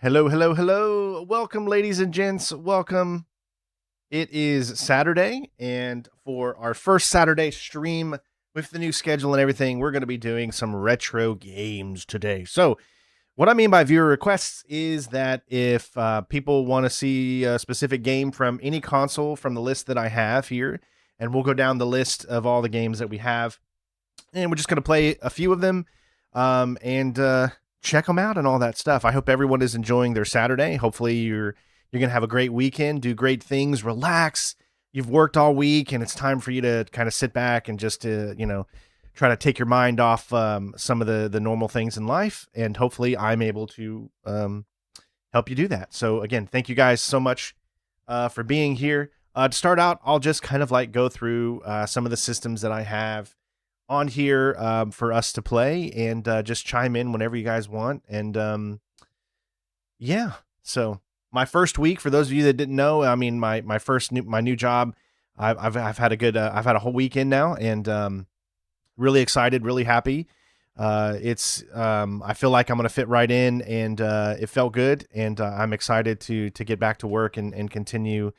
Hello, hello, hello. Welcome, ladies and gents. Welcome. It is Saturday, and for our first Saturday stream with the new schedule and everything, we're going to be doing some retro games today. So, what I mean by viewer requests is that if people want to see a specific game from any console from the list that I have here, and we'll go down the list of all the games that we have, and we're just going to play a few of them, and check them out and all that stuff. I hope everyone is enjoying their Saturday. Hopefully you're going to have a great weekend, do great things, relax. You've worked all week and it's time for you to kind of sit back and just try to take your mind off some of the normal things in life. And hopefully I'm able to help you do that. So again, thank you guys so much for being here. To start out, I'll just kind of like go through some of the systems that I have on here for us to play, and just chime in whenever you guys want. And yeah, so my first week, for those of you that didn't know, I mean my new job, I've had a whole weekend now, and really excited, really happy. I feel like I'm gonna fit right in, and it felt good, and I'm excited to get back to work and continue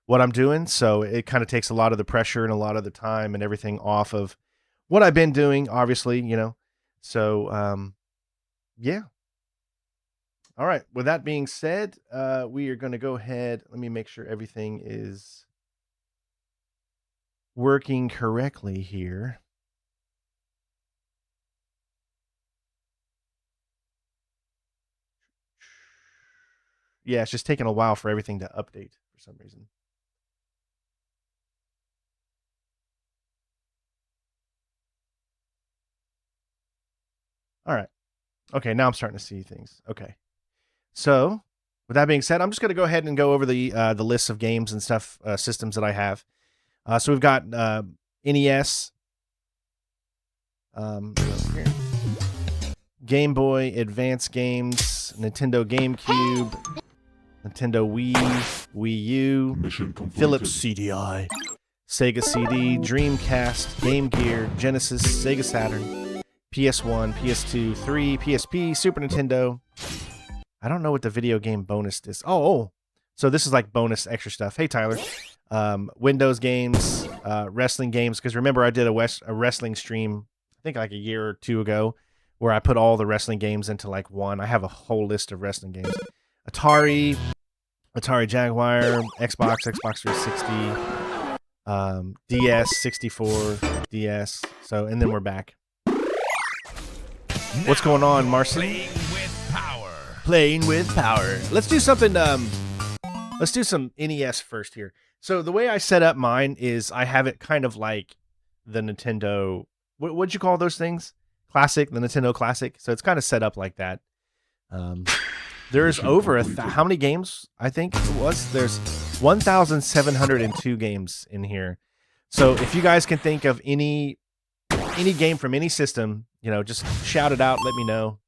what I'm doing. So it kind of takes a lot of the pressure and a lot of the time and everything off of what I've been doing, obviously, So, yeah. All right. With that being said, we are going to go ahead. Let me make sure everything is working correctly here. Yeah, it's just taking a while for everything to update for some reason. All right. Okay, now I'm starting to see things. Okay. So, with that being said, I'm just going to go ahead and go over the list of games and stuff, systems that I have. So we've got NES, here. Game Boy Advance games, Nintendo GameCube, Nintendo Wii, Wii U, Philips CDI, Sega CD, Dreamcast, Game Gear, Genesis, Sega Saturn, PS1, PS2, 3, PSP, Super Nintendo. I don't know what the video game bonus is. Oh, so this is like bonus extra stuff. Hey, Tyler. Windows games, wrestling games. Because remember, I did a wrestling stream, I think like a year or two ago, where I put all the wrestling games into like one. I have a whole list of wrestling games. Atari Jaguar, Xbox 360, DS, 64, DS. So, and then we're back. What's going on, Marcy? Playing with power. Let's do something. Let's do some NES first here. So the way I set up mine is I have it kind of like the Nintendo. What'd you call those things? Classic, the Nintendo Classic. So it's kind of set up like that. There's over how many games? I think it was. There's 1,702 games in here. So if you guys can think of any game from any system, just shout it out. Let me know.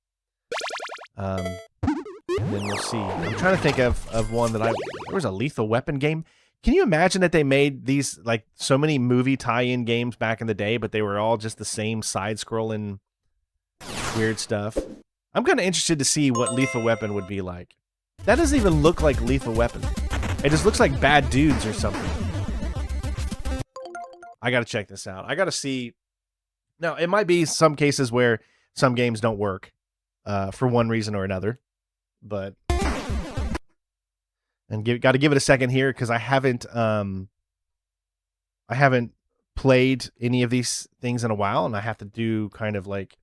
And then we'll see. I'm trying to think of one that there was a Lethal Weapon game. Can you imagine that they made these, like, so many movie tie-in games back in the day, but they were all just the same side-scrolling weird stuff? I'm kind of interested to see what Lethal Weapon would be like. That doesn't even look like Lethal Weapon. It just looks like Bad Dudes or something. I got to check this out. I got to see. Now, it might be some cases where some games don't work for one reason or another, but got to give it a second here because I haven't played any of these things in a while, and I have to do kind of like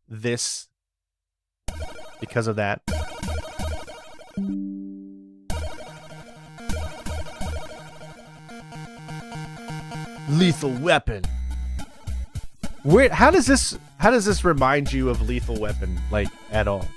this because of that. Lethal Weapon. How does this remind you of Lethal Weapon, like, at all?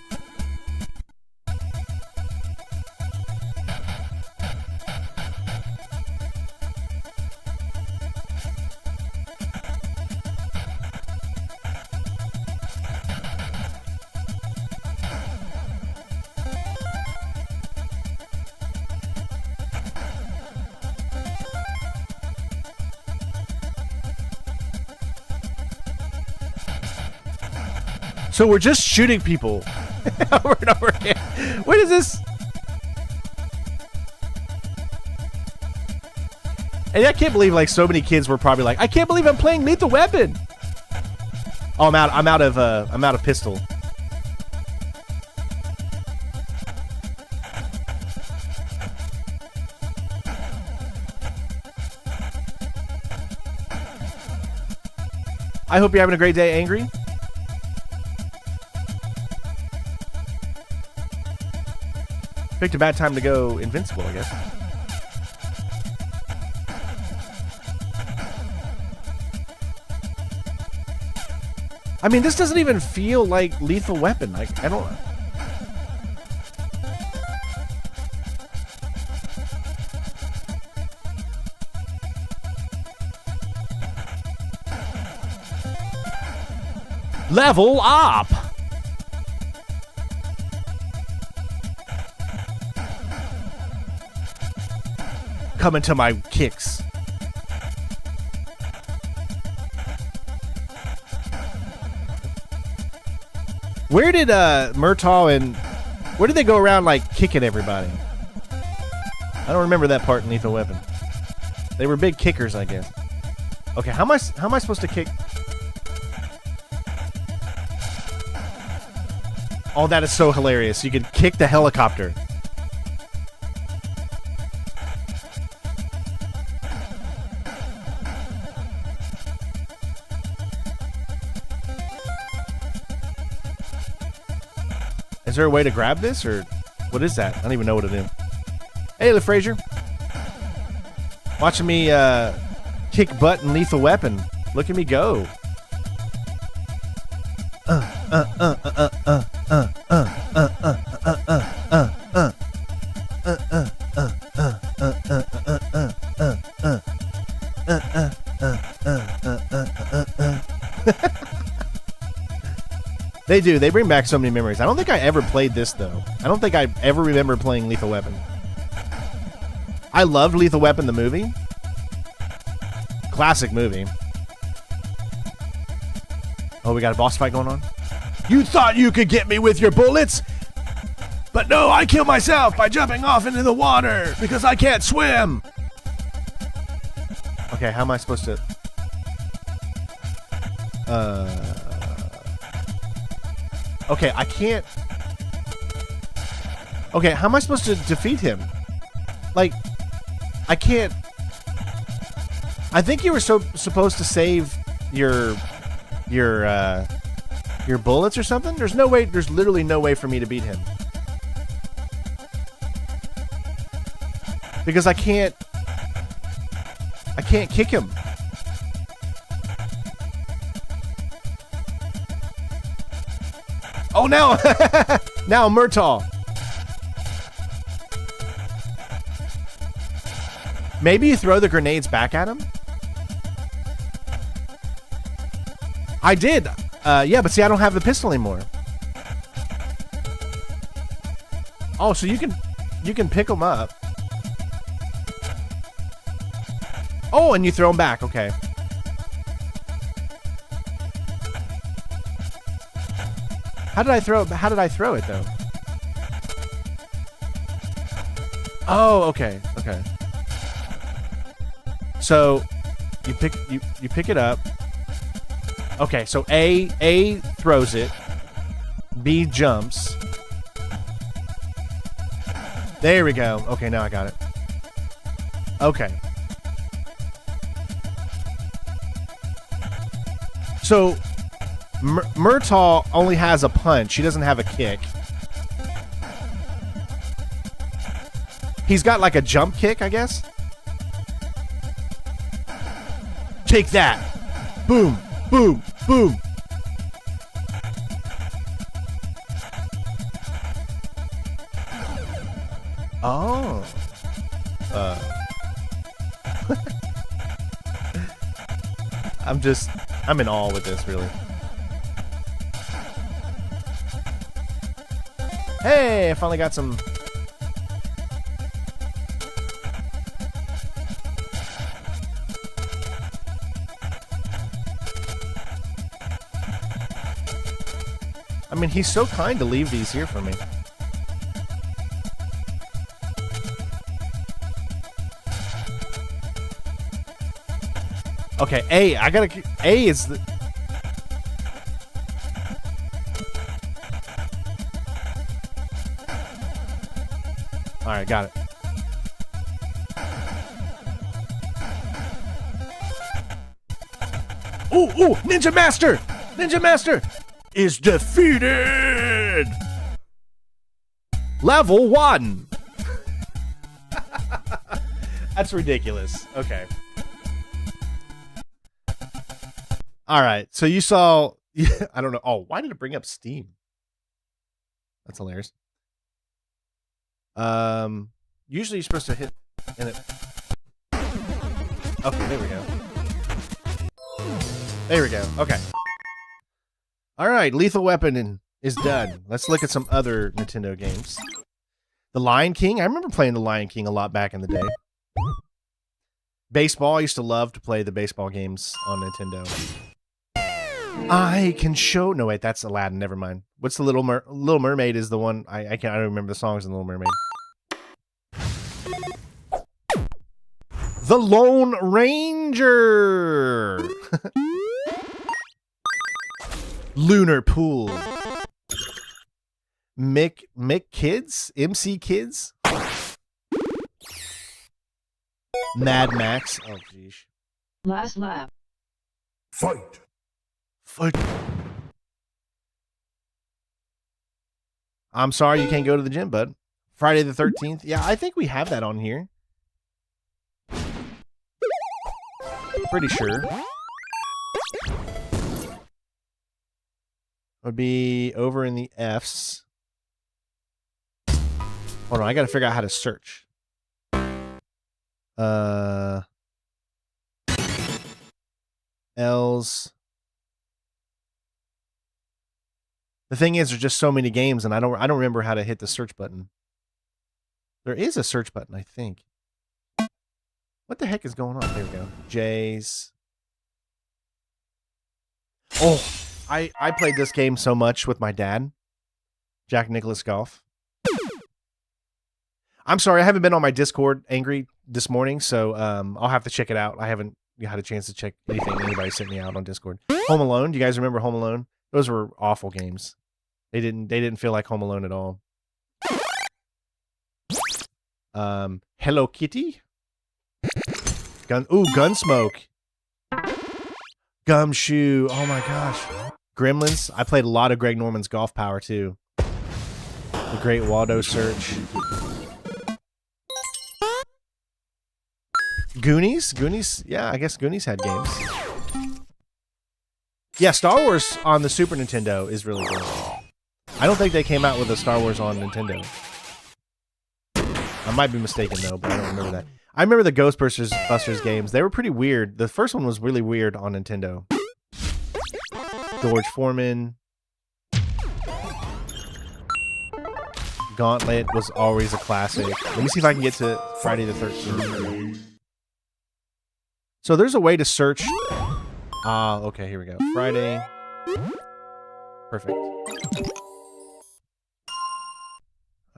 So we're just shooting people over and over again. What is this? And I can't believe like so many kids were probably like, I can't believe I'm playing Lethal Weapon. Oh, I'm out of pistol. I hope you're having a great day, Angry. Picked a bad time to go invincible, I guess. I mean, this doesn't even feel like Lethal Weapon. Like, I don't... Level up! Coming to my kicks. Where did Murtaugh and... Where did they go around, like, kicking everybody? I don't remember that part in Lethal Weapon. They were big kickers, I guess. Okay, how am I supposed to kick... Oh, that is so hilarious. You can kick the helicopter. Is there a way to grab this, or what is that? I don't even know what it is. Hey, LaFrazier. Watching me kick butt in Lethal Weapon. Look at me go. They do. They bring back so many memories. I don't think I ever played this, though. I don't think I ever remember playing Lethal Weapon. I loved Lethal Weapon, the movie. Classic movie. Oh, we got a boss fight going on? You thought you could get me with your bullets? But no, I kill myself by jumping off into the water because I can't swim. Okay, how am I supposed to... Okay, I can't... Okay, how am I supposed to defeat him? Like, I can't... I think you were supposed to save your bullets or something? There's no way, there's literally no way for me to beat him. Because I can't kick him. Oh, now, now Murtaugh. Maybe you throw the grenades back at him? I did. Yeah, but see, I don't have the pistol anymore. Oh, so you can pick them up. Oh, and you throw them back. Okay. How did I throw it though? Oh, okay. Okay. So you pick it up. Okay, so A throws it. B jumps. There we go. Okay, now I got it. Okay. So Murtaugh only has a punch. He doesn't have a kick. He's got like a jump kick, I guess. Take that. Boom, boom, boom. Oh. I'm in awe with this, really. Hey, I finally got some... I mean, he's so kind to leave these here for me. Okay, A. A is the... Alright, got it. Ooh, Ninja Master! Ninja Master is defeated! Level 1! That's ridiculous. Okay. Alright, so you saw... I don't know. Oh, why did it bring up Steam? That's hilarious. Usually you're supposed to hit... in it. Okay, there we go. There we go. Okay. Alright, Lethal Weapon is done. Let's look at some other Nintendo games. The Lion King. I remember playing The Lion King a lot back in the day. Baseball. I used to love to play the baseball games on Nintendo. I can show... No, wait, that's Aladdin. Never mind. What's the Little Mermaid is the one... I don't remember the songs in The Little Mermaid. The Lone Ranger! Lunar Pool. Mick Kids? MC Kids? Mad Max. Oh, jeez. Last lap. Fight. I'm sorry you can't go to the gym, bud. Friday the 13th. Yeah, I think we have that on here. Pretty sure. Would be over in the F's. Hold on, I gotta figure out how to search. L's. The thing is, there's just so many games, and I don't remember how to hit the search button. There is a search button, I think. What the heck is going on? There we go. J's. Oh, I played this game so much with my dad. Jack Nicklaus Golf. I'm sorry, I haven't been on my Discord angry this morning, so I'll have to check it out. I haven't had a chance to check anything anybody sent me out on Discord. Home Alone. Do you guys remember Home Alone? Those were awful games. They didn't feel like Home Alone at all. Hello Kitty. Gunsmoke. Gumshoe. Oh my gosh. Gremlins. I played a lot of Greg Norman's Golf Power too. The Great Waldo Search. Goonies? Goonies? Yeah, I guess Goonies had games. Yeah, Star Wars on the Super Nintendo is really good. I don't think they came out with a Star Wars on Nintendo. I might be mistaken though, but I don't remember that. I remember the Ghostbusters games. They were pretty weird. The first one was really weird on Nintendo. George Foreman. Gauntlet was always a classic. Let me see if I can get to Friday the 13th. So there's a way to search. Okay, here we go. Friday. Perfect.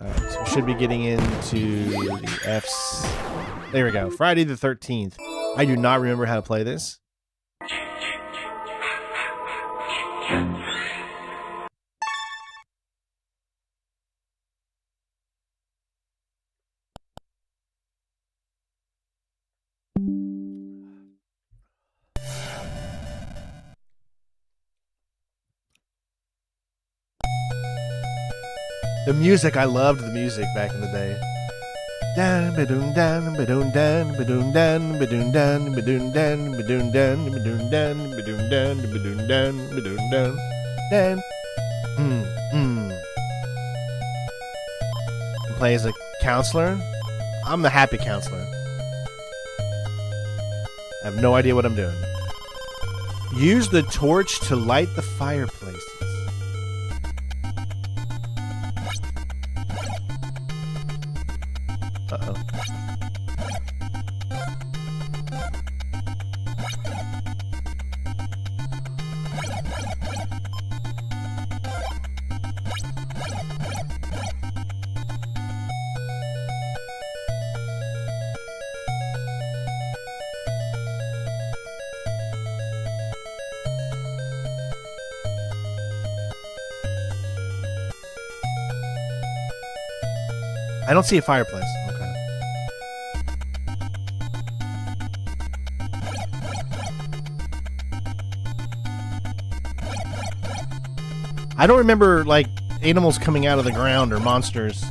Alright, so we should be getting into the F's. There we go. Friday the 13th. I do not remember how to play this. The music, I loved the music back in the day. Dan badoon dan badoon dan badoon dan badoon dan badoon dan badoon dan badoon dan badoon dan badoon dan badoon dan dan. Play as a counselor. I'm the happy counselor. I have no idea what I'm doing. Use the torch to light the fireplaces. Uh-oh. I don't see a fireplace. Okay. I don't remember, like, animals coming out of the ground or monsters.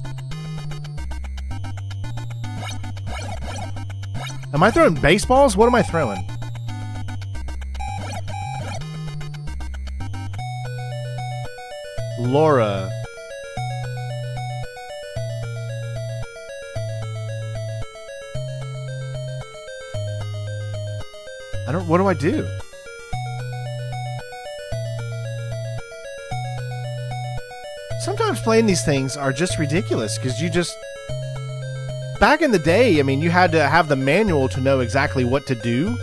Am I throwing baseballs? What am I throwing? Laura. What do I do? Sometimes playing these things are just ridiculous because you just... Back in the day, I mean, you had to have the manual to know exactly what to do.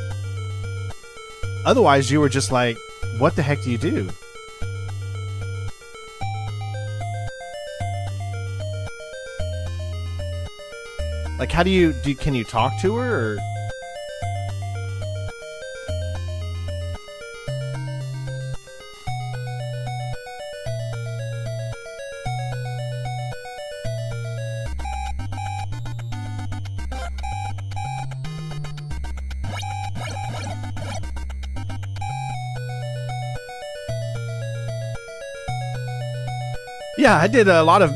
Otherwise, you were just like, what the heck do you do? Like, how do can you talk to her, or... Yeah, I did a lot of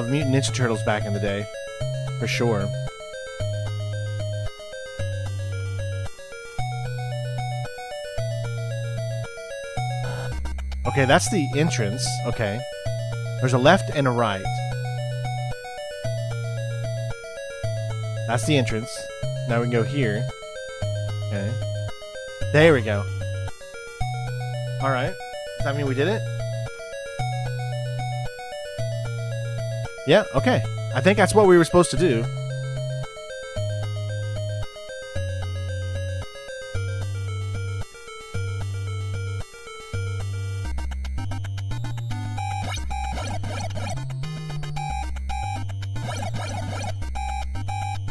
Mutant Ninja Turtles back in the day, for sure. Okay, that's the entrance. Okay. There's a left and a right. That's the entrance. Now we can go here. Okay. There we go. Alright. Does that mean we did it? Yeah, okay. I think that's what we were supposed to do.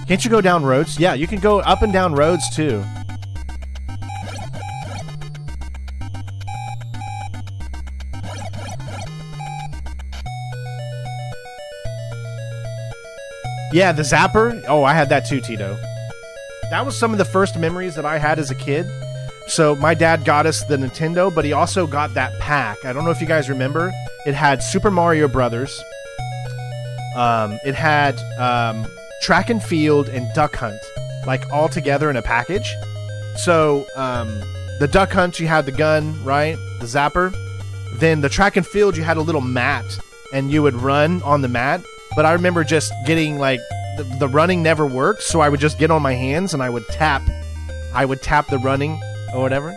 Can't you go down roads? Yeah, you can go up and down roads too. Yeah, the zapper. Oh, I had that too, Tito. That was some of the first memories that I had as a kid. So my dad got us the Nintendo, but he also got that pack. I don't know if you guys remember. It had Super Mario Brothers. It had Track and Field and Duck Hunt, like all together in a package. So the Duck Hunt, you had the gun, right? The zapper. Then the Track and Field, you had a little mat, and you would run on the mat. But I remember just getting, like, the running never worked, so I would just get on my hands and I would tap the running or whatever.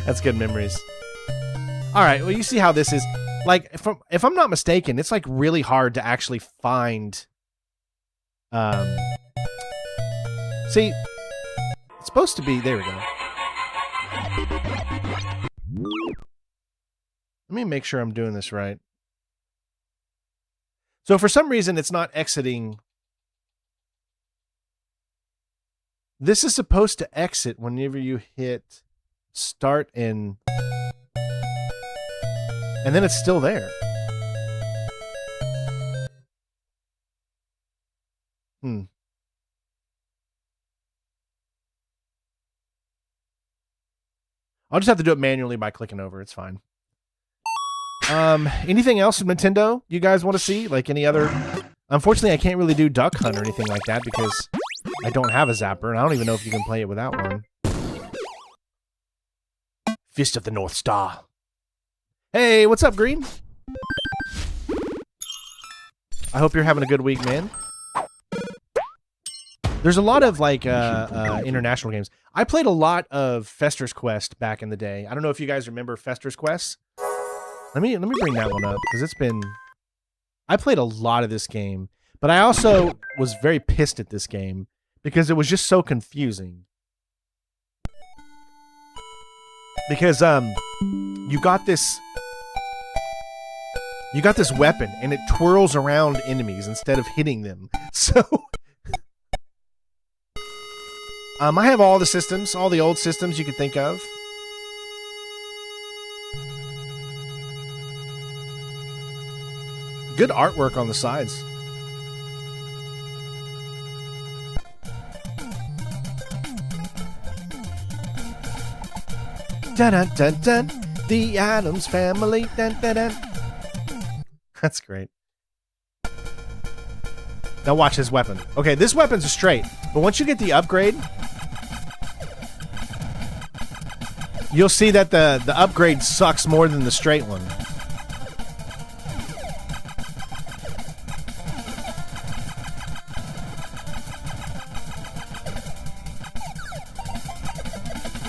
That's good memories. All right, well, you see how this is. Like, if I'm not mistaken, it's, like, really hard to actually find... See, it's supposed to be... There we go. Let me make sure I'm doing this right. So for some reason, it's not exiting. This is supposed to exit whenever you hit start and then it's still there. I'll just have to do it manually by clicking over. It's fine. Anything else from Nintendo you guys want to see? Like any other... Unfortunately, I can't really do Duck Hunt or anything like that because I don't have a zapper, and I don't even know if you can play it without one. Fist of the North Star. Hey, what's up, Green? I hope you're having a good week, man. There's a lot of, like, international games. I played a lot of Fester's Quest back in the day. I don't know if you guys remember Fester's Quest. Let me bring that one up, because it's been... I played a lot of this game, but I also was very pissed at this game, because it was just so confusing. Because, you got this weapon, and it twirls around enemies instead of hitting them. So... I have all the systems, all the old systems you could think of. Good artwork on the sides. Dun dun dun dun. The Addams Family. Dun dun dun. That's great. Now watch his weapon. Okay, this weapon's straight, but once you get the upgrade, you'll see that the upgrade sucks more than the straight one.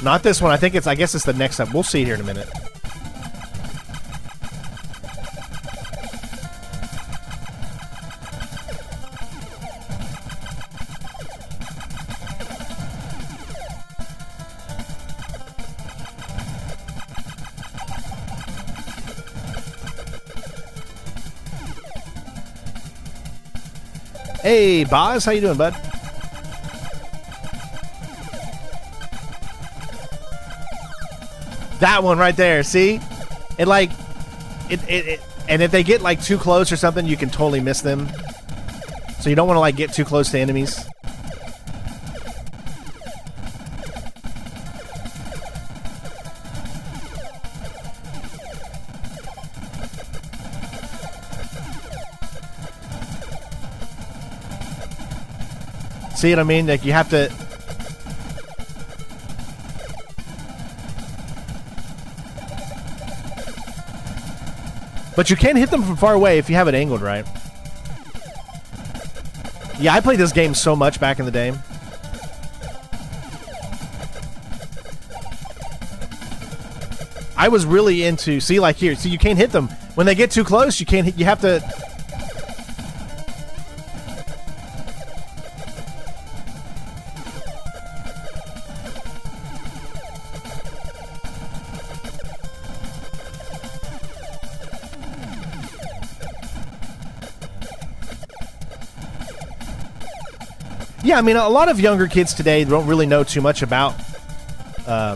Not this one. I guess it's the next up. We'll see here in a minute. Hey, Boz, how you doing, bud? That one right there, see? And like, and if they get like too close or something, you can totally miss them. So you don't want to like get too close to enemies. See what I mean? Like you have to... But you can hit them from far away if you have it angled right. Yeah, I played this game so much back in the day. I was really into... See, like here. See, you can't hit them. When they get too close, you can't hit... You have to... Yeah, I mean, a lot of younger kids today don't really know too much about the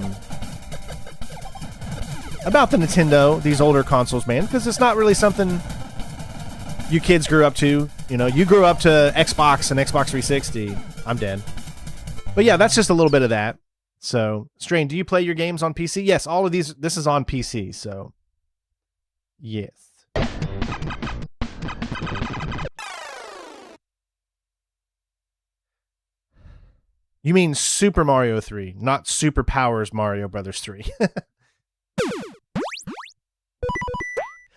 Nintendo, these older consoles, man, because it's not really something you kids grew up to. You know, you grew up to Xbox and Xbox 360. I'm dead. But yeah, that's just a little bit of that. So, Strain, do you play your games on PC? Yes, all of these, this is on PC, so yes. You mean Super Mario 3, not Super Powers Mario Brothers 3.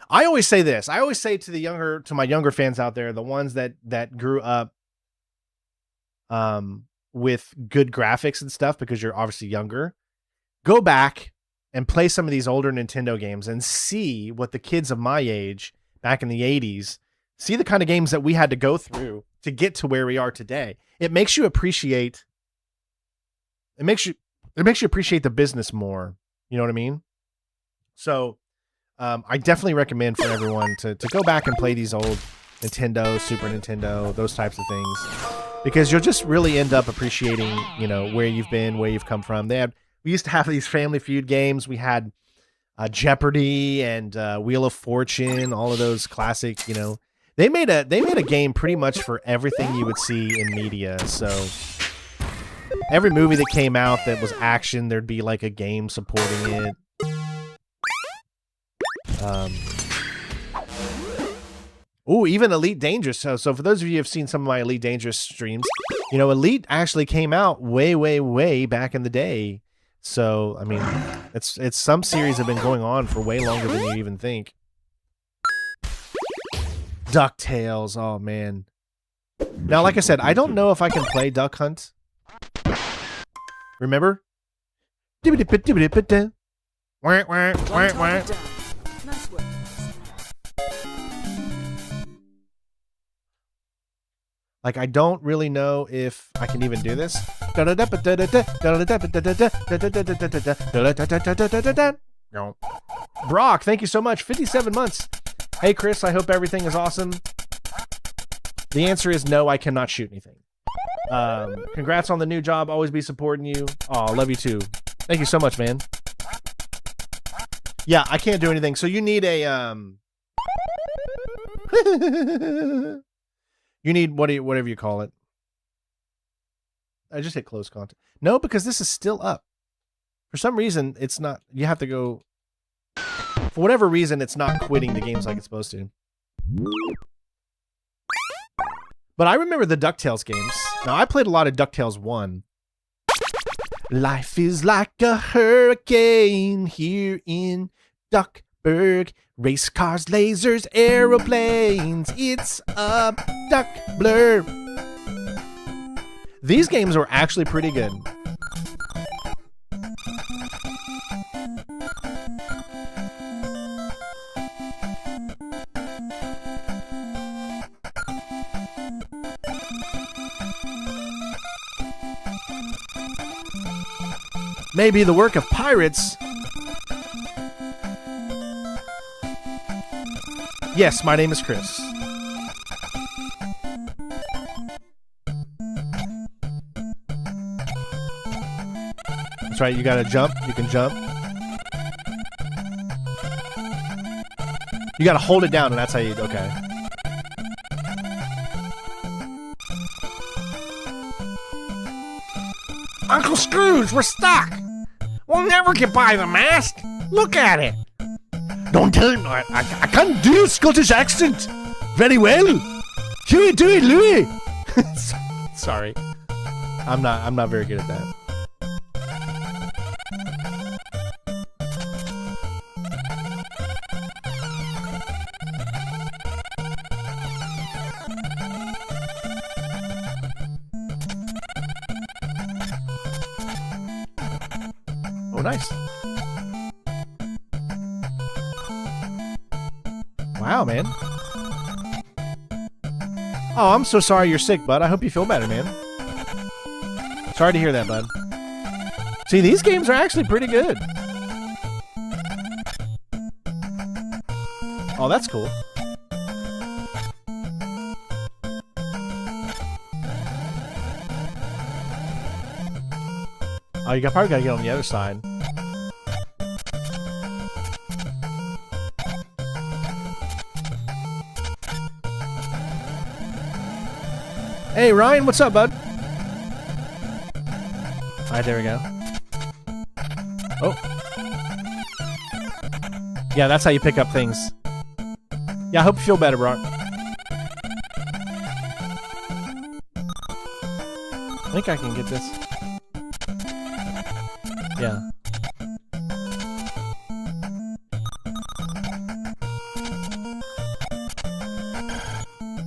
I always say this. I always say to my younger fans out there, the ones that grew up with good graphics and stuff, because you're obviously younger, go back and play some of these older Nintendo games and see what the kids of my age back in the 80s, see the kind of games that we had to go through to get to where we are today. It makes you appreciate appreciate the business more. You know what I mean? So I definitely recommend for everyone to go back and play these old Nintendo, Super Nintendo, those types of things, because you'll just really end up appreciating, you know, where you've been, where you've come from. We used to have these Family Feud games. We had Jeopardy and Wheel of Fortune, all of those classic, you know. They made a game pretty much for everything you would see in media. So every movie that came out that was action, there'd be like a game supporting it. Ooh, even Elite Dangerous. So for those of you who have seen some of my Elite Dangerous streams, you know, Elite actually came out way, way, way back in the day. So, I mean, it's some series have been going on for way longer than you even think. DuckTales, oh man. Now, like I said, I don't know if I can play Duck Hunt. Remember? Like, I don't really know if I can even do this. Brock, thank you so much. 57 months. Hey, Chris, I hope everything is awesome. The answer is no, I cannot shoot anything. Congrats on the new job. Always be supporting you. Oh, love you too. Thank you so much, man. Yeah, I can't do anything. So you need a, You need whatever you call it. I just hit close content. No, because this is still up. For some reason, it's not. You have to go. For whatever reason, it's not quitting the games like it's supposed to. But I remember the DuckTales games. Now, I played a lot of DuckTales 1. Life is like a hurricane here in Duckburg. Race cars, lasers, aeroplanes. It's a duck blur. These games were actually pretty good. Maybe the work of pirates. Yes, my name is Chris. That's right, you gotta jump. You can jump. You gotta hold it down, and that's how you. Okay. Uncle Scrooge, we're stuck. We'll never get by the mast. Look at it. Don't tell him. I can't do Scottish accent very well. Huey, Dewey, Louie. Sorry, I'm not very good at that. Oh, nice. Wow, man. Oh, I'm so sorry you're sick, bud. I hope you feel better, man. Sorry to hear that, bud. See, these games are actually pretty good. Oh, that's cool. Oh, you probably gotta get on the other side. Hey, Ryan, what's up, bud? Alright, there we go. Oh. Yeah, that's how you pick up things. Yeah, I hope you feel better, bro. I think I can get this. Yeah.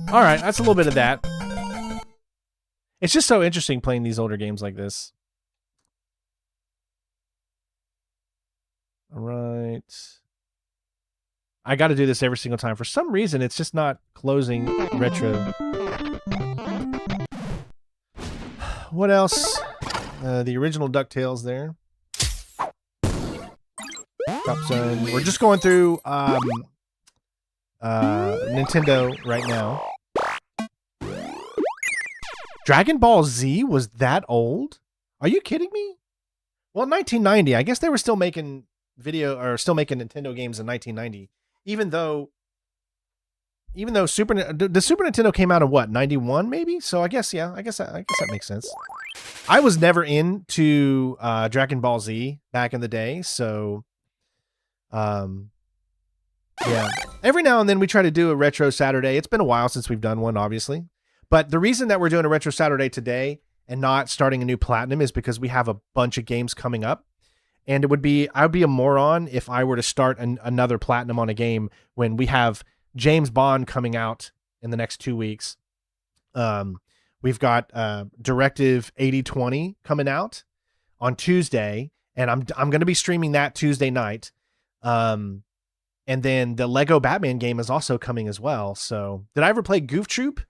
Alright, that's a little bit of that. It's just so interesting playing these older games like this. Alright. I gotta do this every single time. For some reason, it's just not closing retro. What else? The original DuckTales there. Drop Zone. We're just going through Nintendo right now. Dragon Ball Z was that old? Are you kidding me? Well, 1990. I guess they were still making still making Nintendo games in 1990. Even though the Super Nintendo came out in what, 91 maybe? So I guess that makes sense. I was never into Dragon Ball Z back in the day, so yeah. Every now and then we try to do a retro Saturday. It's been a while since we've done one, obviously. But the reason that we're doing a retro Saturday today and not starting a new platinum is because we have a bunch of games coming up. And I'd be a moron if I were to start another platinum on a game when we have James Bond coming out in the next 2 weeks. We've got Directive 8020 coming out on Tuesday, and I'm going to be streaming that Tuesday night. And then the Lego Batman game is also coming as well. So, did I ever play Goof Troop?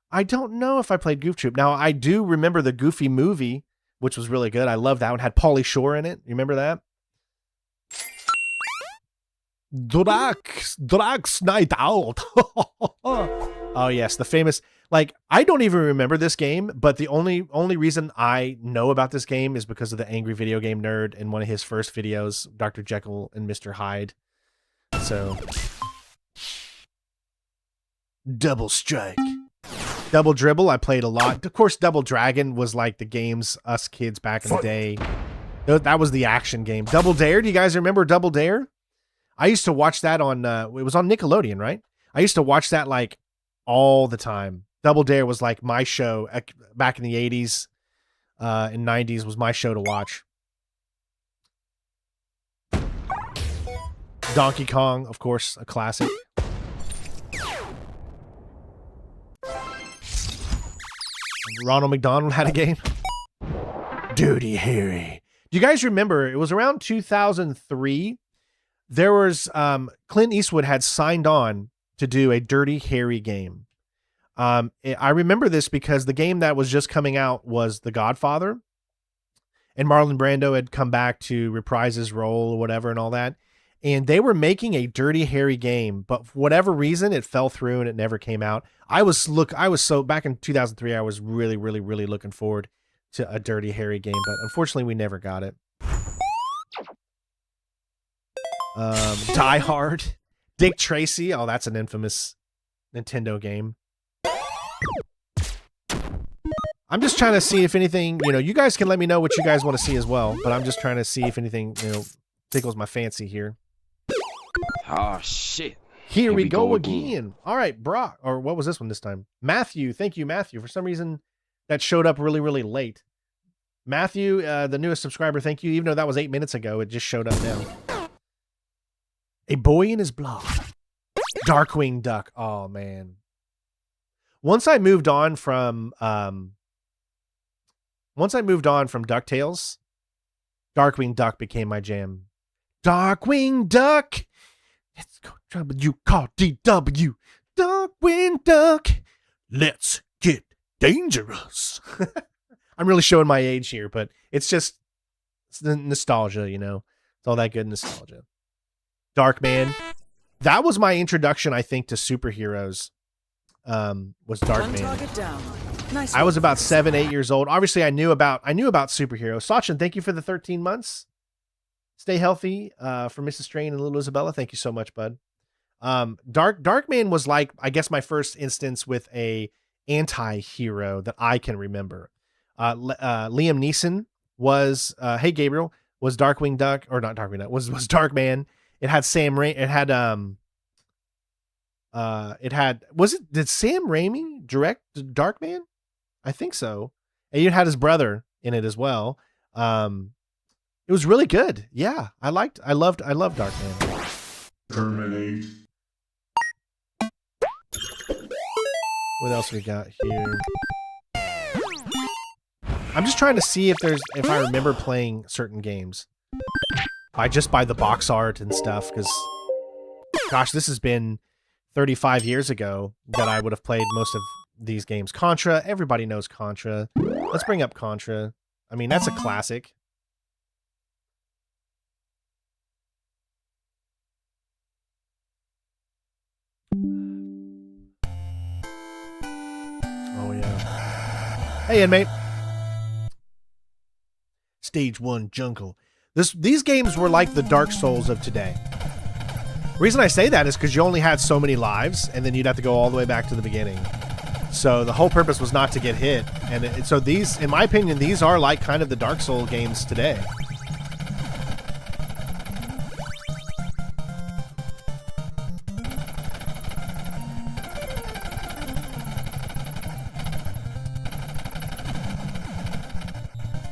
I don't know if I played Goof Troop. Now, I do remember the Goofy movie, which was really good. I love that one. Had Pauly Shore in it. You remember that? Drax Night Out. Oh, yes. The famous, I don't even remember this game, but the only reason I know about this game is because of the Angry Video Game Nerd in one of his first videos, Dr. Jekyll and Mr. Hyde. So, Double Strike. Double Dribble, I played a lot. Of course, Double Dragon was like the games us kids back in the day. That was the action game. Double Dare, do you guys remember Double Dare? I used to watch that on, it was on Nickelodeon, right? I used to watch that like all the time. Double Dare was like my show back in the 80s and 90s was my show to watch. Donkey Kong, of course, a classic. Ronald McDonald had a game. Dirty Harry. Do you guys remember, it was around 2003, there was, Clint Eastwood had signed on to do a Dirty Harry game. I remember this because the game that was just coming out was The Godfather, and Marlon Brando had come back to reprise his role or whatever and all that. And they were making a Dirty Harry game, but for whatever reason, it fell through and it never came out. I was so back in 2003, I was really, really, really looking forward to a Dirty Harry game, but unfortunately we never got it. Die Hard, Dick Tracy. Oh, that's an infamous Nintendo game. I'm just trying to see if anything, you guys can let me know what you guys want to see as well, but I'm just trying to see if anything, tickles my fancy here. Oh, shit. Here we go again. All right, Brock. Or what was this one this time? Matthew. Thank you, Matthew. For some reason, that showed up really, really late. Matthew, the newest subscriber, thank you. Even though that was 8 minutes ago, it just showed up now. A Boy and His Blob. Darkwing Duck. Oh, man. Once I moved on from DuckTales, Darkwing Duck became my jam. Darkwing Duck. Let's go trouble you call DW. Darkwing Duck. Let's get dangerous. I'm really showing my age here, but it's the nostalgia, It's all that good nostalgia. Darkman. That was my introduction, I think, to superheroes. Was Darkman. Nice. I was about 7, 8 years old. Obviously, I knew about superheroes. Sachin, thank you for the 13 months. Stay healthy. For Mrs. Strain and Little Isabella, thank you so much, bud. Darkman was like, I guess, my first instance with a anti-hero that I can remember. Liam Neeson was Hey Gabriel was Darkwing Duck, or not Darkwing Duck, was Darkman. It had did Sam Raimi direct Darkman? I think so. And you had his brother in it as well. It was really good. Yeah, I loved Darkman. Terminate. What else we got here? I'm just trying to see if I remember playing certain games. By the box art and stuff, because gosh, this has been 35 years ago that I would have played most of these games. Contra, everybody knows Contra. Let's bring up Contra. I mean, that's a classic. Oh, yeah. Hey, inmate. Stage 1 Jungle. These games were like the Dark Souls of today. The reason I say that is because you only had so many lives, and then you'd have to go all the way back to the beginning. So the whole purpose was not to get hit. And so these, in my opinion, these are like kind of the Dark Souls games today.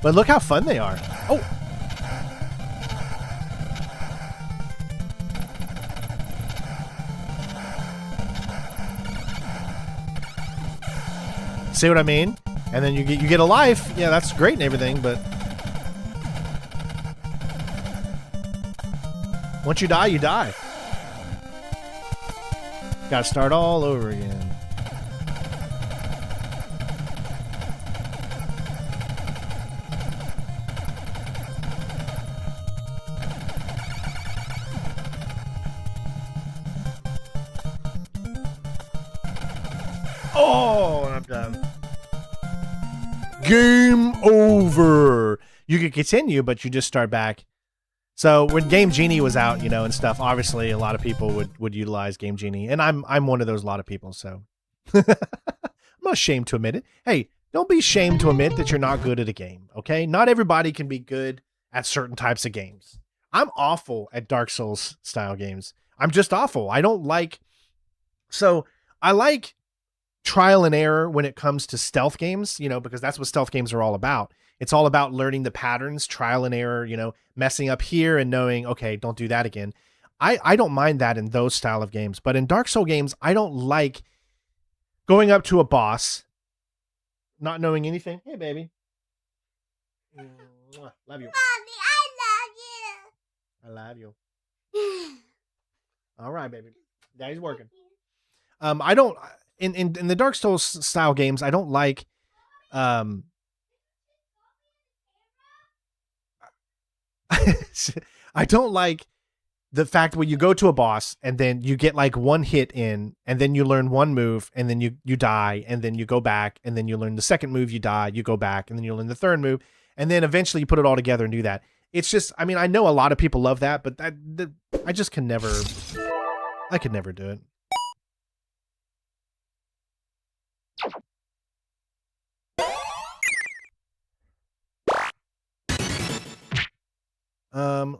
But look how fun they are. Oh! See what I mean? And then you get a life. Yeah, that's great and everything, but once you die, you die. Gotta start all over again. Oh, I'm done. Game over. You can continue, but you just start back So when Game Genie was out, and stuff, obviously a lot of people would utilize Game Genie, and I'm one of those lot of people. So I'm not ashamed to admit it. Hey, don't be ashamed to admit that you're not good at a game. Okay, not everybody can be good at certain types of games. I'm awful at Dark Souls style games. I'm just awful. I don't like. So I like trial and error when it comes to stealth games, because that's what stealth games are all about. It's all about learning the patterns, trial and error, messing up here and knowing, okay, don't do that again. I don't mind that in those style of games, but in Dark Souls games, I don't like going up to a boss, not knowing anything. Hey, baby. Love you. Mommy, I love you. All right, baby. Daddy's working. I don't in the Dark Souls style games, I don't like I don't like the fact when you go to a boss and then you get like one hit in and then you learn one move and then you die and then you go back and then you learn the second move, you die, you go back and then you learn the third move and then eventually you put it all together and do that. It's just, I mean, I know a lot of people love that, but I just could never do it.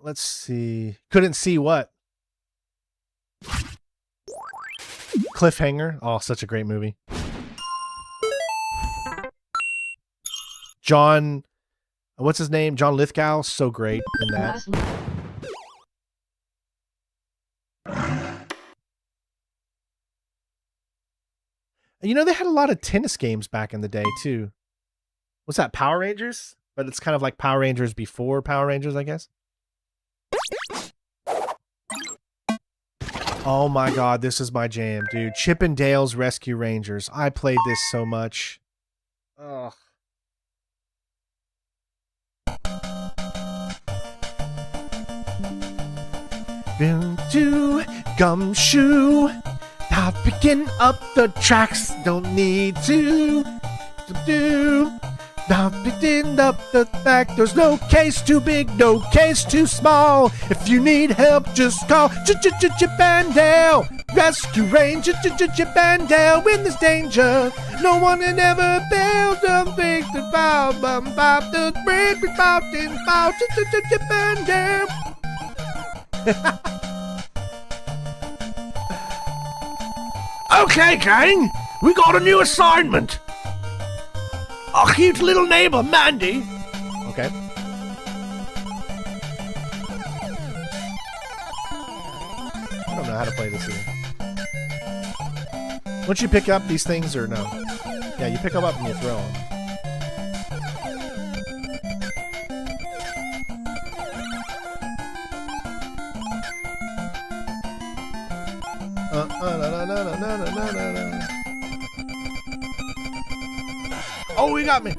Let's see. Couldn't see what? Cliffhanger. Oh, such a great movie. John, what's his name? John Lithgow. So great in that. They had a lot of tennis games back in the day too. What's that? Power Rangers? But it's kind of like Power Rangers before Power Rangers, I guess. Oh my God, this is my jam, dude. Chip and Dale's Rescue Rangers. I played this so much. Ugh. To Gumshoe. Now picking up the tracks. Don't need to do. Now picking up the fact there's no case too big, no case too small. If you need help, just call Chip and Dale. Rescue Ranger, Chip and Dale. When there's danger, no one can ever fail. Don't think about the break without Chip and Dale. Okay, gang, we got a new assignment. Our cute little neighbor, Mandy. Okay. I don't know how to play this either. Once you pick up these things or no? Yeah, you pick them up and you throw them. Oh, he got me.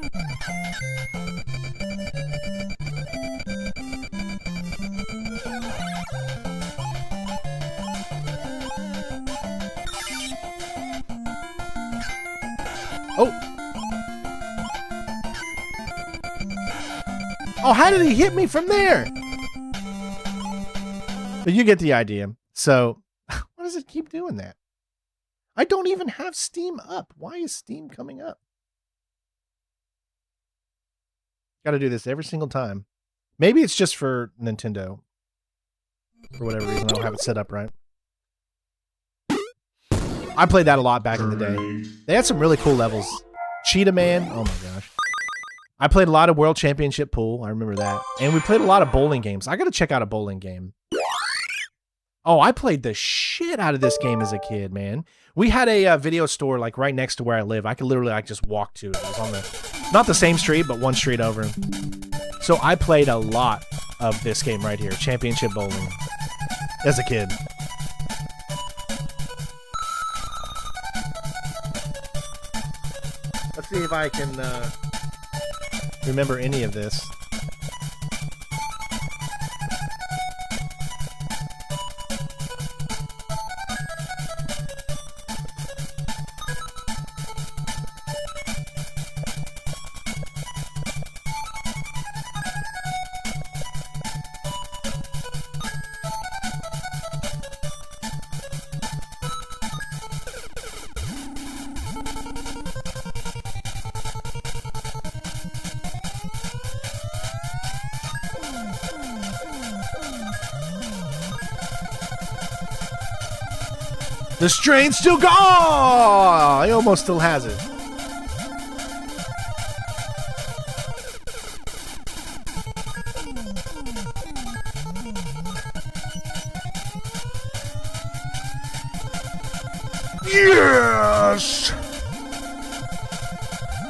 Oh. Oh, how did he hit me from there? But you get the idea. So, why does it keep doing that? I don't even have Steam up. Why is Steam coming up? Got to do this every single time. Maybe it's just for Nintendo. For whatever reason, I don't have it set up right. I played that a lot back in the day. They had some really cool levels. Cheetah Man. Oh my gosh. I played a lot of World Championship Pool. I remember that. And we played a lot of bowling games. I got to check out a bowling game. Oh, I played the shit out of this game as a kid, man. We had a video store like right next to where I live. I could literally like just walk to it. It was on the, not the same street, but one street over. So I played a lot of this game right here, Championship Bowling, as a kid. Let's see if I can remember any of this. The strain's still gone! He almost still has it. Yes!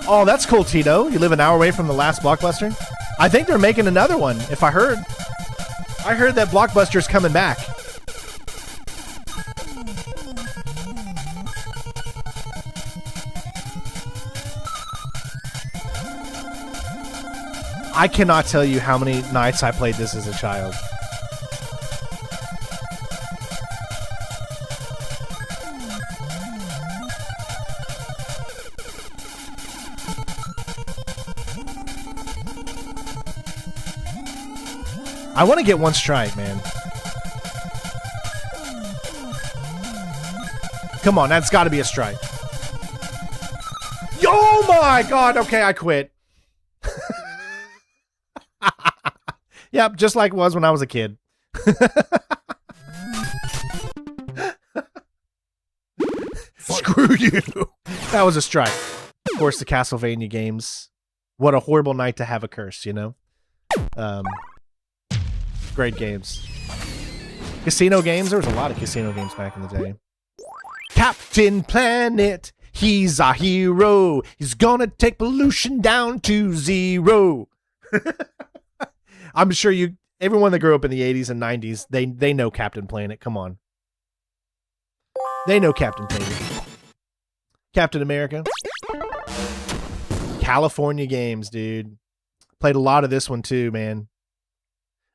Oh, that's cool, Tito. You live an hour away from the last Blockbuster? I think they're making another one, if I heard. I heard that Blockbuster's coming back. I cannot tell you how many nights I played this as a child. I want to get one strike, man. Come on, that's got to be a strike. Oh my god, okay, I quit. Yep, just like it was when I was a kid. Screw you. That was a strike. Of course, the Castlevania games. What a horrible night to have a curse, you know? Great games. Casino games? There was a lot of casino games back in the day. Captain Planet, he's a hero. He's gonna take pollution down to zero. I'm sure everyone that grew up in the 80s and 90s, they know Captain Planet. Come on. They know Captain Planet. Captain America. California games, dude. Played a lot of this one too, man.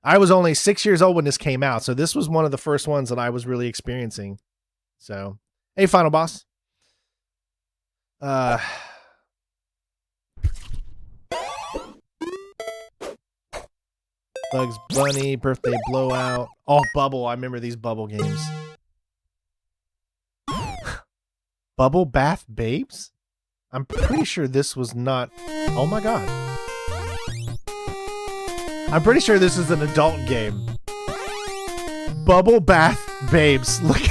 I was only 6 years old when this came out, so this was one of the first ones that I was really experiencing. So, hey, Final Boss. Bugs Bunny, Birthday Blowout. Oh, Bubble. I remember these Bubble games. Bubble Bath Babes? I'm pretty sure this was not... Oh my god. I'm pretty sure this is an adult game. Bubble Bath Babes. Look,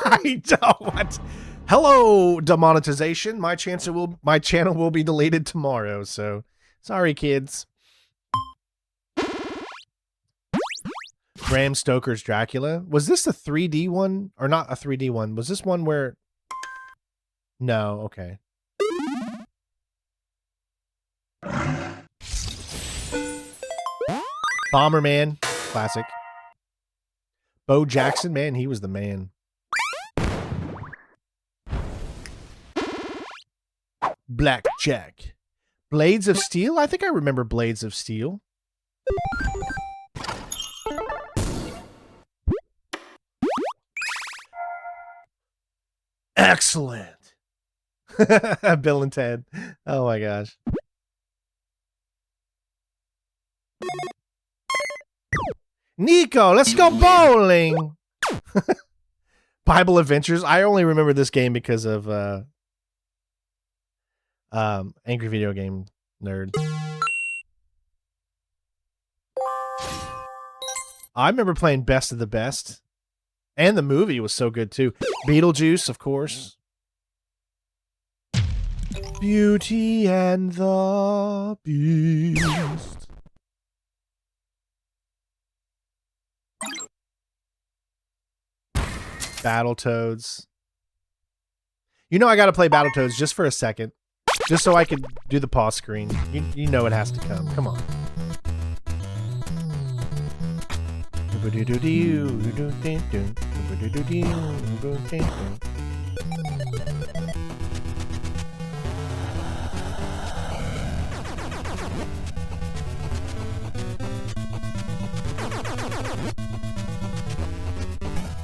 I don't. Hello, demonetization. My channel will be deleted tomorrow. So, sorry, kids. Bram Stoker's Dracula. Was this a 3D one or not a 3D one? Was this one where? No. Okay. Bomberman, classic. Bo Jackson, man, he was the man. Blackjack. Blades of Steel? I think I remember Blades of Steel. Excellent. Bill and Ted. Oh my gosh. Nico, let's go bowling. Bible Adventures. I only remember this game because of Angry Video Game Nerd. I remember playing Best of the Best. And the movie was so good too. Beetlejuice, of course. Beauty and the Beast. Battletoads. You know I gotta play Battletoads just for a second. Just so I can do the pause screen. You know it has to come. Come on.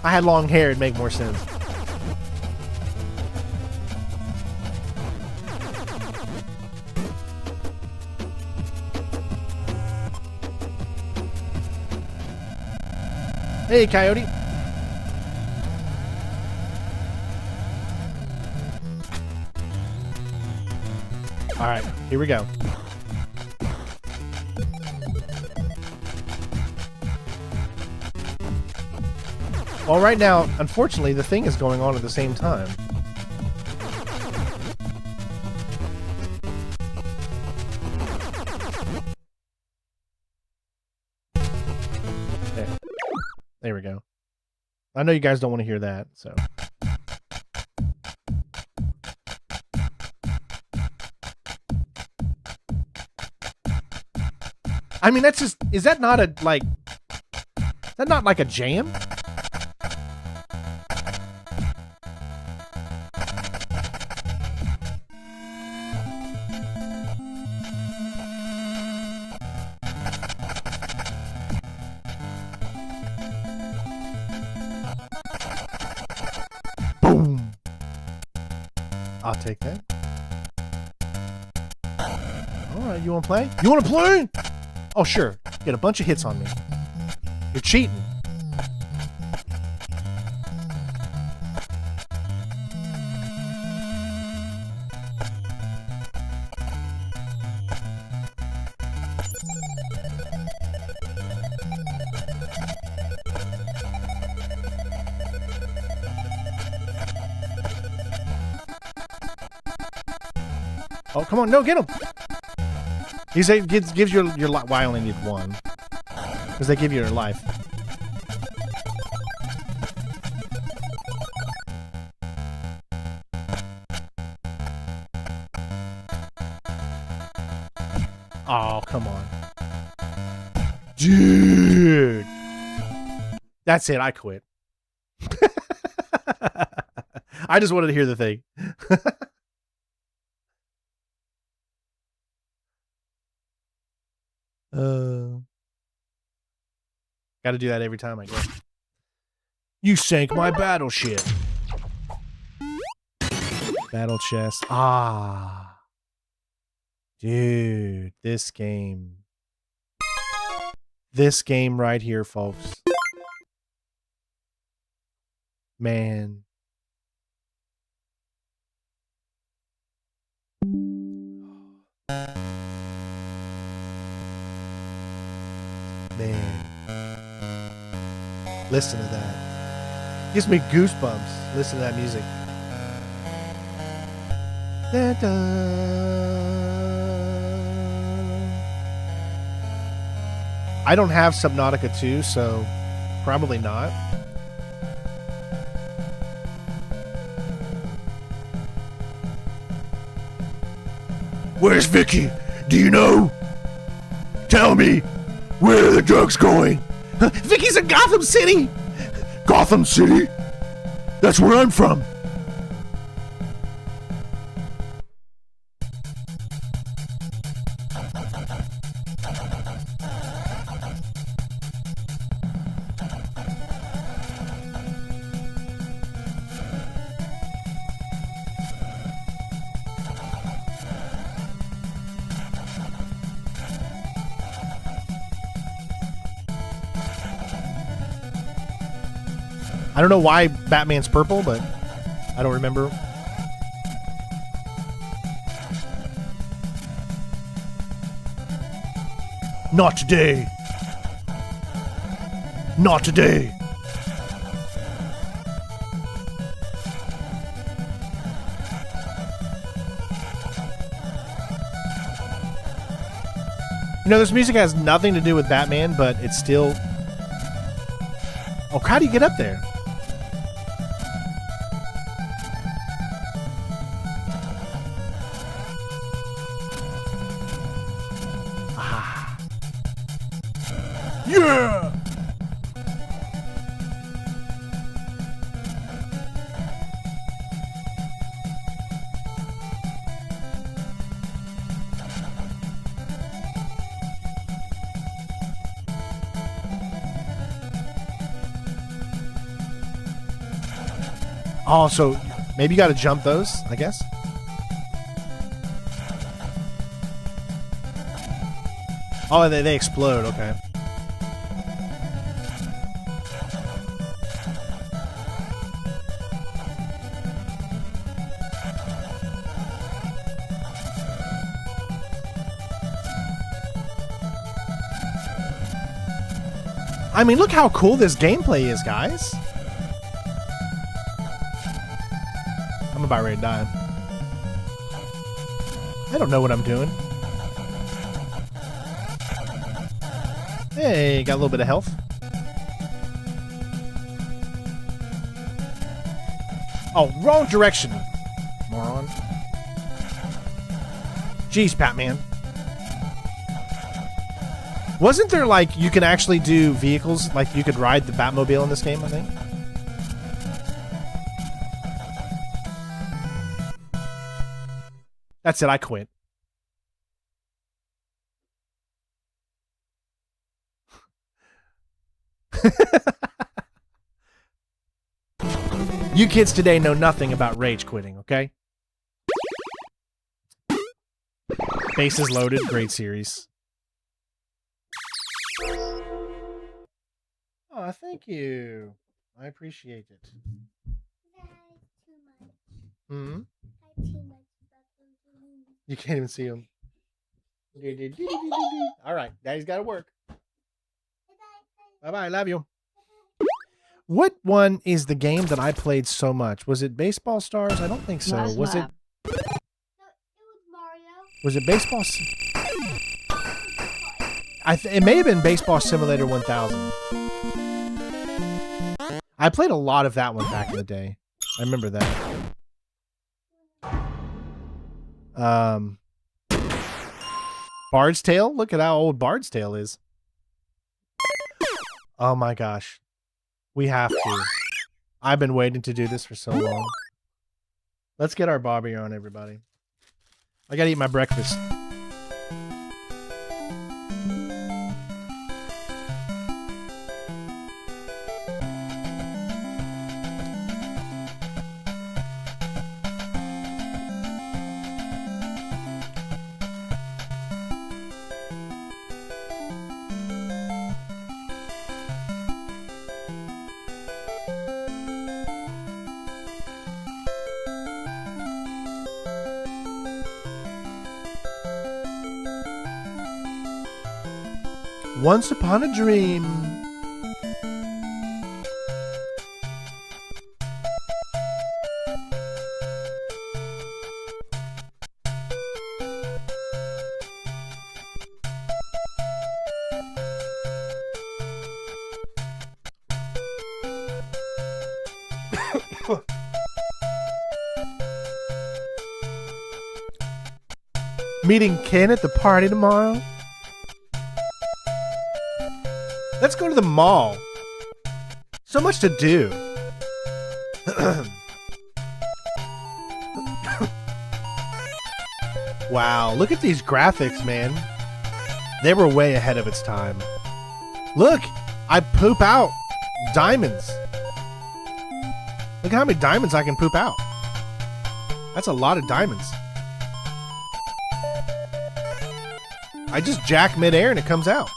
I had long hair, it'd make more sense. Hey, Coyote. All right, here we go. Well, right now, unfortunately, the thing is going on at the same time. There we go. I know you guys don't want to hear that, so. I mean, that's just, is that not a, like, is that not like a jam? Boom. I'll take that. All right, you want to play? You want to play? Oh, sure. Get a bunch of hits on me. You're cheating. Oh, come on. No, get him. He said gives your life. Well, I only need one. Because they give you your life. Oh, come on. Dude. That's it. I quit. I just wanted to hear the thing. Gotta do that every time, I guess. You sank my battleship. Battle chest. Ah. Dude, this game. This game right here, folks. Man. Man. Listen to that. Gives me goosebumps. Listen to that music. I don't have Subnautica 2, so probably not. Where's Vicky? Do you know? Tell me, where are the drugs going? Vicky's in Gotham City! Gotham City? That's where I'm from. I don't know why Batman's purple, but I don't remember. Not today. Not today. You know, this music has nothing to do with Batman, but it's still... Oh, how do you get up there? Yeah! Oh, so maybe you got to jump those, I guess. Oh, they explode, okay. I mean, look how cool this gameplay is, guys. I'm about ready to die. I don't know what I'm doing. Hey, got a little bit of health. Oh, wrong direction, moron. Jeez, Batman. Wasn't there, like, you can actually do vehicles, like you could ride the Batmobile in this game, I think? That's it, I quit. You kids today know nothing about rage quitting, okay? Bases loaded, great series. Oh, thank you. I appreciate it. Hmm? You can't even see him. All right, Daddy's got to work. Bye-bye, love you. What one is the game that I played so much? Was it Baseball Stars? I don't think so. Was it? Was it Baseball? It may have been Baseball Simulator 1000. I played a lot of that one back in the day. I remember that. Bard's Tale? Look at how old Bard's Tale is. Oh my gosh. We have to. I've been waiting to do this for so long. Let's get our Barbie on, everybody. I gotta eat my breakfast. Once upon a dream. Meeting Ken at the party tomorrow? Let's go to the mall. So much to do. Wow, look at these graphics, man. They were way ahead of its time. Look, I poop out diamonds. Look how many diamonds I can poop out. That's a lot of diamonds. I just jack midair and it comes out.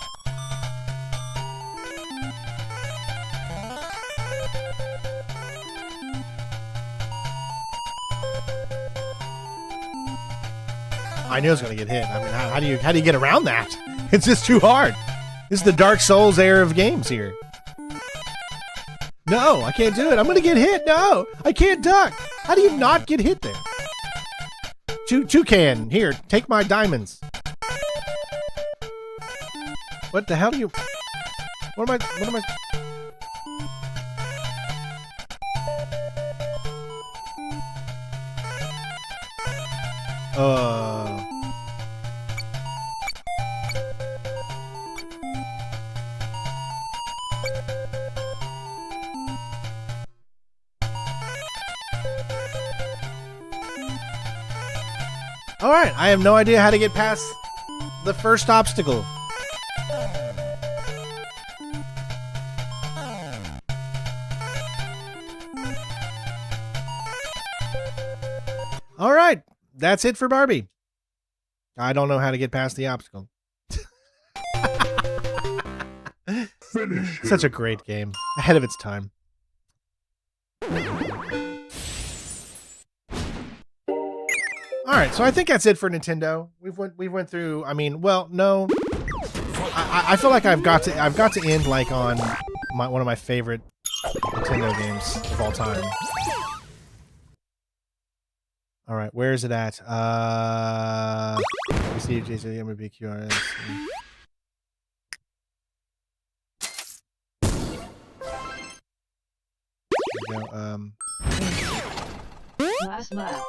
I knew I was going to get hit. I mean, how do you get around that? It's just too hard. This is the Dark Souls era of games here. No, I can't do it. I'm going to get hit. No, I can't duck. How do you not get hit there? Toucan, here, take my diamonds. What the hell do you... What am I... Alright, I have no idea how to get past the first obstacle. Alright, that's it for Barbie. I don't know how to get past the obstacle. Finish Such a great game. Ahead of its time. Alright, so I think that's it for Nintendo. We went through, I mean, well, no. I feel like I've got to end like on one of my favorite Nintendo games of all time. All right, where is it at? We see JC, MBQRS. There we go. Last lap.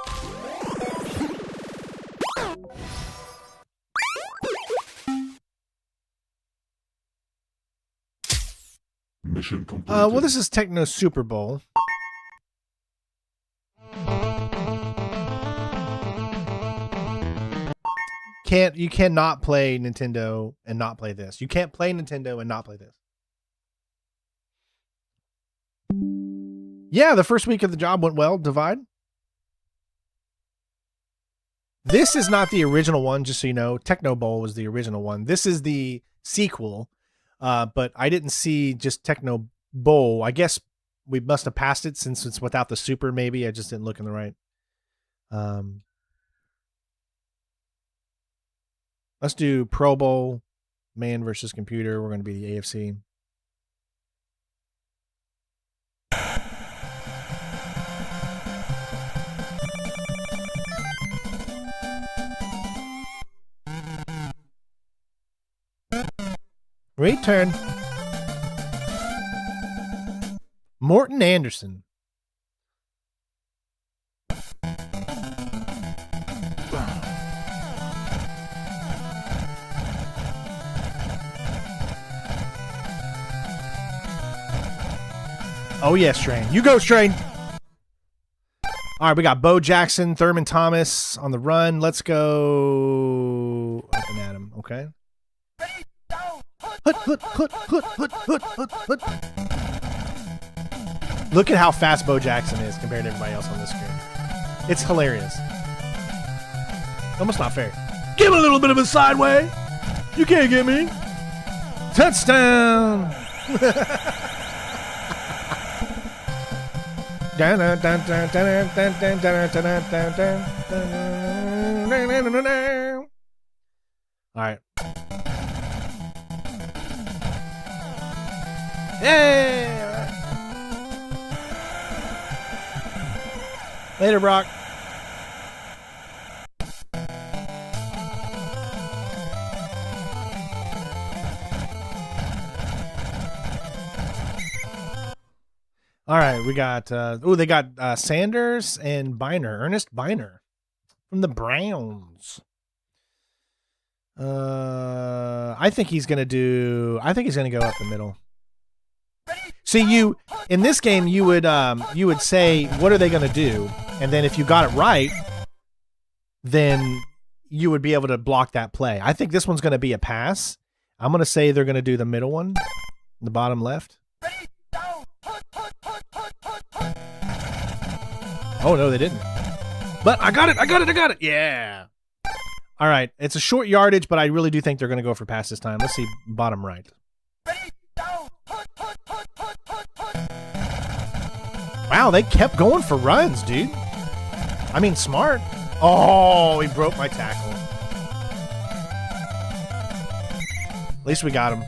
Mission completed. Well, this is Tecmo Super Bowl. You cannot play Nintendo and not play this. You can't play Nintendo and not play this. Yeah, the first week of the job went well. Divide. This is not the original one, just so you know. Tecmo Bowl was the original one. This is the sequel, but I didn't see just Tecmo Bowl. I guess we must have passed it since it's without the super, maybe. I just didn't look in the right. Let's do Pro Bowl, man versus computer. We're going to be the AFC. Return. Morton Anderson. Oh, yes, Strain. You go, Strain. All right, we got Bo Jackson, Thurman Thomas on the run. Let's go up and at him, okay? Look at how fast Bo Jackson is compared to everybody else on this screen. It's hilarious. Almost not fair. Give a little bit of a sideway. You can't get me. Touchdown! All right. Yay! All right. Later, Brock. All right, we got they got Sanders and Biner, Ernest Biner from the Browns. I think he's gonna go up the middle. See, in this game you would say, what are they gonna do? And then if you got it right, then you would be able to block that play. I think this one's gonna be a pass. I'm gonna say they're gonna do the middle one, the bottom left. Oh, no, they didn't. But I got it. Yeah. All right. It's a short yardage, but I really do think they're going to go for pass this time. Let's see bottom right. Wow, they kept going for runs, dude. I mean, smart. Oh, he broke my tackle. At least we got him.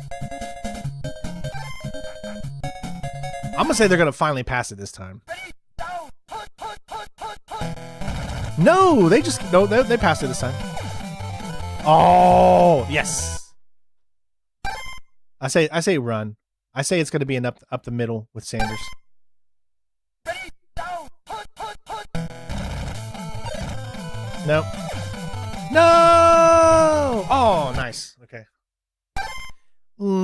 I'm going to say they're going to finally pass it this time. No, they passed it this time. Oh, yes. I say run. I say it's going to be an up the middle with Sanders. Nope. No. Oh, nice. Okay.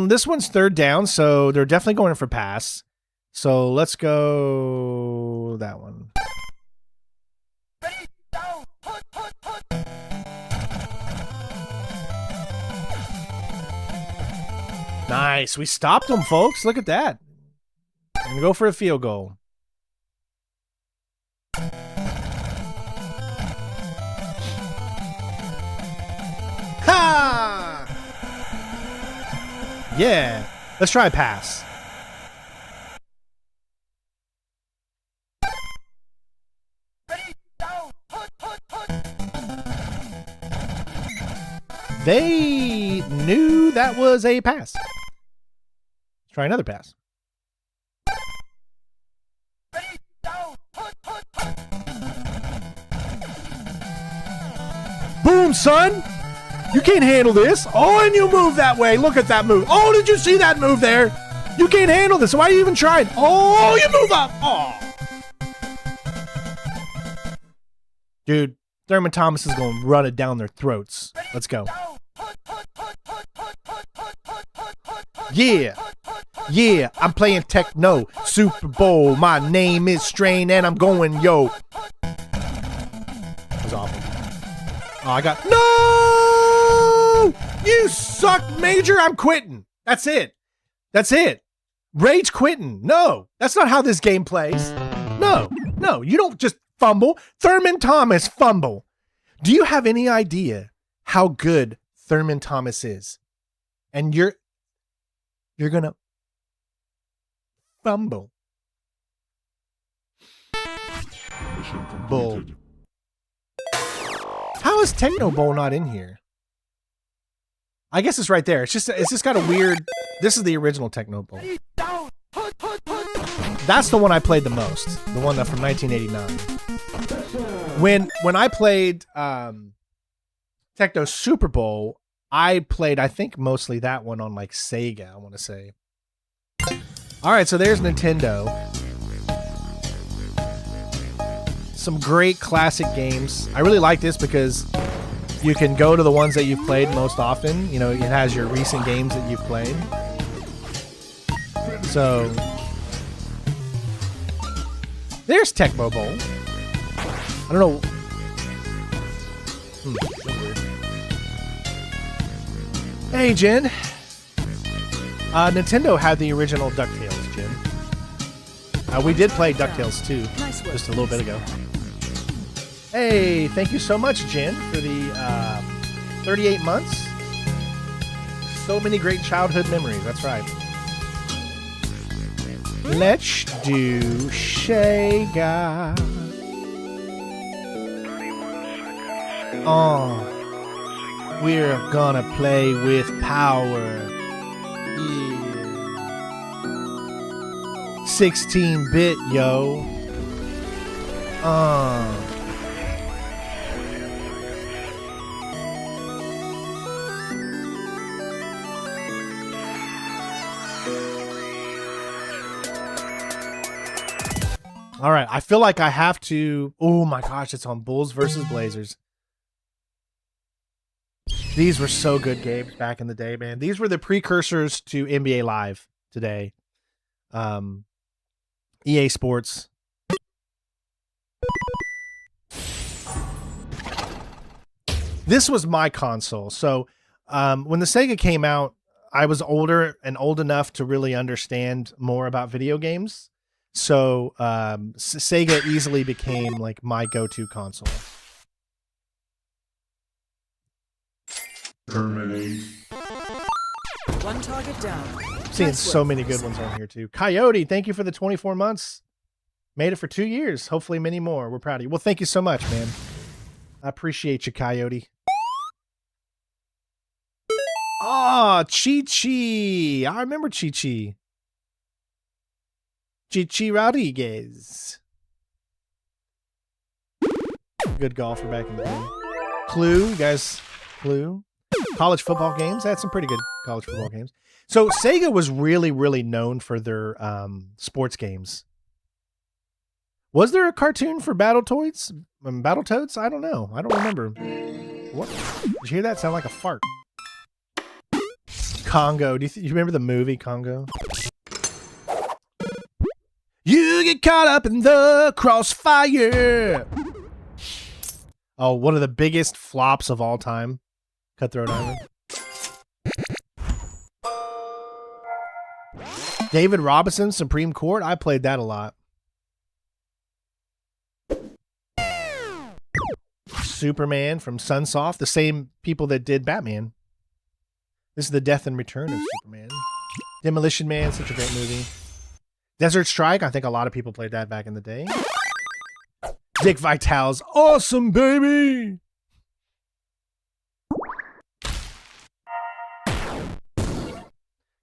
This one's third down, so they're definitely going for pass. So let's go that one. Nice. We stopped them, folks. Look at that. And go for a field goal. Ha! Yeah. Let's try a pass. They knew that was a pass. Let's try another pass. son. You can't handle this. Oh, and you move that way. Look at that move. Oh, did you see that move there? You can't handle this. Why are you even trying? Oh, you move up. Oh. Dude, Thurman Thomas is going to run it down their throats. Let's go. Yeah. Yeah, I'm playing Tecmo. Super Bowl. My name is Strain and I'm going, yo. That was awful. Oh, I got... No! You suck, Major. I'm quitting. That's it. That's it. Rage quitting. No, that's not how this game plays. No, you don't just fumble. Thurman Thomas fumble. Do you have any idea how good Thurman Thomas is? And you're gonna fumble. Bull. How is Techno Bowl not in here? I guess it's right there. It's just got a weird... This is the original Techno Bowl. That's the one I played the most. The one from 1989. When I played Techno Super Bowl, I played, I think, mostly that one on like Sega, I want to say. All right, so there's Nintendo. Some great classic games. I really like this because you can go to the ones that you've played most often. You know, it has your recent games that you've played. So there's Tecmo Bowl. I don't know. Hey, Jen. Nintendo had the original DuckTales, Jen. We did play DuckTales 2 just a little bit ago. Hey, thank you so much, Jen, for the 38 months. So many great childhood memories. That's right. Let's do Sega. Oh, we're gonna play with power. Yeah. 16-bit, yo. All right, I feel like I have to... Oh my gosh, it's on Bulls versus Blazers. These were so good games back in the day, man. These were the precursors to NBA Live today. EA Sports. This was my console. So when the Sega came out, I was older and old enough to really understand more about video games. So Sega easily became like my go-to console. Terminate. One target down. I'm seeing so many good ones on here too. Coyote, thank you for the 24 months. Made it for 2 years. Hopefully many more. We're proud of you. Well, thank you so much, man. I appreciate you, Coyote. Oh, Chi-Chi. I remember Chi-Chi. Chi-Chi Rodriguez. Good golfer back in the day. Clue, you guys. Clue. College football games. They had some pretty good college football games. So Sega was really, really known for their sports games. Was there a cartoon for Battletoads? Battletoads? I don't know. I don't remember. What? Did you hear that? Sound like a fart. Congo. Do you remember the movie Congo? You get caught up in the crossfire. Oh, one of the biggest flops of all time. Cutthroat Island. David Robinson, Supreme Court. I played that a lot. Superman from Sunsoft, the same people that did Batman. This is the death and return of Superman. Demolition Man, such a great movie. Desert Strike, I think a lot of people played that back in the day. Dick Vitale's Awesome Baby.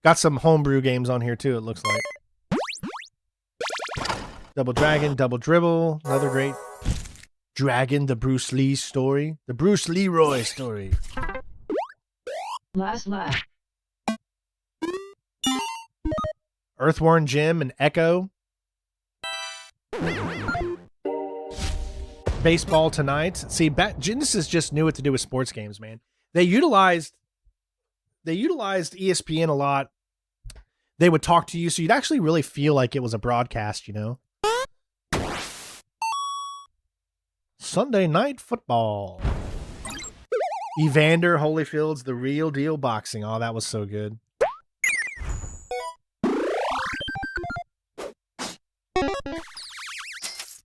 Got some homebrew games on here too, it looks like. Double Dragon, Double Dribble, another great Dragon, the Bruce Lee story. The Bruce Leroy story. Last lap. Earthworm Jim and Echo. Baseball tonight. See, Genesis just knew what to do with sports games, man. They utilized ESPN a lot. They would talk to you, so you'd actually really feel like it was a broadcast, you know? Sunday Night Football. Evander Holyfield's The Real Deal Boxing. Oh, that was so good.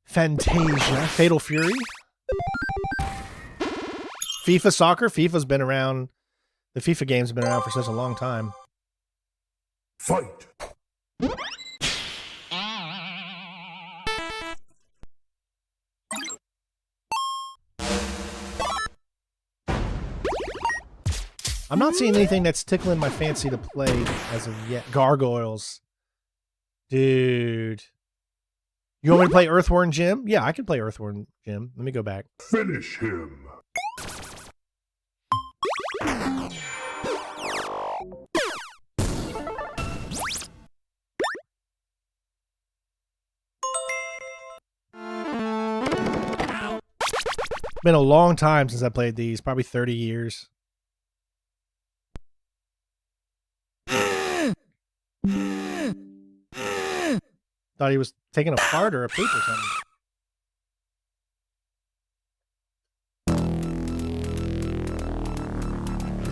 Fantasia. Fatal Fury. FIFA Soccer. FIFA's been around. The FIFA game's been around for such a long time. Fight! I'm not seeing anything that's tickling my fancy to play as of yet. Gargoyles. Dude. You want me to play Earthworm Jim? Yeah, I can play Earthworm Jim. Let me go back. Finish him! Been a long time since I played these, probably 30 years. Thought he was taking a fart or a poop or something.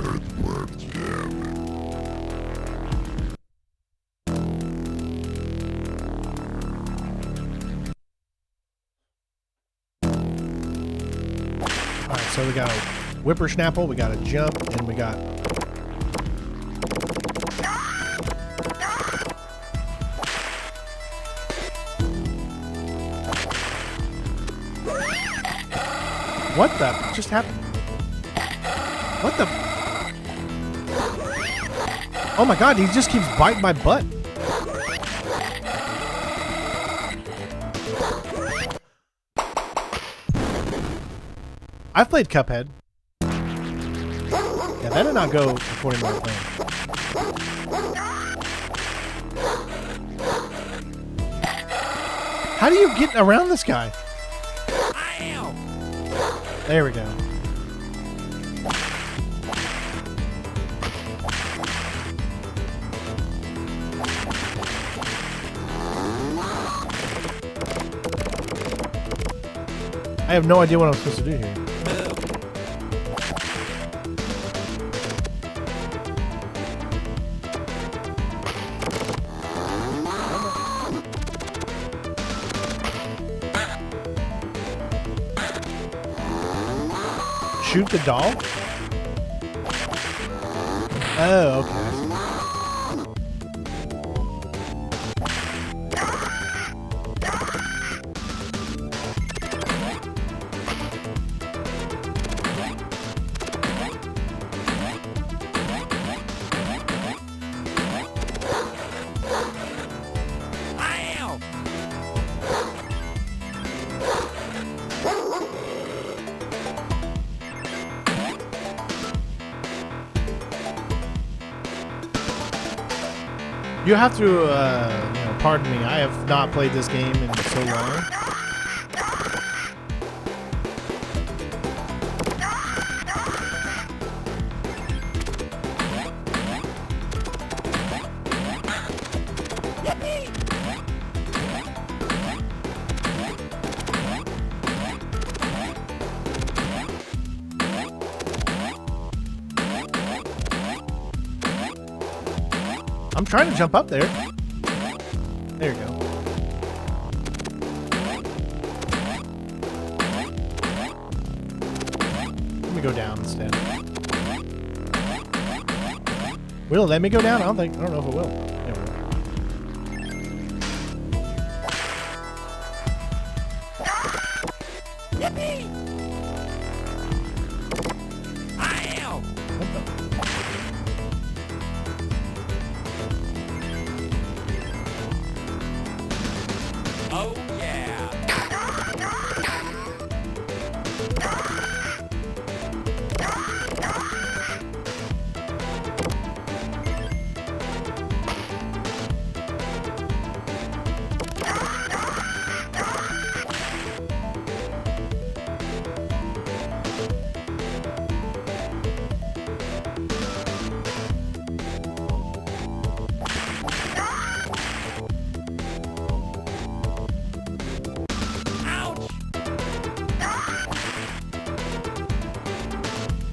Earthworm Jim. Alright, so we got a whippersnapple, we got a jump, and we got... What the just happened? What the? Oh my god, he just keeps biting my butt. I've played Cuphead. Yeah, that did not go according to my plan. How do you get around this guy? There we go. I have no idea what I'm supposed to do here. Shoot the doll? Oh, okay. You have to, pardon me. I have not played this game in so long. I'm trying to jump up there. There you go. Let me go down instead. Will it let me go down? I don't know if it will. There we go.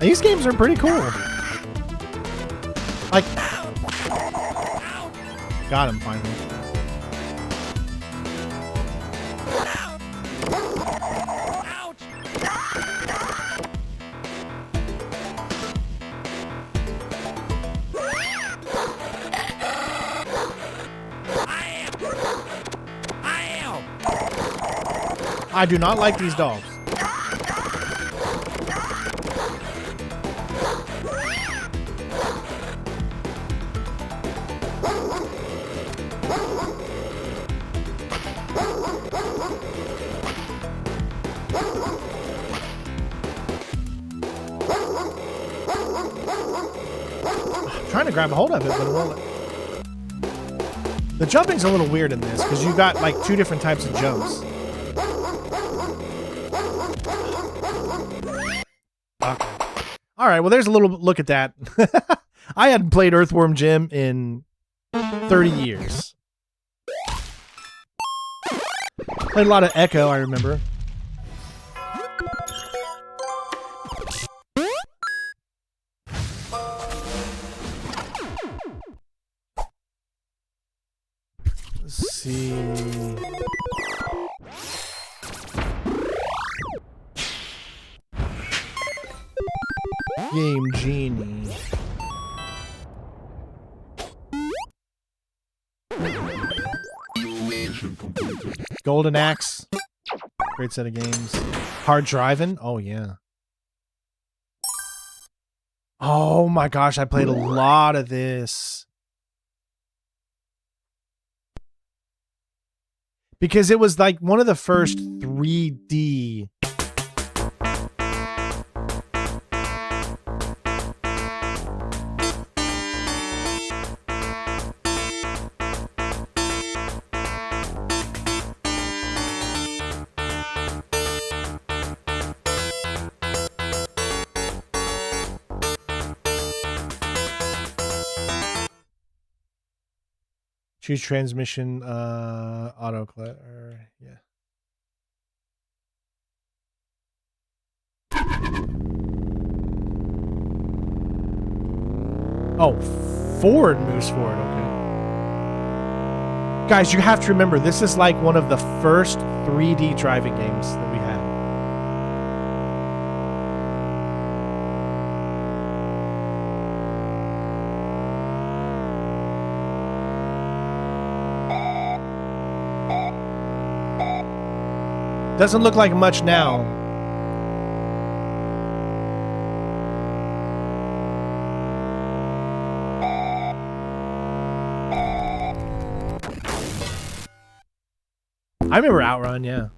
These games are pretty cool. Like, got him finally. I do not like these dogs. I'm trying to grab a hold of it, but it won't. The jumping's a little weird in this because you got like two different types of jumps. Okay. All right, well, there's a little look at that. I hadn't played Earthworm Jim in 30 years. Played a lot of Echo, I remember. Let's see. Game Genie. Golden Axe. Great set of games. Hard Drivin'. Oh, yeah. Oh, my gosh. I played a lot of this. Because it was like one of the first 3D choose transmission, auto yeah. Oh, forward moves forward, okay. Guys, you have to remember, this is like one of the first 3D driving games that we had. Doesn't look like much now. I remember Outrun, yeah.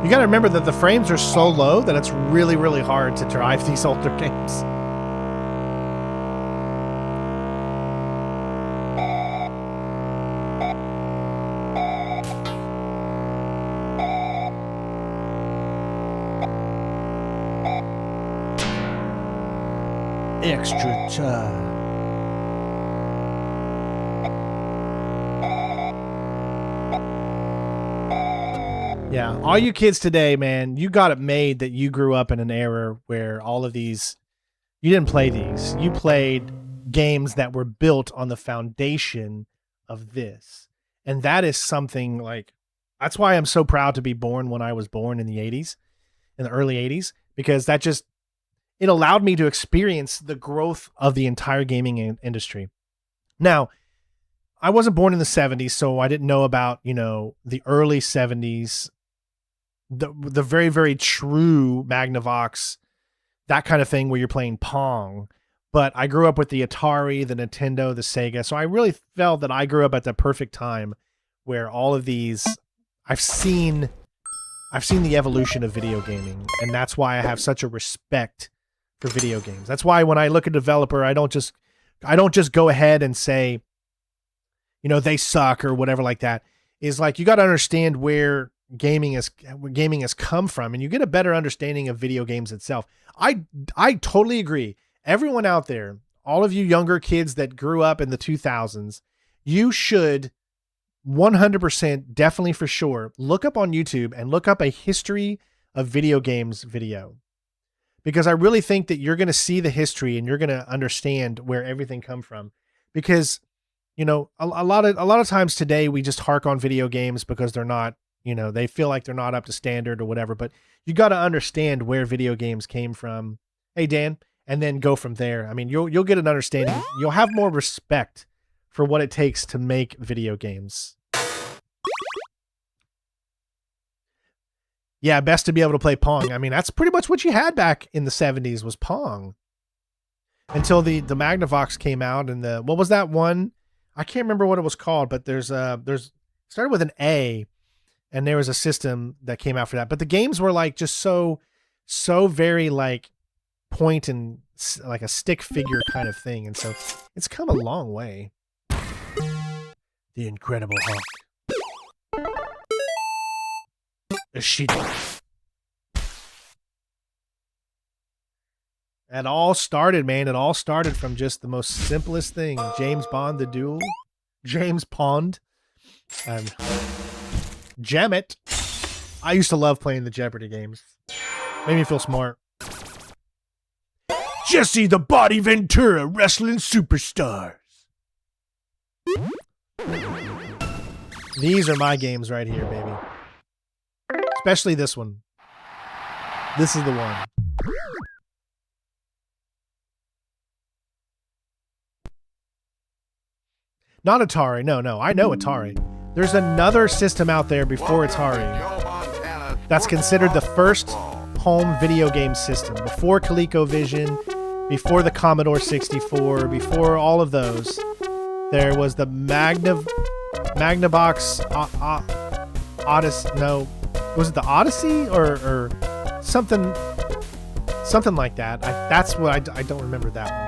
You gotta remember that the frames are so low that it's really, really hard to drive these older games. Extra time. Yeah, all you kids today, man, you got it made that you grew up in an era where all of these, you didn't play these. You played games that were built on the foundation of this. And that is something like, that's why I'm so proud to be born when I was born in the 80s, in the early 80s, because that just, it allowed me to experience the growth of the entire gaming industry. Now, I wasn't born in the 70s, so I didn't know about, you know, the early 70s, the very, very true Magnavox, that kind of thing where you're playing Pong. But I grew up with the Atari, the Nintendo, the Sega. So I really felt that I grew up at the perfect time where all of these, I've seen the evolution of video gaming. And that's why I have such a respect for video games. That's why when I look at a developer, I don't just go ahead and say, you know, they suck or whatever like that. Is like, you got to understand where gaming has come from, and you get a better understanding of video games itself. I totally agree. Everyone out there, all of you younger kids that grew up in the 2000s, you should 100%, definitely for sure, look up on YouTube and look up a history of video games video. Because I really think that you're going to see the history and you're going to understand where everything come from. Because, you know, a lot of times today we just hark on video games because they're not, you know, they feel like they're not up to standard or whatever. But you got to understand where video games came from. Hey, Dan, and then go from there. I mean, you'll get an understanding. You'll have more respect for what it takes to make video games. Yeah, best to be able to play Pong. I mean, that's pretty much what you had back in the 70s was Pong. Until the Magnavox came out and what was that one? I can't remember what it was called, but there's started with an A, and there was a system that came out for that. But the games were like just so very like point and like a stick figure kind of thing. And so it's come a long way. The Incredible Hulk. Ishida. It all started, man. It all started from just the most simplest thing. James Bond, the duel. James Pond. Gem it. I used to love playing the Jeopardy games. Made me feel smart. Jesse the Body Ventura, wrestling superstars. These are my games right here, baby. Especially this one. This is the one. Not Atari. No. I know Atari. There's another system out there before Atari that's considered the first home video game system. Before ColecoVision, before the Commodore 64, before all of those. There was the Magnavox Odyssey. No, was it the Odyssey or something like that? That's what I don't remember that one.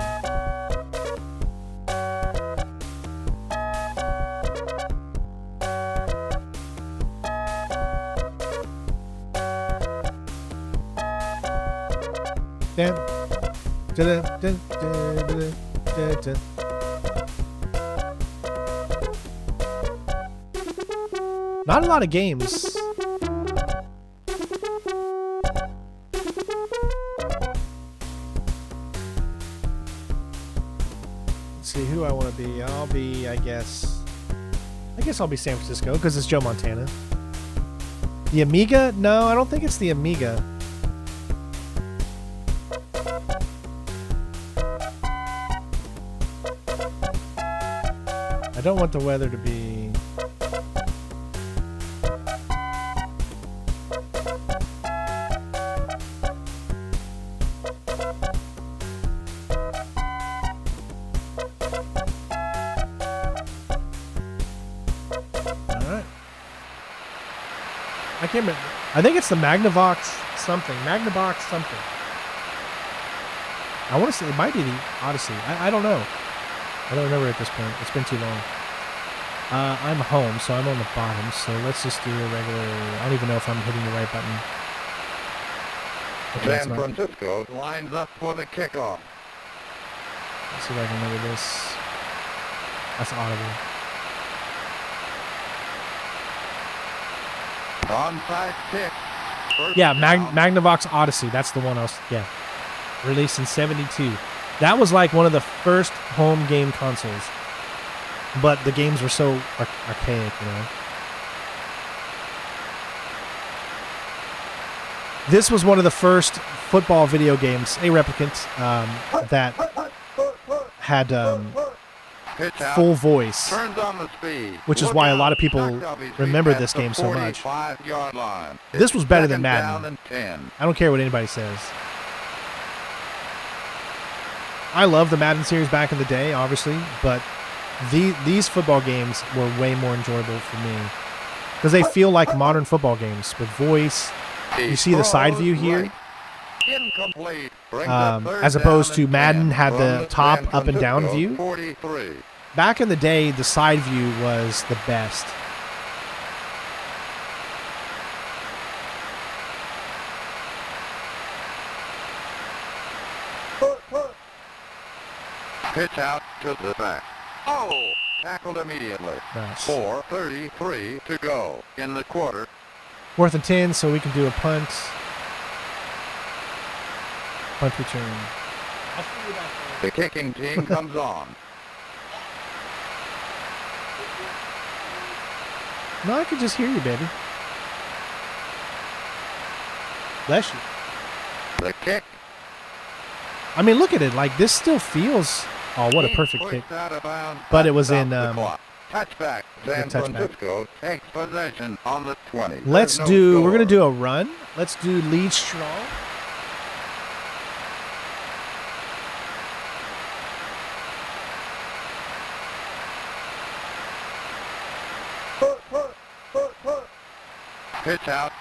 Not a lot of games. Let's see who I want to be. I'll be, I guess I'll be San Francisco because it's Joe Montana. The Amiga? No, I don't think it's the Amiga. I don't want the weather to be... I can't remember. I think it's the Magnavox something. Magnavox something. I want to say it might be the Odyssey. I don't know. I don't remember at this point. It's been too long. I'm home, so I'm on the bottom. So let's just do a regular... I don't even know if I'm hitting the right button. Okay, San Francisco lines up for the kickoff. Let's see if I can remember this. That's audible. Onside kick. Yeah, Magnavox Odyssey. That's the one else. Yeah. Released in 72. That was like one of the first home game consoles. But the games were so archaic, you know. This was one of the first football video games, a replicant, that had full voice, which is why a lot of people remember this game so much. This was better than Madden. I don't care what anybody says. I love the Madden series back in the day, obviously, but these football games were way more enjoyable for me because they feel like modern football games with voice. You see the side view here, as opposed to Madden had the top up and down view. Back in the day, the side view was the best. Pitch out to the back. Oh! Tackled immediately. Nice. 4:33 to go in the quarter. 4th and 10, so we can do a punt. Punt return. I'll see you back there. The kicking team comes on. No, I can just hear you, baby. Bless you. The kick. I mean, look at it. Like, this still feels... Oh, what a perfect kick. Pushed out of bounds. But it was Stops in, the clock. Touchback. San touchback. Francisco takes possession on the 20. Let's There's no do... We're score. going to do a run. Let's do lead strong. Pitch out.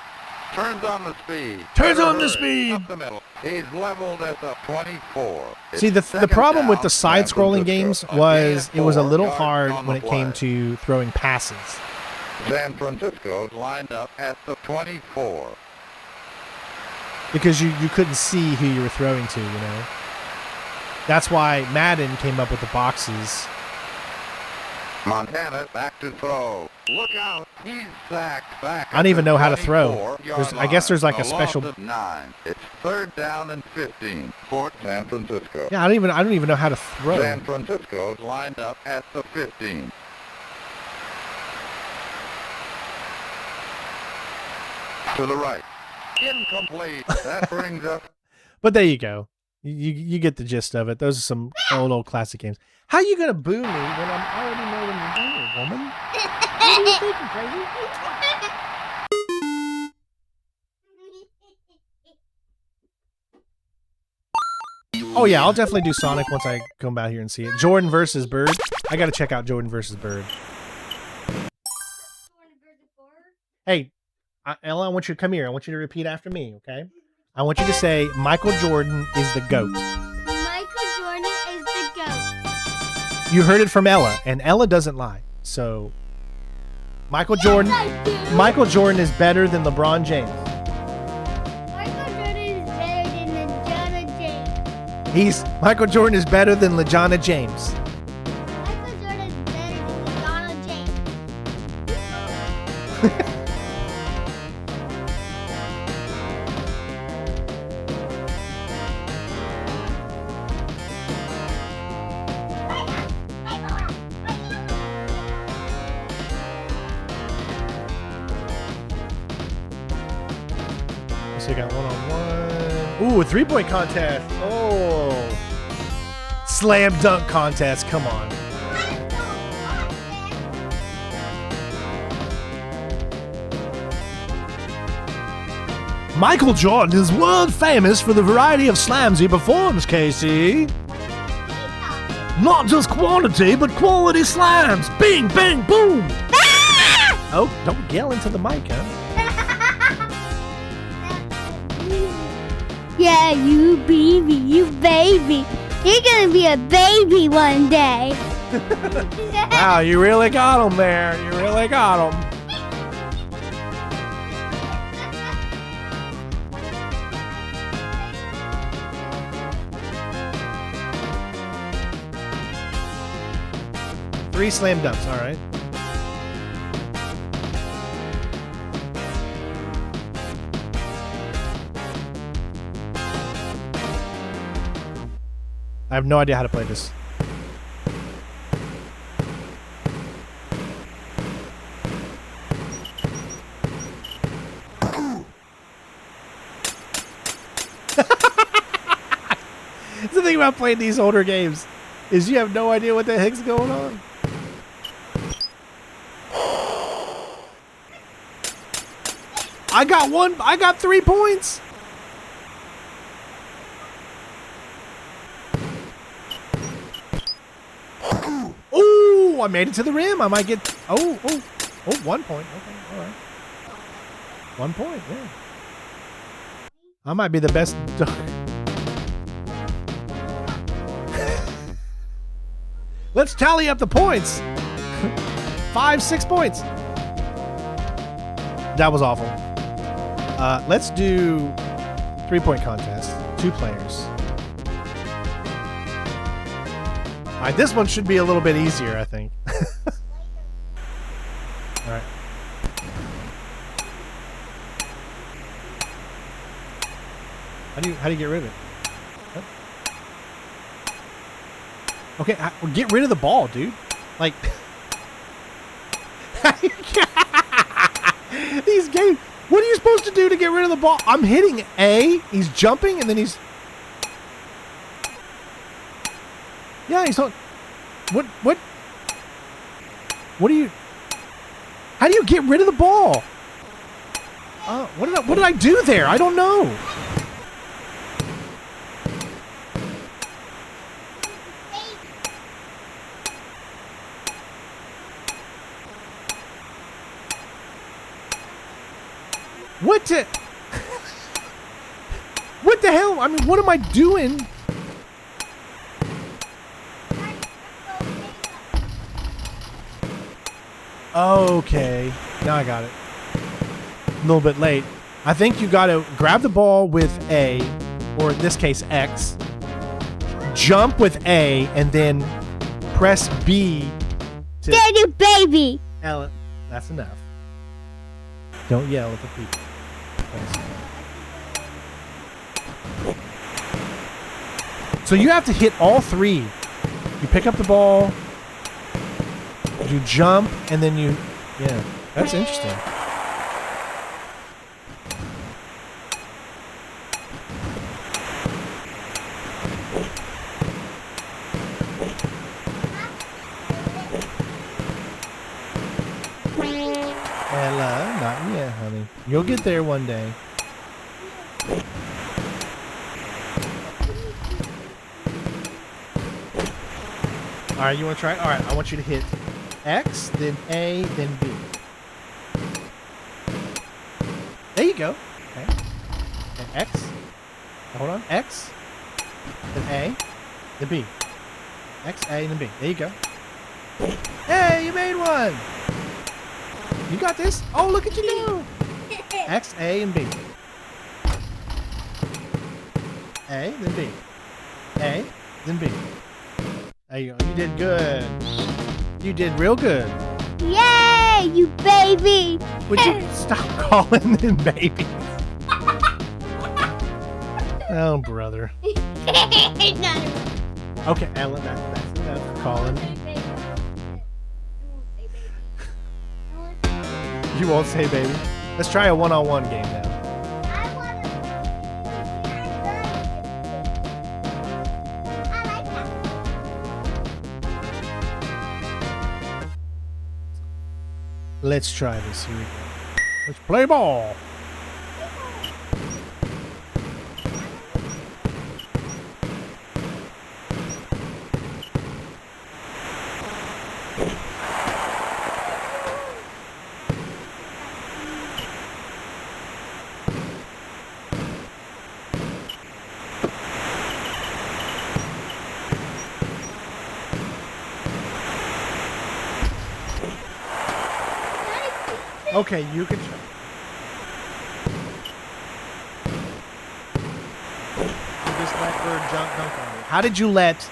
Turns on the speed. Turns on the Hurry, speed. Up the middle. He's leveled at the 24. See, the Second problem with down, the side-scrolling San games Francisco. was Again, it was a 4 little yards hard on when the it came play. to throwing passes. San Francisco lined up at the 24. Because you couldn't see who you were throwing to, you know. That's why Madden came up with the boxes. Montana back to throw. Look out. He's sacked back. I don't even know how to throw. I guess there's like a special... 9. It's 3rd down and 15 for San Francisco. Yeah, I don't even know how to throw. San Francisco's lined up at the 15. To the right. Incomplete. That brings up... But there you go. You get the gist of it. Those are some old classic games. How you gonna boo me when I already know when you're here, woman? What are you thinking, crazy? Oh yeah, I'll definitely do Sonic once I come out here and see it. Jordan versus Bird. I gotta check out Jordan versus Bird. Hey, Ella, I want you to come here. I want you to repeat after me, okay? I want you to say Michael Jordan is the GOAT. Michael Jordan is the GOAT. You heard it from Ella, and Ella doesn't lie. So, Michael Jordan is better than LeBron James. Michael Jordan is better than LeBron James. Michael Jordan is better than LeJonna James. Michael Jordan is better than LeBron James. So you got one-on-one. Ooh, a three-point contest. Oh. Slam dunk contest. Come on. Michael Jordan is world famous for the variety of slams he performs, Casey. Not just quantity, but quality slams. Bing, bang, boom. Oh, don't yell into the mic, huh? Yeah, you baby, you baby. You're gonna be a baby one day. Wow, you really got him there. You really got him. Three slam dunks, all right. I have no idea how to play this. The thing about playing these older games is you have no idea what the heck's going on. I got 3 points. Ooh, I made it to the rim. I might get 1 point. Okay, all right. 1 point, yeah. I might be the best. Let's tally up the points. 5, 6 points. That was awful. Let's do 3-point contest. 2 players. right, this one should be a little bit easier, I think. All right. How do you get rid of it? What? Okay, well, get rid of the ball, dude. Like these games. What are you supposed to do to get rid of the ball? I'm hitting A. He's jumping, and then he's. Yeah, he's on. What? What do you? How do you get rid of the ball? What did I do there? I don't know. What the? What the hell? I mean, what am I doing? Okay, now I got it. A little bit late. I think you got to grab the ball with A, or in this case X, jump with A, and then press B to... Daddy, baby. Ellen, that's enough. Don't yell at the people. So you have to hit all three. You pick up the ball, you jump, and then you... Yeah, that's interesting. Ella, not yet, honey. You'll get there one day. All right, you want to try it? All right, I want you to hit X, then A, then B. There you go. Okay. And X. Hold on. X, then A, then B. X, A, then B. There you go. Hey, you made one! You got this? Oh, look at you now! X, A, and B. A, then B. A, then B. There you go. You did good. You did real good. Yay, you baby. Would you stop calling them babies? Oh, brother. Okay, Ellen, that's enough calling. You won't say baby. Let's try a one-on-one game now. Let's try this. Here we go. Let's play ball. Okay, you can try. You just let her dunk on you. How did you let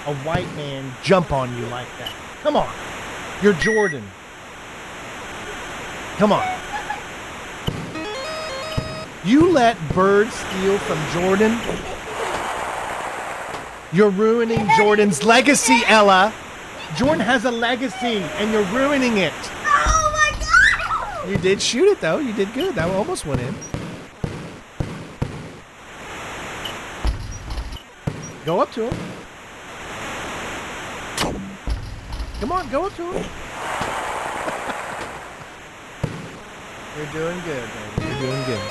a white man jump on you like that? Come on. You're Jordan. Come on. You let Bird steal from Jordan? You're ruining Jordan's legacy, Ella. Jordan has a legacy, and you're ruining it. You did shoot it, though. You did good. That almost went in. Go up to him. Come on, go up to him. You're doing good, baby. You're doing good.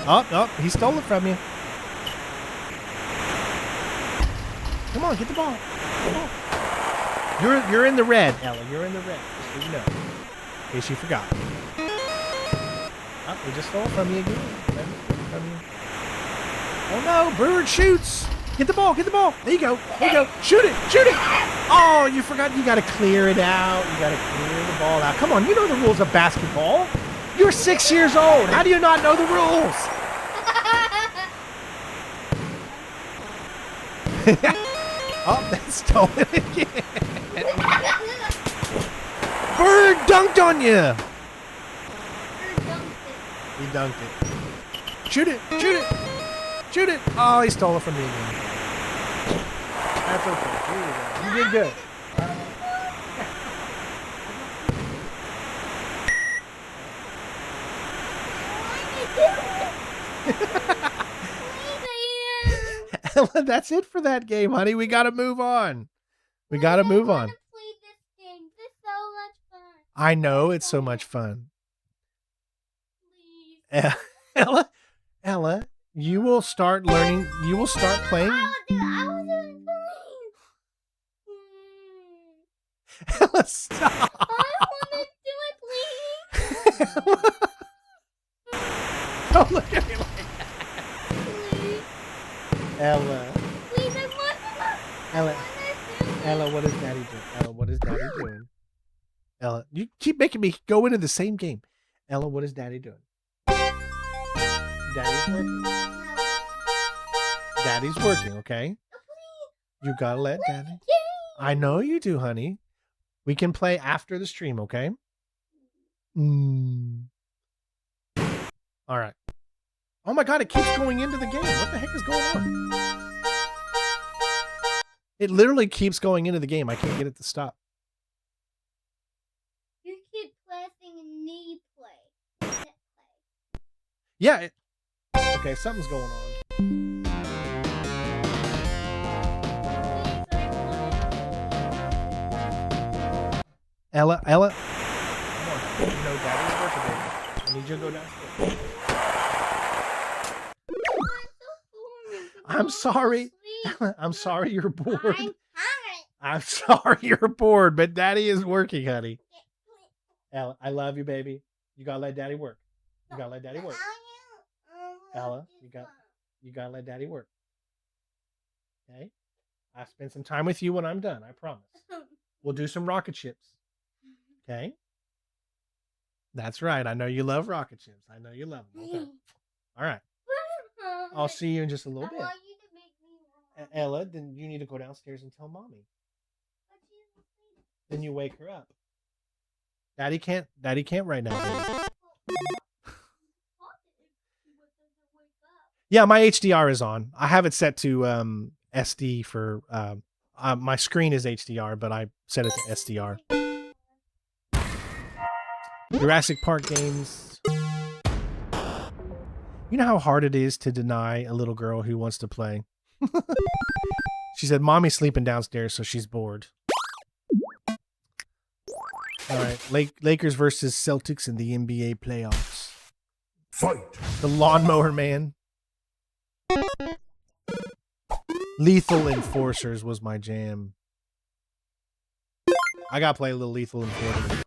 Oh, he stole it from you. Come on, get the ball. Come on. You're in the red, Ella. You're in the red. Just so you know. In case you forgot. Oh, he just stole from you again. Oh no, Bird shoots. Get the ball, get the ball. There you go. There you go. Shoot it, shoot it. Oh, you forgot. You got to clear it out. You got to clear the ball out. Come on, you know the rules of basketball. You're 6 years old. How do you not know the rules? Oh, that's stolen again. Bird dunked on you. He dunked it. Shoot it. Shoot it. Shoot it. Oh, he stole it from me again. That's okay. Here you go. You did good. Ella, that's it for that game, honey. We got to move on. We got to move on. I know it's so much fun. Ella, you will start learning. You will start playing. Ella, stop. Don't look at me like that. Ella. Ella, what is Daddy doing? Ella, what is Daddy doing? Ella, you keep making me go into the same game. Ella, what is Daddy doing? Daddy's working. Daddy's working, okay? You gotta let Daddy. I know you do, honey. We can play after the stream, okay? All right. Oh my God, it keeps going into the game. What the heck is going on? It literally keeps going into the game. I can't get it to stop. You keep pressing knee play. Yeah. Okay, something's going on. Ella. Come on. You know Daddy's working, baby. I need you to go downstairs. I'm sorry. I'm sorry you're bored. I'm sorry you're bored, but Daddy is working, honey. Ella, I love you, baby. You gotta let Daddy work. You gotta let Daddy work. Ella, you gotta let Daddy work. Okay? I'll spend some time with you when I'm done, I promise. We'll do some rocket ships. Okay? That's right. I know you love rocket ships. I know you love them. Okay. All right. I'll see you in just a little bit. Ella, then you need to go downstairs and tell Mommy. Then you wake her up. Daddy can't right now, baby. Yeah, my HDR is on. I have it set to SD for my screen is HDR, but I set it to SDR. Jurassic Park games. You know how hard it is to deny a little girl who wants to play? She said, Mommy's sleeping downstairs, so she's bored. All right, Lakers versus Celtics in the NBA playoffs. Fight. The Lawnmower Man. Lethal Enforcers was my jam. I gotta play a little Lethal Enforcers.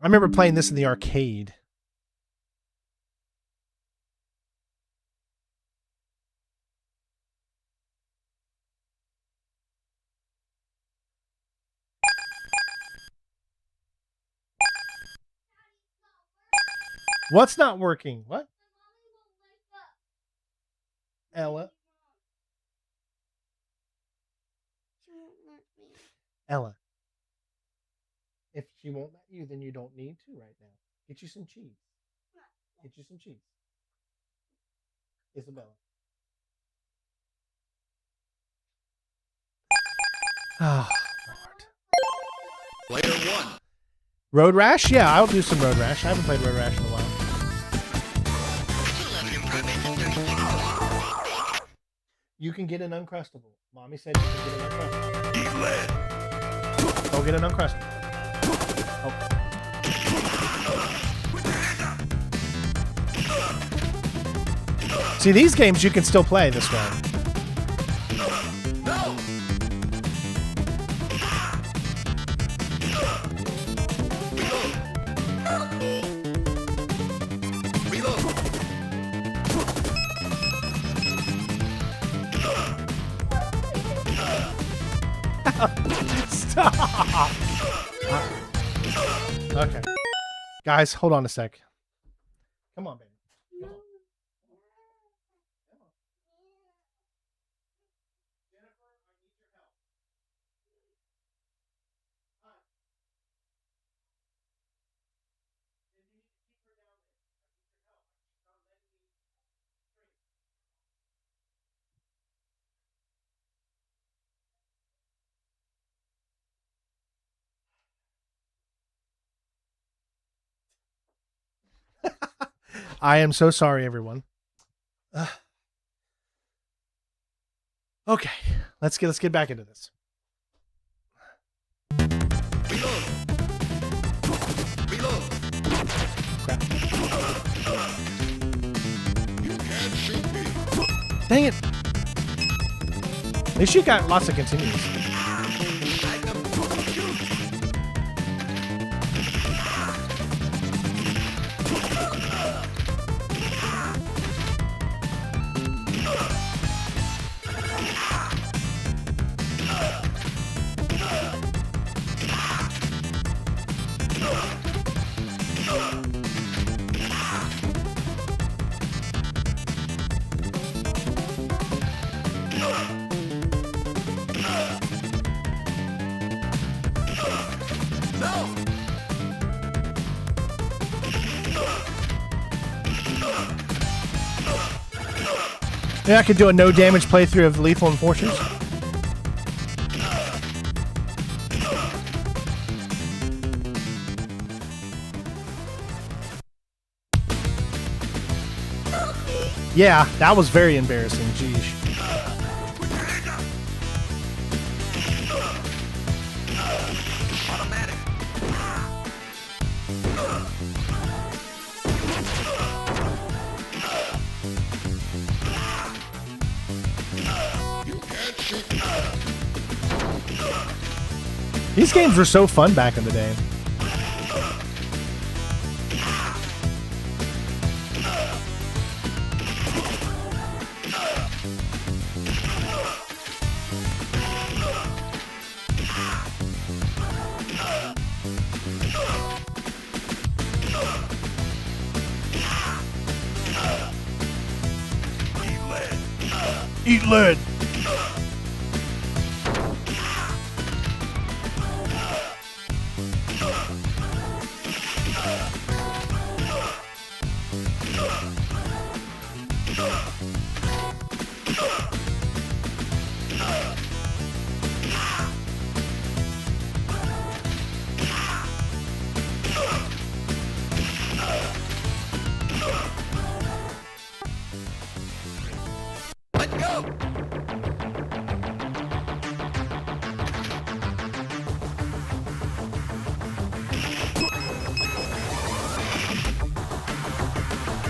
I remember playing this in the arcade. What's not working? What? Ella. Ella. If she won't let you, then you don't need to right now. Get you some cheese. Get you some cheese. Isabella. Oh, Lord. Player one. Road Rash? Yeah, I'll do some Road Rash. I haven't played Road Rash in a while. You can get an Uncrustable. Mommy said you can get an Uncrustable. Eat lead. Go get an Uncrustable. Oh. See, these games you can still play this way. No. Stop. Okay. Guys, hold on a sec. Come on, baby. Come on. I am so sorry, everyone. Okay, let's get back into this. Crap. Dang it! At least you got lots of continues. Yeah, I could do a no damage playthrough of Lethal Enforcers. Yeah, that was very embarrassing. Jeez. These games were so fun back in the day. Eat lead.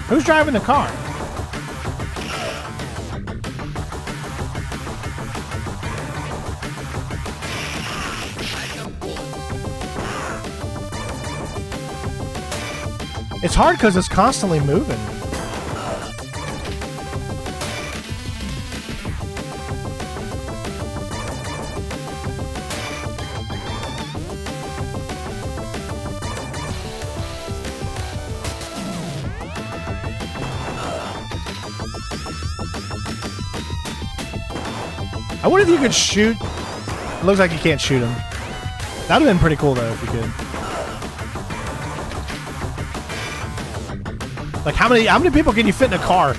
Who's driving the car? It's hard because it's constantly moving. I wonder if you could shoot. It looks like you can't shoot him. That'd have been pretty cool though if you could. Like how many people can you fit in a car?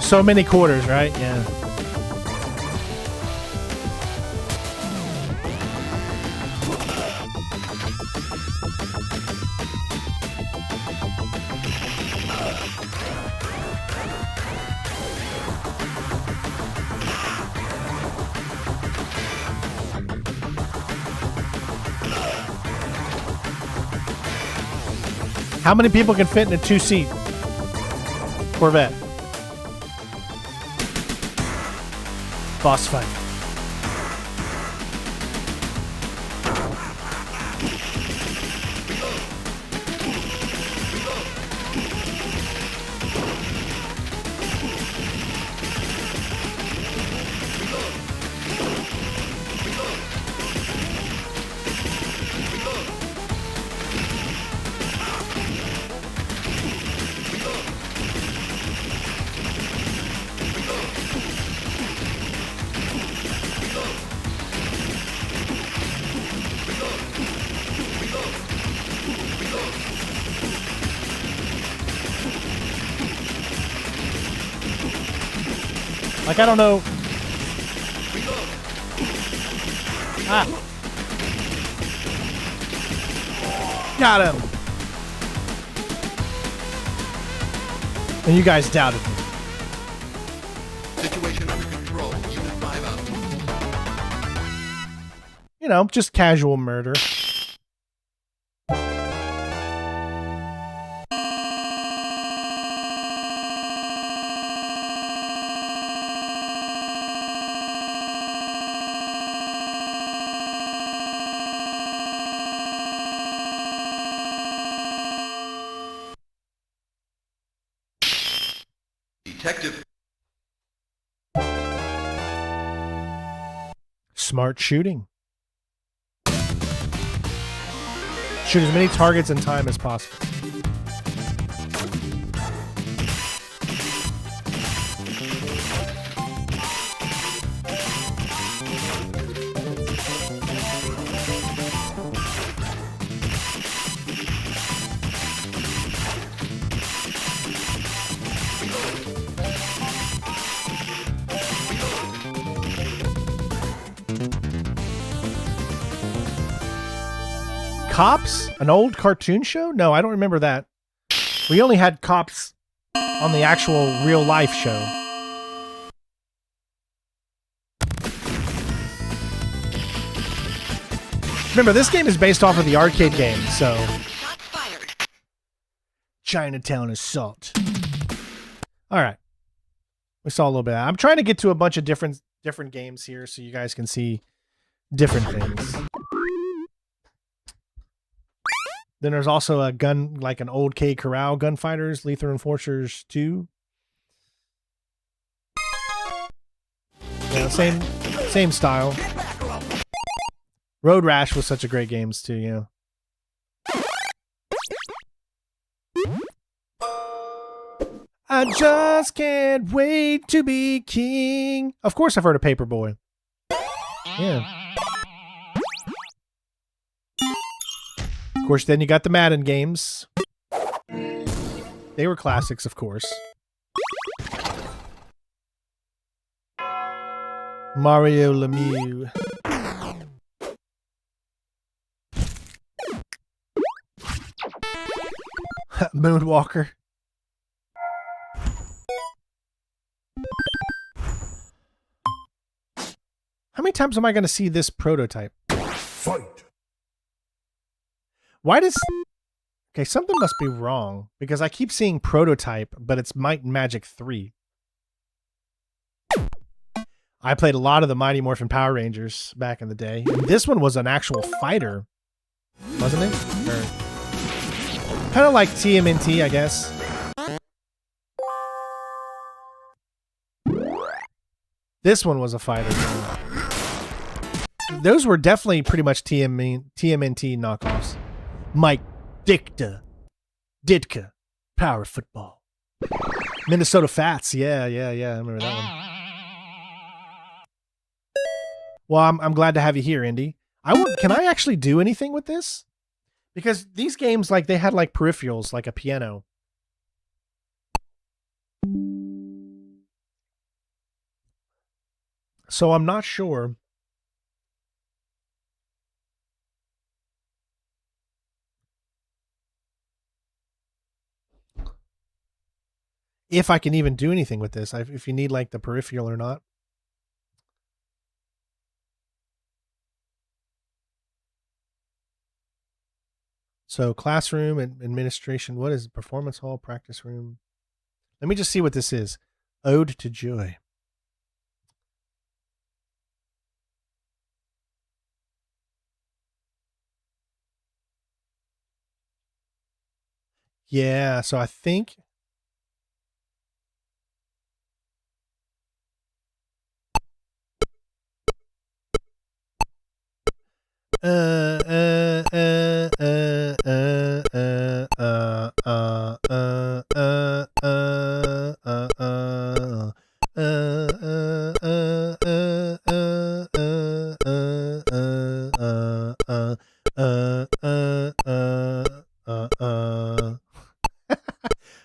So many quarters, right? Yeah. How many people can fit in a two-seat Corvette? Boss fight. Like, I don't know. Ah. Got him. And you guys doubted me. Situation under control. Unit 5 out. You know, just casual murder. Detective. Smart shooting. Shoot as many targets in time as possible. Cops? An old cartoon show? No, I don't remember that. We only had Cops on the actual real life show. Remember, this game is based off of the arcade game, so... Chinatown Assault. Alright. We saw a little bit of that. I'm trying to get to a bunch of different games here so you guys can see different things. Then there's also a gun, like an old K Corral Gunfighters, Lethal Enforcers 2. Yeah, same style. Road Rash was such a great games too, yeah. I just can't wait to be king. Of course I've heard of Paperboy. Yeah. Of course, then you got the Madden games. They were classics, of course. Mario Lemieux. Moonwalker. How many times am I going to see this prototype? Fight. Why does... Okay, something must be wrong, because I keep seeing prototype, but it's Might and Magic 3. I played a lot of the Mighty Morphin Power Rangers back in the day. And this one was an actual fighter, wasn't it? Kind of like TMNT, I guess. This one was a fighter. Those were definitely pretty much TMNT knockoffs. Mike Ditka, Power Football. Minnesota Fats, yeah, I remember that one. Well, I'm glad to have you here, Indy. Can I actually do anything with this? Because these games, like, they had like peripherals, like a piano. So I'm not sure. If I can even do anything with this, if you need like the peripheral or not. So classroom and administration, what is it? Performance hall, practice room? Let me just see what this is. Ode to Joy. Yeah, so I think...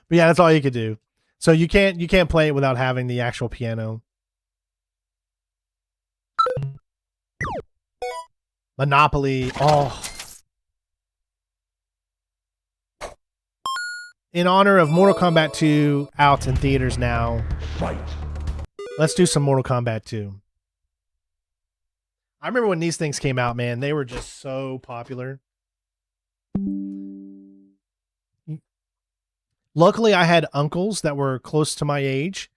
But yeah, that's all you could do. So you can't play it without having the actual piano. Monopoly. Oh. In honor of Mortal Kombat 2 out in theaters now, let's do some Mortal Kombat 2. I remember when these things came out, man, they were just so popular. Luckily, I had uncles that were close to my age.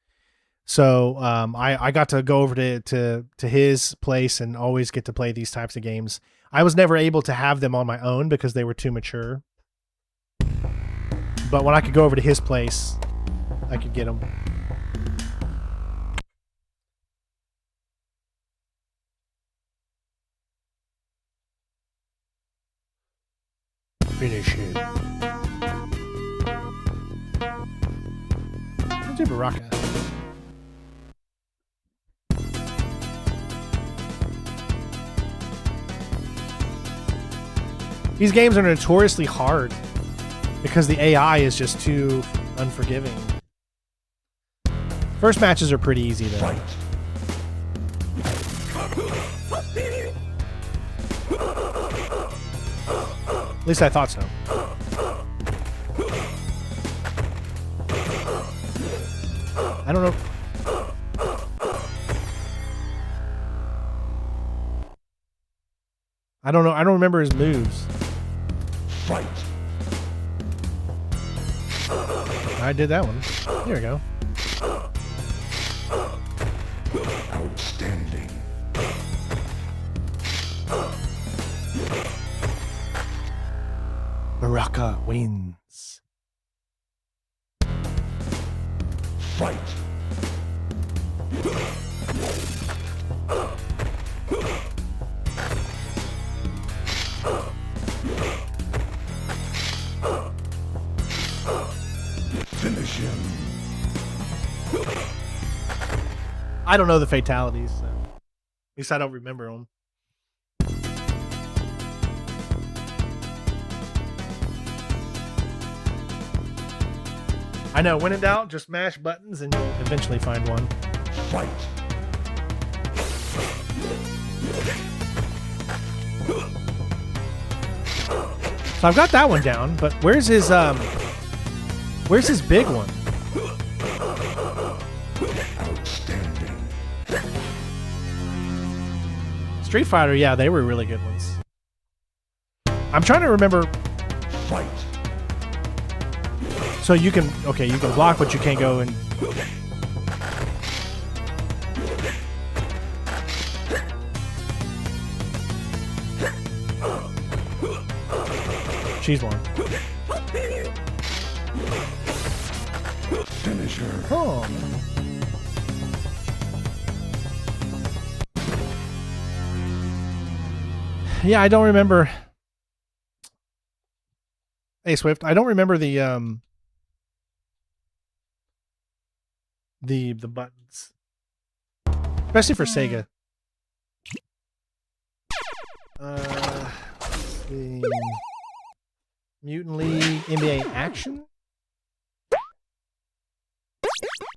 So I got to go over to his place and always get to play these types of games. I was never able to have them on my own because they were too mature. But when I could go over to his place, I could get them. Finish it. Let's do Baraka. These games are notoriously hard because the AI is just too unforgiving. First matches are pretty easy though. At least I thought so. I don't know. I don't know. I don't remember his moves. I did that one. There we go. Outstanding. Baraka wins. Fight. Finish him. I don't know the fatalities, so at least I don't remember them. I know, when in doubt, just mash buttons and you'll eventually find one. Fight. So I've got that one down, but where's his big one? Outstanding. Street Fighter, yeah, they were really good ones. I'm trying to remember. Fight. So you can block, but you can't go and. She's one. Finish her. Oh. Yeah, I don't remember. Hey Swift, I don't remember the buttons, especially for Sega. Let's see. Mutant League, NBA Action,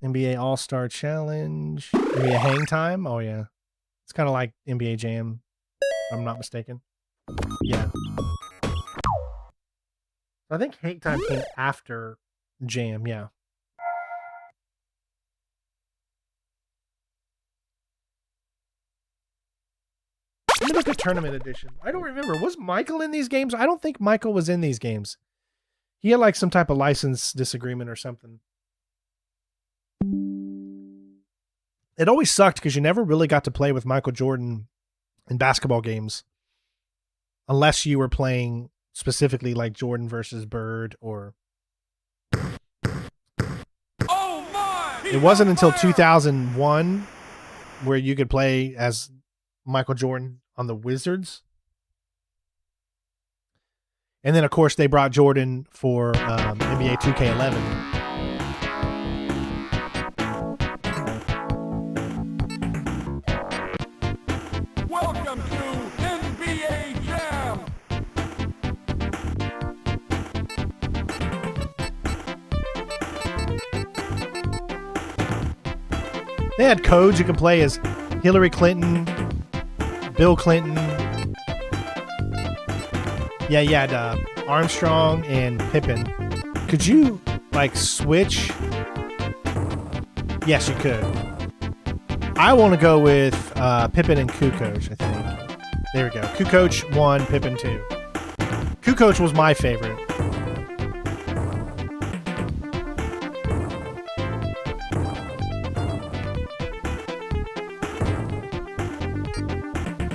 NBA All-Star Challenge, NBA Hang Time. Oh yeah, it's kind of like NBA Jam, if I'm not mistaken. Yeah, I think Hang Time came after Jam. Yeah. Let me look at Tournament Edition. I don't remember. Was Michael in these games? I don't think Michael was in these games. He had like some type of license disagreement or something. It always sucked because you never really got to play with Michael Jordan in basketball games. Unless you were playing specifically like Jordan versus Bird or... Oh my! It wasn't until 2001 where you could play as Michael Jordan on the Wizards. And then, of course, they brought Jordan for NBA 2K11. Welcome to NBA Jam! They had codes you could play as Hillary Clinton, Bill Clinton, Yeah, you had Armstrong and Pippin. Could you, like, switch? Yes, you could. I want to go with Pippin and Kukoc, I think. There we go. Kukoc 1, Pippin 2. Kukoc was my favorite.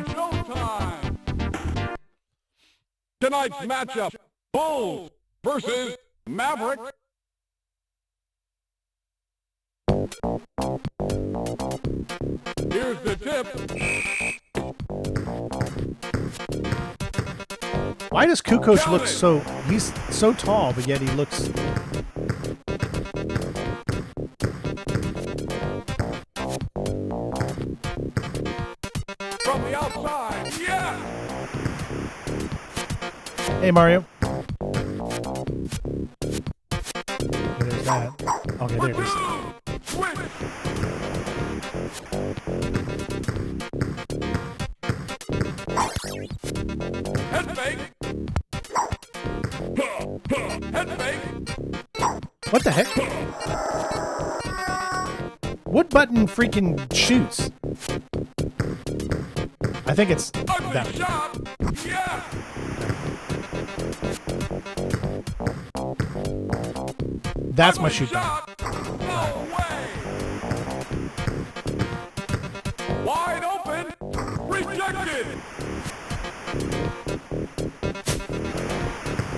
Showtime! Tonight's matchup, Bulls versus Maverick. Here's the tip. Why does Kukoc look so... He's so tall, but yet he looks... From the outside, yeah! Hey, Mario. There's that. Okay, there it is. Switch! Head fake! Head fake! What the heck? What button freaking shoots? I think it's Ugly that. shot! Yeah! That's my Ugly shoot button. shot! No way! Wide open! Rejected!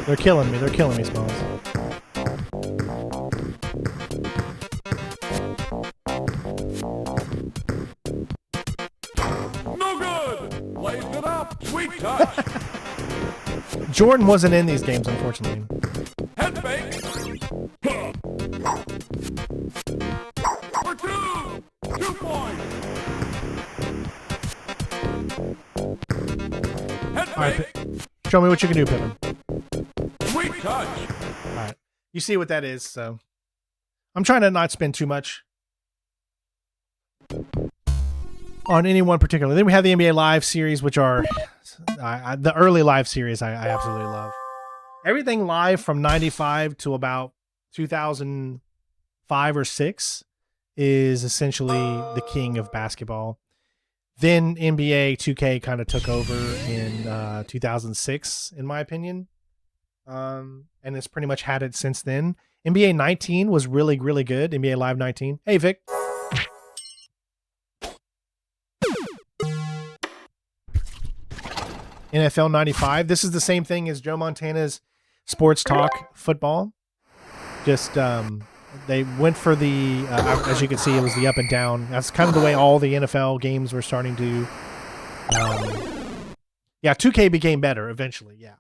They're killing me. They're killing me, Smalls. No good! Lays it up! Sweet touch! Jordan wasn't in these games, unfortunately. Head fake! For 2! 2 points! Head All right, fake! show me what you can do, Pippin. Sweet touch! All right. You see what that is, so... I'm trying to not spend too much on any one particular. Then we have the NBA Live series, which are... the early Live series I absolutely love. Everything Live from 95 to about 2005 or 6 is essentially the king of basketball. Then NBA 2K kind of took over in 2006, in my opinion. And it's pretty much had it since then. NBA 19 was really, really good. NBA Live 19. Hey, Vic. NFL 95. This is the same thing as Joe Montana's Sports Talk football. Just they went for the, as you can see, it was the up and down. That's kind of the way all the NFL games were starting to. Yeah, 2K became better eventually. Yeah.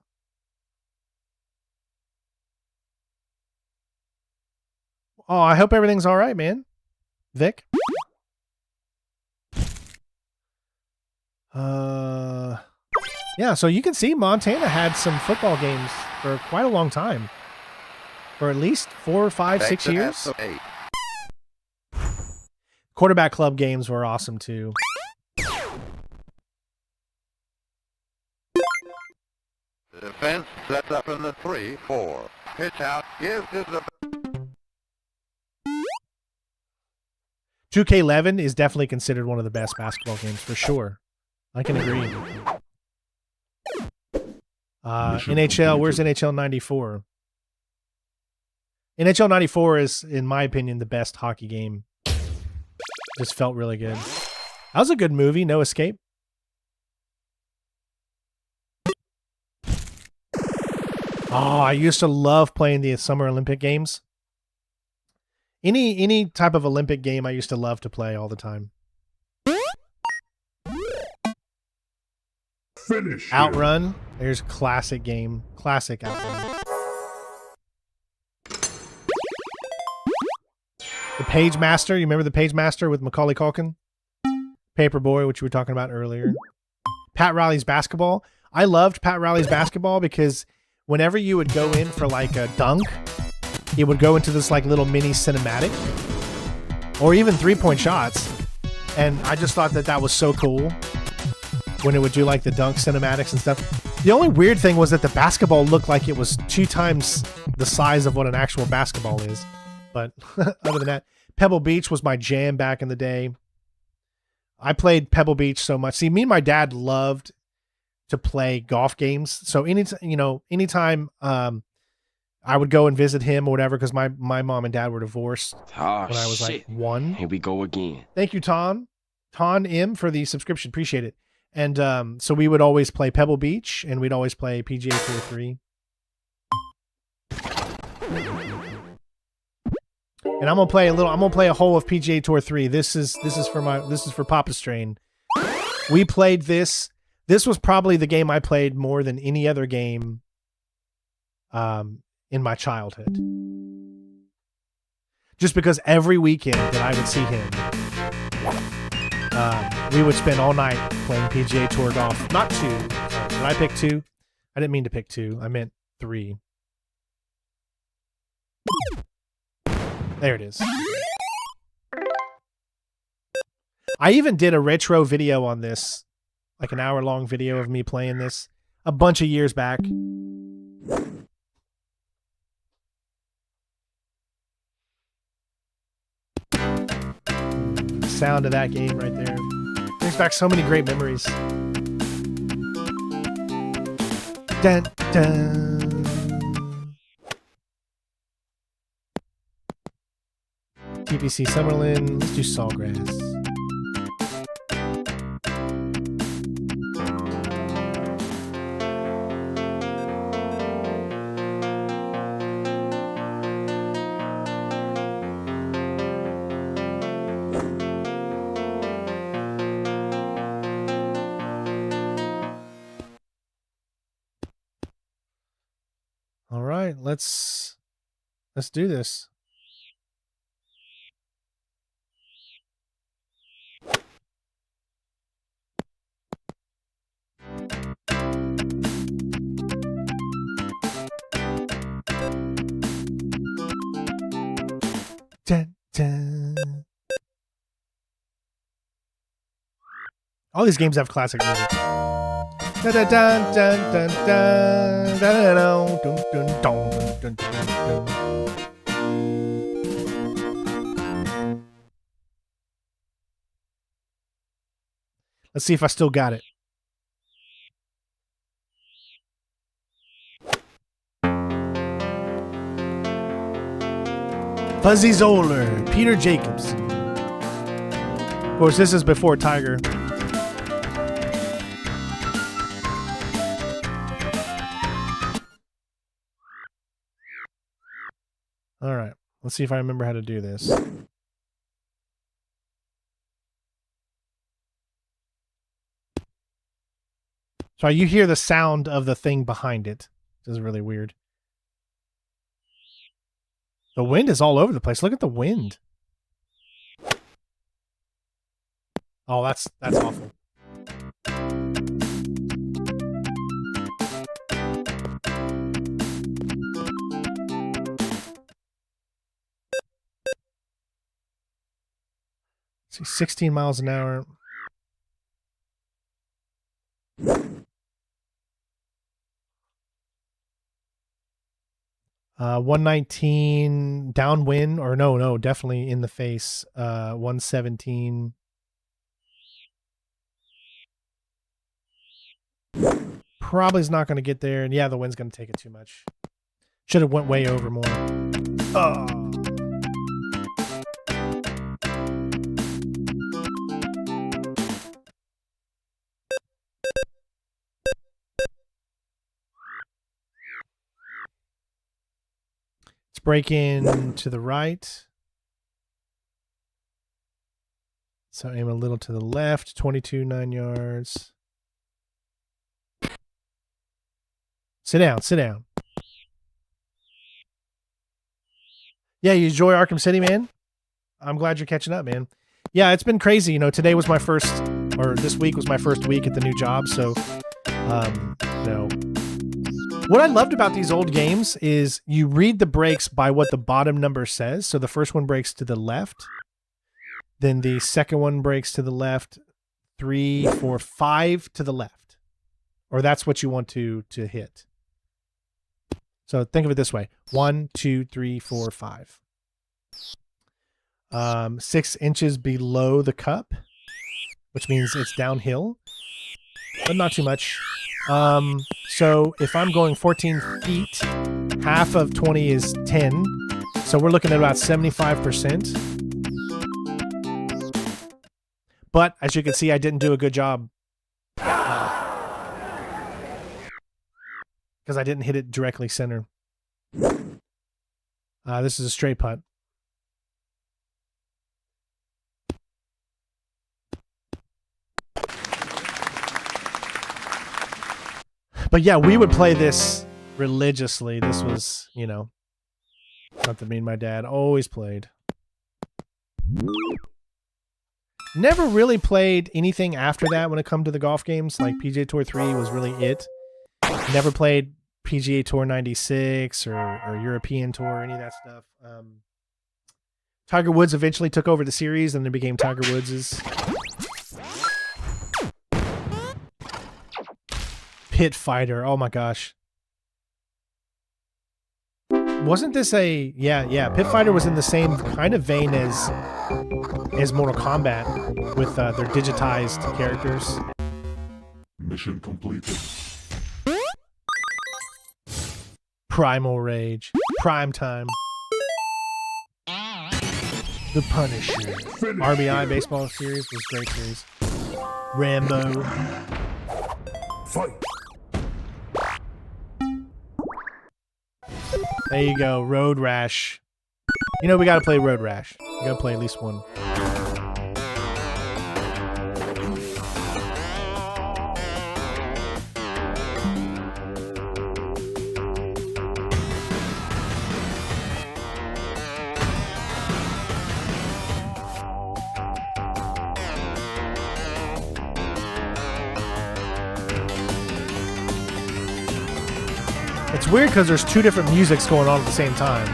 Oh, I hope everything's all right, man. Vic? Yeah, so you can see Montana had some football games for quite a long time. For at least 4, 5, 6 years. Quarterback club games were awesome too. Defense sets up in the 3-4. Pitch out, gives to the... 2K11 is definitely considered one of the best basketball games for sure. I can agree. NHL, where's NHL 94? NHL 94 is, in my opinion, the best hockey game. Just felt really good. That was a good movie, No Escape. Oh, I used to love playing the Summer Olympic games. Any type of Olympic game I used to love to play all the time. Finish. Outrun. There's a classic game. Classic Outrun. The Page Master. You remember the Page Master with Macaulay Culkin? Paperboy, which we were talking about earlier. Pat Riley's Basketball. I loved Pat Riley's Basketball because whenever you would go in for like a dunk, it would go into this like little mini cinematic or even 3-point shots. And I just thought that that was so cool when it would do like the dunk cinematics and stuff. The only weird thing was that the basketball looked like it was 2 times the size of what an actual basketball is. But other than that, Pebble Beach was my jam back in the day. I played Pebble Beach so much. See, me and my dad loved to play golf games. So anytime I would go and visit him or whatever, because my mom and dad were divorced when I was like 1. Here we go again. Thank you, Ton M, for the subscription. Appreciate it. And so we would always play Pebble Beach, and we'd always play PGA Tour 3. And I'm gonna play a hole of PGA Tour 3. This is for Papa Strain. We played this. This was probably the game I played more than any other game in my childhood. Just because every weekend that I would see him, we would spend all night playing PGA Tour golf. Not 2. Sorry, did I pick 2? I didn't mean to pick 2. I meant 3. There it is. I even did a retro video on this, like an hour-long video of me playing this a bunch of years back. The sound of that game right there brings back so many great memories. Dun, dun. TPC Summerlin. Let's do Sawgrass. All right, let's do this. Dun, dun. All these games have classic music. Dun, dun, dun, dun, dun, dun, dun, dun, dun, dun, dun, dun. Let's see if I still got it. Fuzzy Zoller, Peter Jacobs. Of course, this is before Tiger. All right, let's see if I remember how to do this. So you hear the sound of the thing behind it. This is really weird. The wind is all over the place. Look at the wind. Oh, that's awful. See, 16 miles an hour. 119 downwind, or no, definitely in the face. 117. Probably is not going to get there, and yeah, the wind's going to take it too much. Should have went way over more. Oh. Break in to the right. So aim a little to the left. 22, 9 yards. Sit down, sit down. Yeah, you enjoy Arkham City, man? I'm glad you're catching up, man. Yeah, it's been crazy. You know, today was my first, or this week was my first week at the new job. So, you know. What I loved about these old games is you read the breaks by what the bottom number says. So the first one breaks to the left. Then the second one breaks to the left. 3, 4, 5 to the left. or that's what you want to hit. So think of it this way: 1, 2, 3, 4, 5. 6 inches below the cup, which means it's downhill, but not too much. So if I'm going 14 feet, half of 20 is 10. So we're looking at about 75%. But as you can see, I didn't do a good job because I didn't hit it directly center. This is a straight putt. But yeah, we would play this religiously. This was, you know, something me and my dad always played. Never really played anything after that when it come to the golf games. Like PGA Tour 3 was really it. Never played PGA Tour 96 or European Tour or any of that stuff. Tiger Woods eventually took over the series and it became Tiger Woods's. Pit Fighter. Oh my gosh. Wasn't this a... Yeah. Pit Fighter was in the same kind of vein as Mortal Kombat with their digitized characters. Mission completed. Primal Rage. Prime Time. The Punisher. RBI baseball series was a great series. Rambo. Fight. There you go. Road Rash. You know, we got to play Road Rash. We got to play at least one. It's weird because there's two different musics going on at the same time.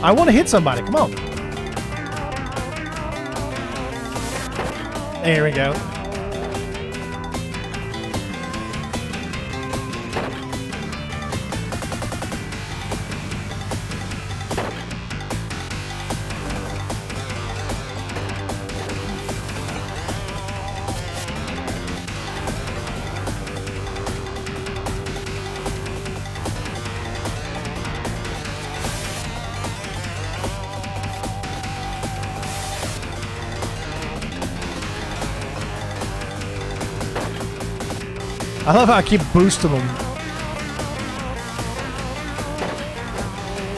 I want to hit somebody. Come on. There we go. I love how I keep boosting them.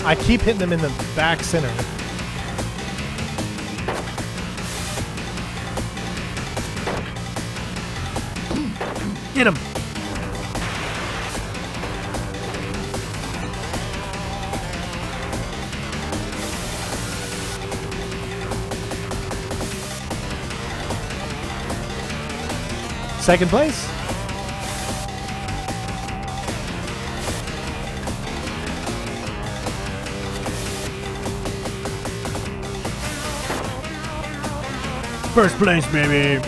I keep hitting them in the back center. Get him. Second place. First place, baby.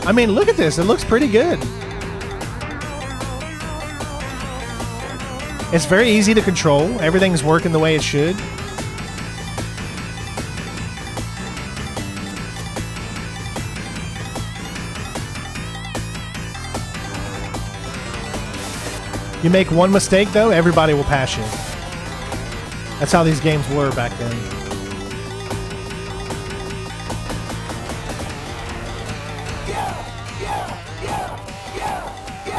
I mean, look at this. It looks pretty good. It's very easy to control. Everything's working the way it should. You make one mistake, though, everybody will pass you. That's how these games were back then.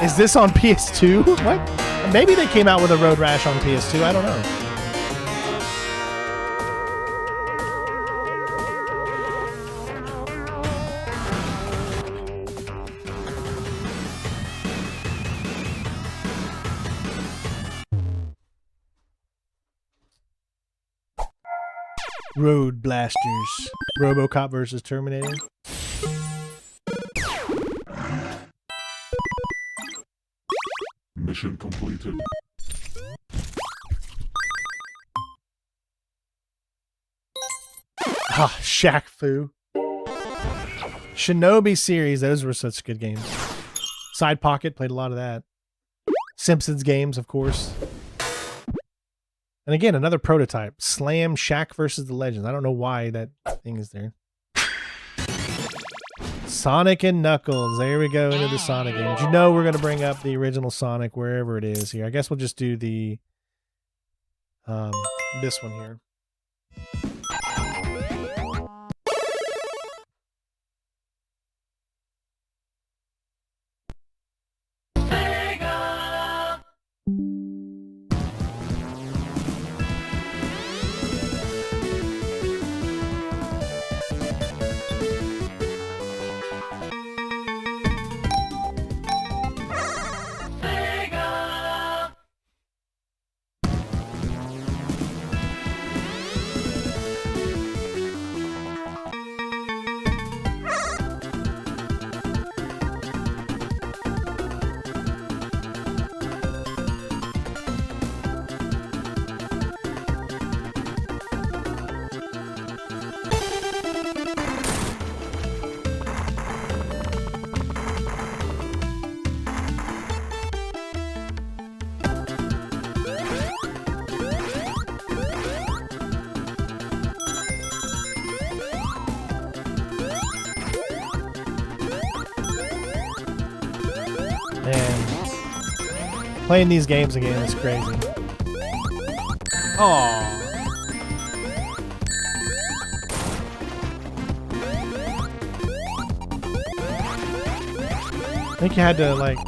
Is this on PS2? What? Maybe they came out with a Road Rash on PS2. I don't know. Road Blasters. RoboCop versus Terminator. Mission completed. Ah, Shaq Fu. Shinobi series. Those were such good games. Side Pocket. Played a lot of that. Simpsons games, of course. And again, another prototype. Slam Shaq versus the Legends. I don't know why that thing is there. Sonic and Knuckles. There we go into the Sonic games. You know we're going to bring up the original Sonic wherever it is here. I guess we'll just do the this one here. Playing these games again is crazy. Aww. I think you had to, like...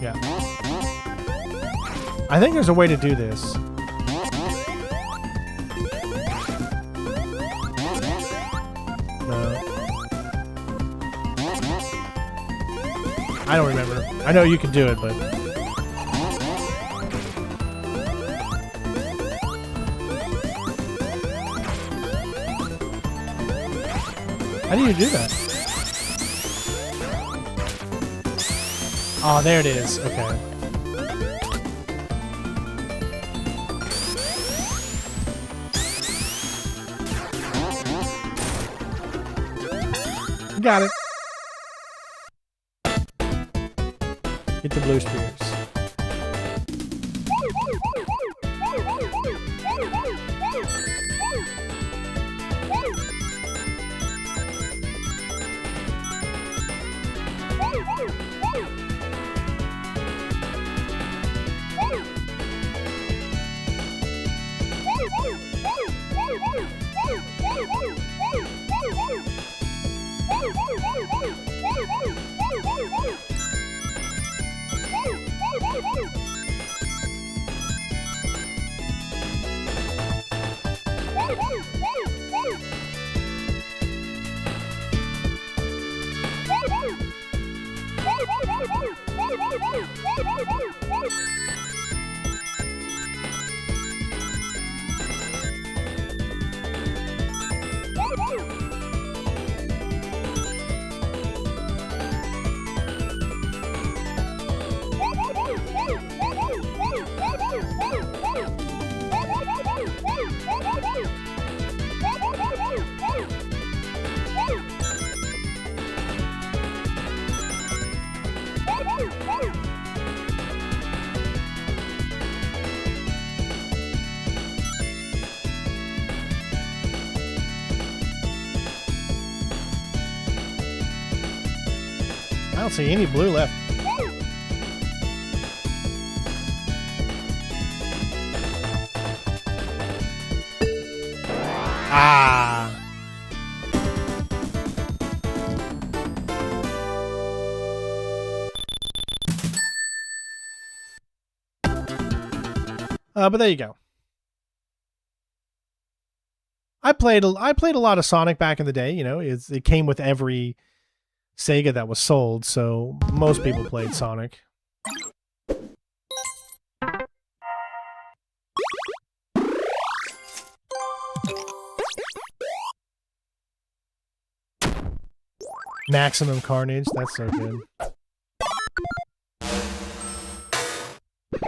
Yeah. I think there's a way to do this. No. I don't remember. I know you can do it, but... How do you do that? Oh, there it is. Okay. Got it. Get the blue spears. I don't see any blue left. Ah. But there you go. I played a lot of Sonic back in the day. You know, it came with every Sega that was sold, so most people played Sonic. Maximum Carnage, that's so good.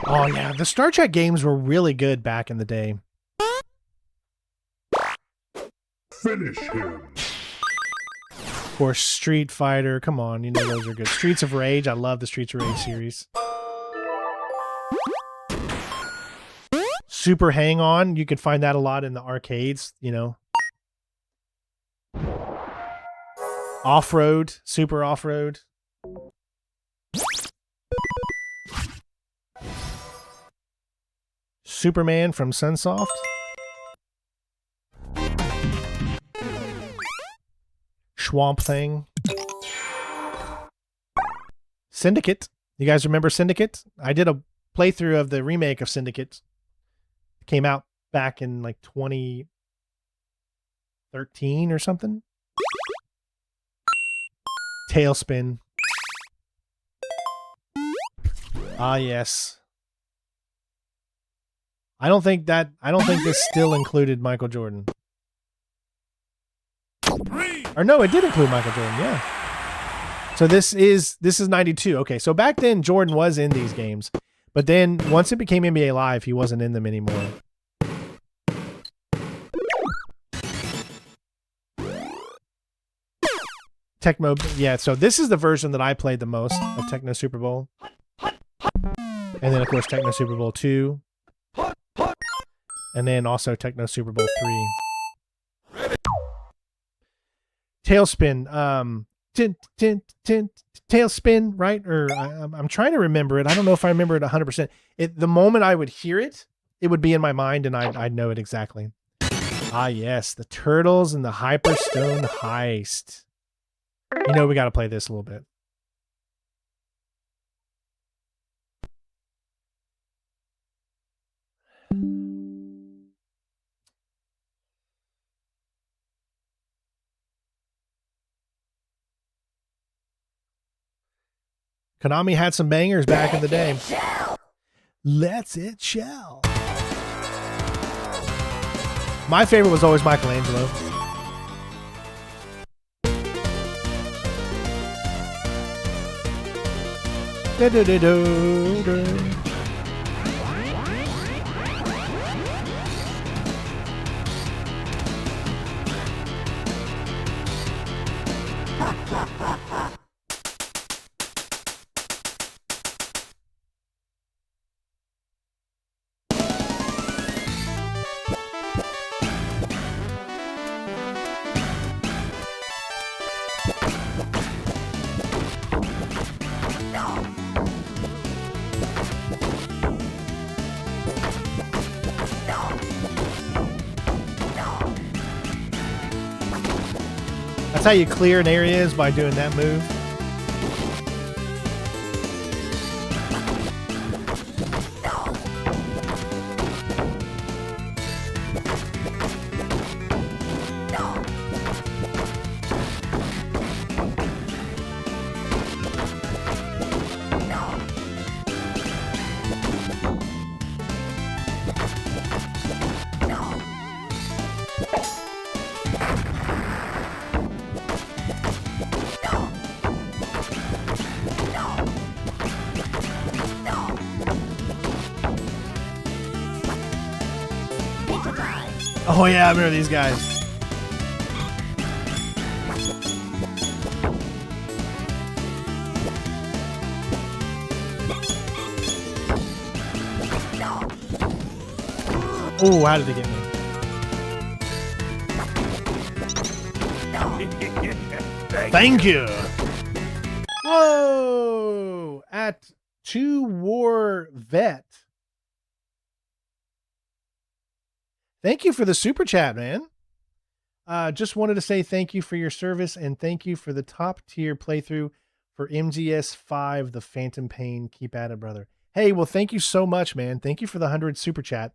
Oh yeah, the Star Trek games were really good back in the day. Finish him. Of course, Street Fighter, come on, you know those are good. Streets of Rage, I love the Streets of Rage series. Super Hang On, you could find that a lot in the arcades, you know. Off-Road, Super Off-Road. Superman from Sunsoft. Swamp Thing. Syndicate. You guys remember Syndicate? I did a playthrough of the remake of Syndicate. It came out back in like 2013 or something. Tailspin. Ah, yes. I don't think this still included Michael Jordan. Or no, it did include Michael Jordan, yeah. So this is 92. Okay, so back then Jordan was in these games. But then once it became NBA Live, he wasn't in them anymore. Tecmo, yeah, so this is the version that I played the most of Tecmo Super Bowl. And then, of course, Tecmo Super Bowl 2. And then also Tecmo Super Bowl 3. Tailspin, Tailspin, right? Or I'm trying to remember it. I don't know if I remember it 100%. The moment I would hear it, it would be in my mind and I'd know it exactly. Ah, yes, the Turtles and the Hyperstone Heist. You know, we got to play this a little bit. Konami had some bangers back in the day. Let's it shell. My favorite was always Michelangelo. That's how you clear an area, is by doing that move. Oh yeah, I remember these guys. Oh, how did they get me? Thank you. Whoa! At 2 War Vet. Thank you for the super chat, man. Just wanted to say thank you for your service and thank you for the top tier playthrough for MGS5, The Phantom Pain. Keep at it, brother. Hey, well, thank you so much, man. Thank you for the 100 super chat.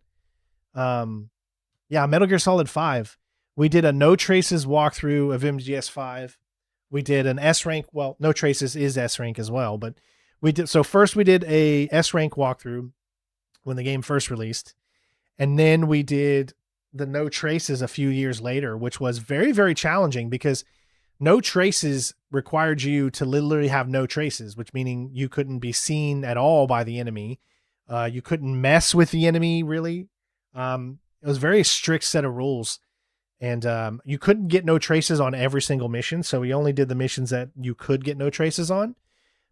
Yeah, Metal Gear Solid 5. We did a No Traces walkthrough of MGS5. We did an S rank. Well, No Traces is S rank as well, but we did. So first we did a S rank walkthrough when the game first released. And then we did the No Traces a few years later, which was very, very challenging because No Traces required you to literally have no traces, which meaning you couldn't be seen at all by the enemy. You couldn't mess with the enemy, really. It was a very strict set of rules. And you couldn't get no traces on every single mission. So we only did the missions that you could get no traces on.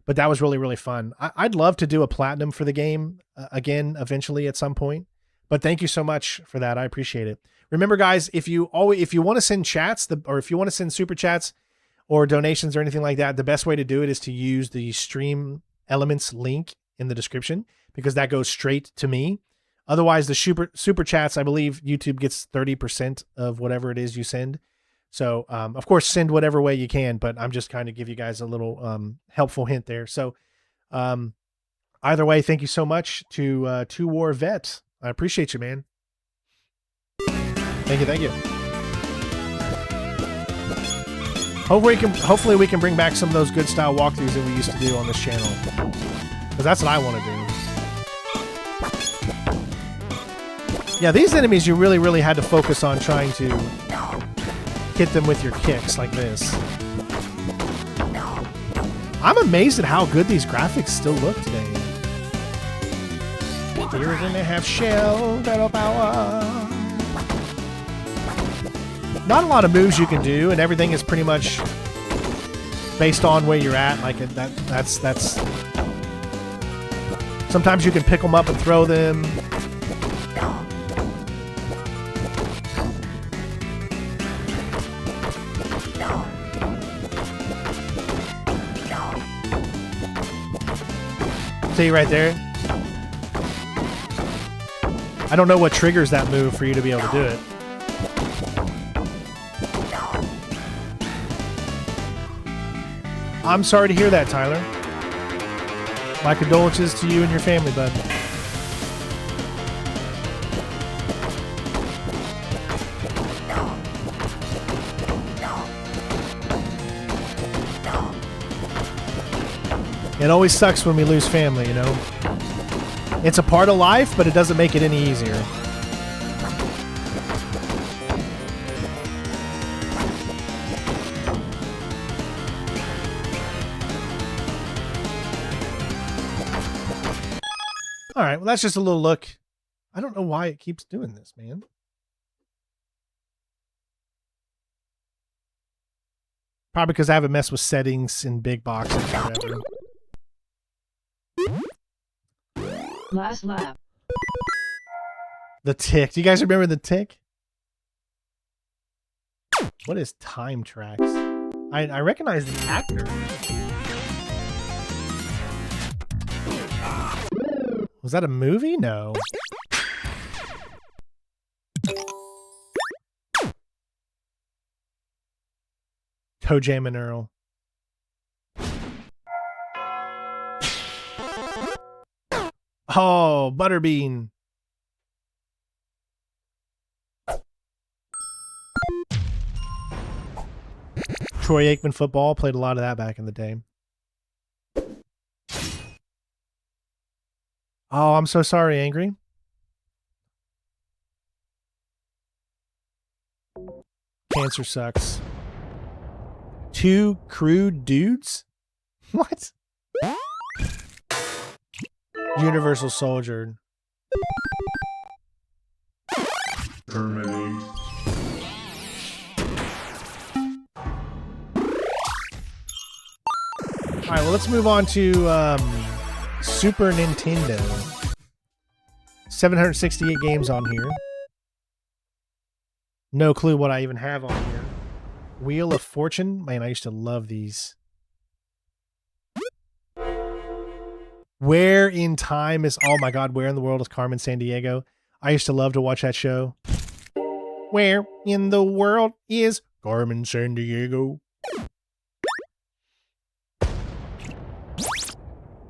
But that was really, really fun. I'd love to do a platinum for the game again, eventually at some point. But thank you so much for that. I appreciate it. Remember, guys, if you want to send chats, or if you want to send super chats or donations or anything like that, the best way to do it is to use the Stream Elements link in the description, because that goes straight to me. Otherwise, the super chats, I believe YouTube gets 30% of whatever it is you send. So, of course, send whatever way you can, but I'm just kind of give you guys a little helpful hint there. So, either way, thank you so much to Two War Vet. I appreciate you, man. Thank you, thank you. Hopefully we can bring back some of those good style walkthroughs that we used to do on this channel, because that's what I want to do. Yeah, these enemies you really, really had to focus on trying to hit them with your kicks like this. I'm amazed at how good these graphics still look today. You're gonna have shell battle power. Not a lot of moves you can do, and everything is pretty much based on where you're at. Like that's. Sometimes you can pick them up and throw them. See right there. I don't know what triggers that move for you to be able to do it. I'm sorry to hear that, Tyler. My condolences to you and your family, bud. It always sucks when we lose family, you know? It's a part of life, but it doesn't make it any easier. All right, well, that's just a little look. I don't know why it keeps doing this, man. Probably because I haven't messed with settings in big box or whatever. Last lap. The Tick. Do you guys remember The Tick? What is Time Tracks? I recognize the actor. Was that a movie? No. Toe Jam and Earl. Oh, Butterbean. Troy Aikman football. Played a lot of that back in the day. Oh, I'm so sorry, Angry. Cancer sucks. Two crude dudes? What? Universal Soldier. Terminate. All right, well, let's move on to Super Nintendo. 768 games on here. No clue what I even have on here. Wheel of Fortune. Man, I used to love these. Where in Time is... Oh my God, Where in the World is Carmen Sandiego? I used to love to watch that show. Where in the world is Carmen San Diego?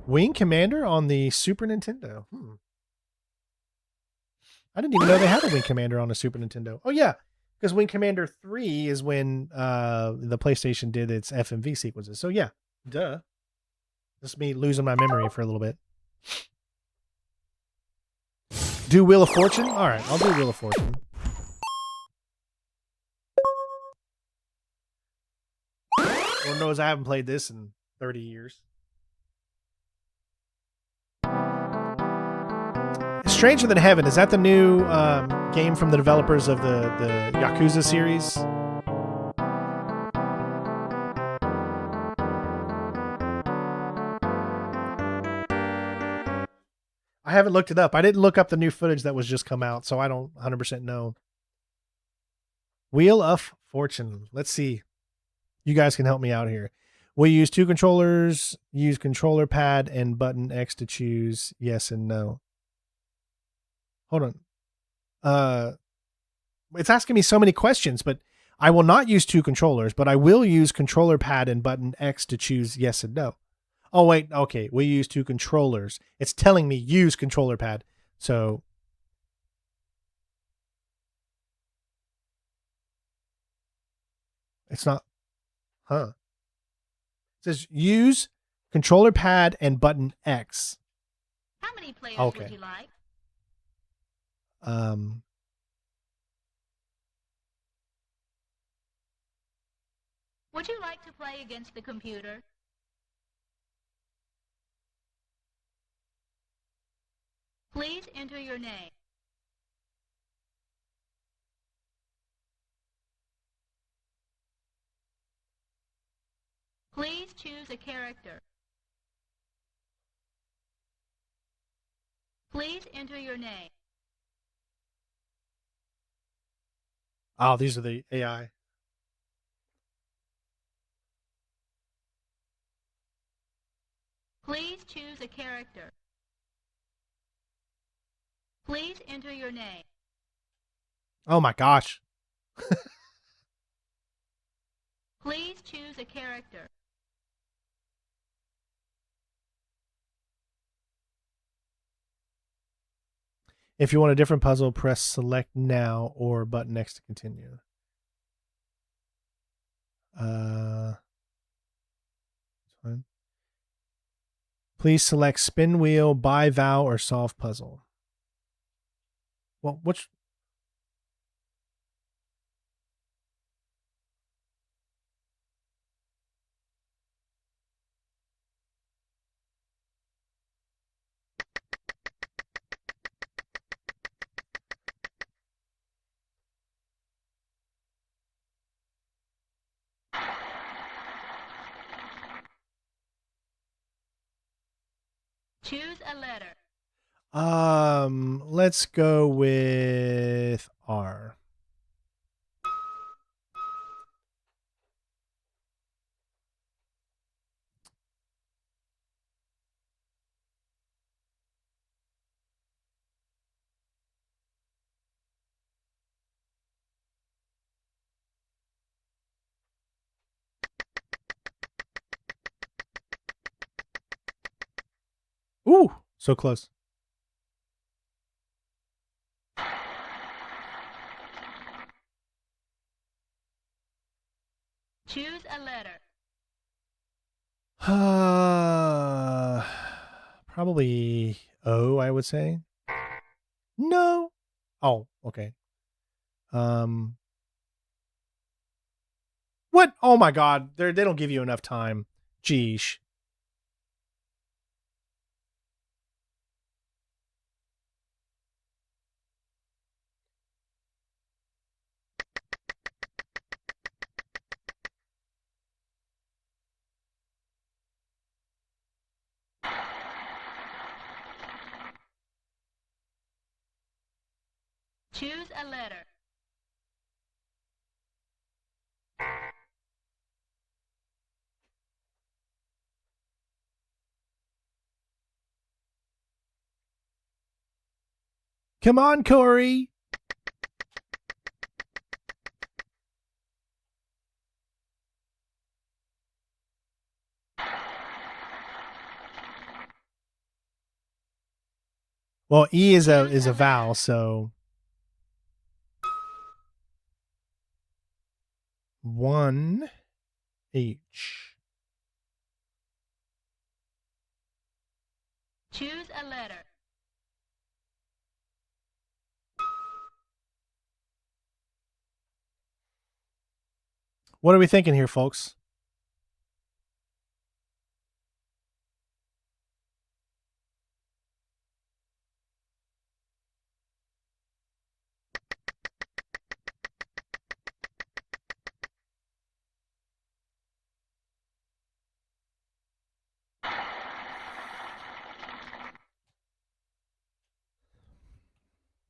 Wing Commander on the Super Nintendo. I didn't even know they had a Wing Commander on the Super Nintendo. Oh yeah, because Wing Commander 3 is when the PlayStation did its FMV sequences. So yeah, duh. This is me losing my memory for a little bit. Do Wheel of Fortune? All right, I'll do Wheel of Fortune. Lord knows I haven't played this in 30 years. Stranger Than Heaven, is that the new game from the developers of the Yakuza series? I haven't looked it up. I didn't look up the new footage that was just come out, so I don't 100% know. Wheel of Fortune. Let's see. You guys can help me out here. We use 2 controllers, use controller pad and button X to choose yes and no. Hold on. It's asking me so many questions, but I will not use 2 controllers, but I will use controller pad and button X to choose yes and no. Oh, wait. Okay. We use 2 controllers. It's telling me use controller pad. So it's not, It says use controller pad and button X. How many players Okay. would you like? Would you like to play against the computer? Please enter your name. Please choose a character. Please enter your name. Oh, these are the AI. Please choose a character. Please enter your name. Oh my gosh. Please choose a character. If you want a different puzzle, press select now or button X to continue. Fine. Please select spin wheel, buy vow, or solve puzzle. Well, which? Choose a letter. Let's go with R. Ooh, so close. Choose a letter. Probably O, I would say. No. Oh, okay. What? Oh my God. They don't give you enough time. Geesh. Choose a letter. Come on, Corey. Well, E is a vowel, so 1 H. Choose a letter. What are we thinking here, folks?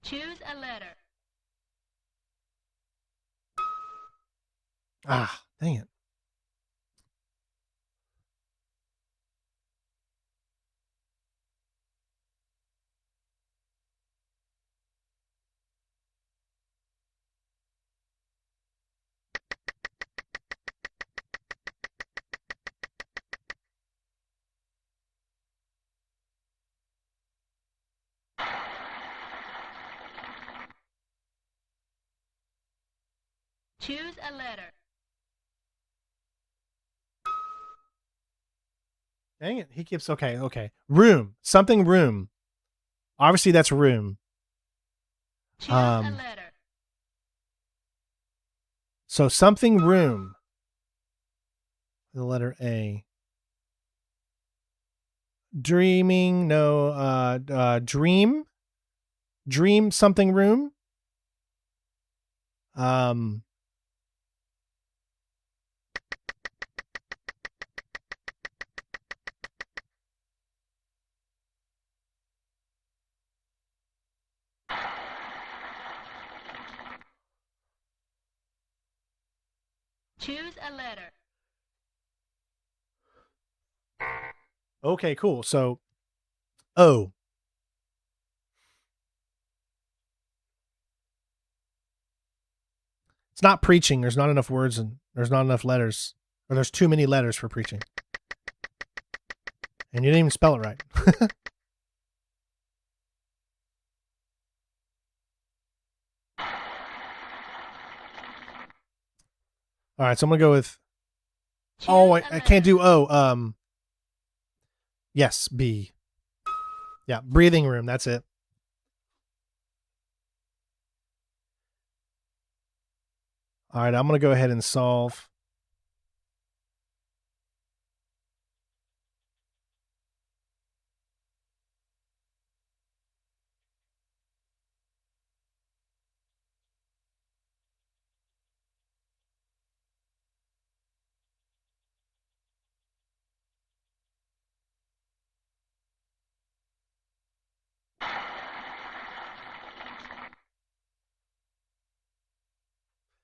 Choose a letter. Ah, dang it. Choose a letter. Dang it. He keeps okay. Room. Something room. Obviously that's room. Choose a letter. So something room. The letter A. Dreaming, no, dream. Dream something room. Choose a letter. Okay, cool. So O. It's not preaching. There's not enough words and there's not enough letters. Or there's too many letters for preaching. And you didn't even spell it right. All right, so I'm going to go with I can't do O. Yes, B. Yeah, breathing room, that's it. All right, I'm going to go ahead and solve.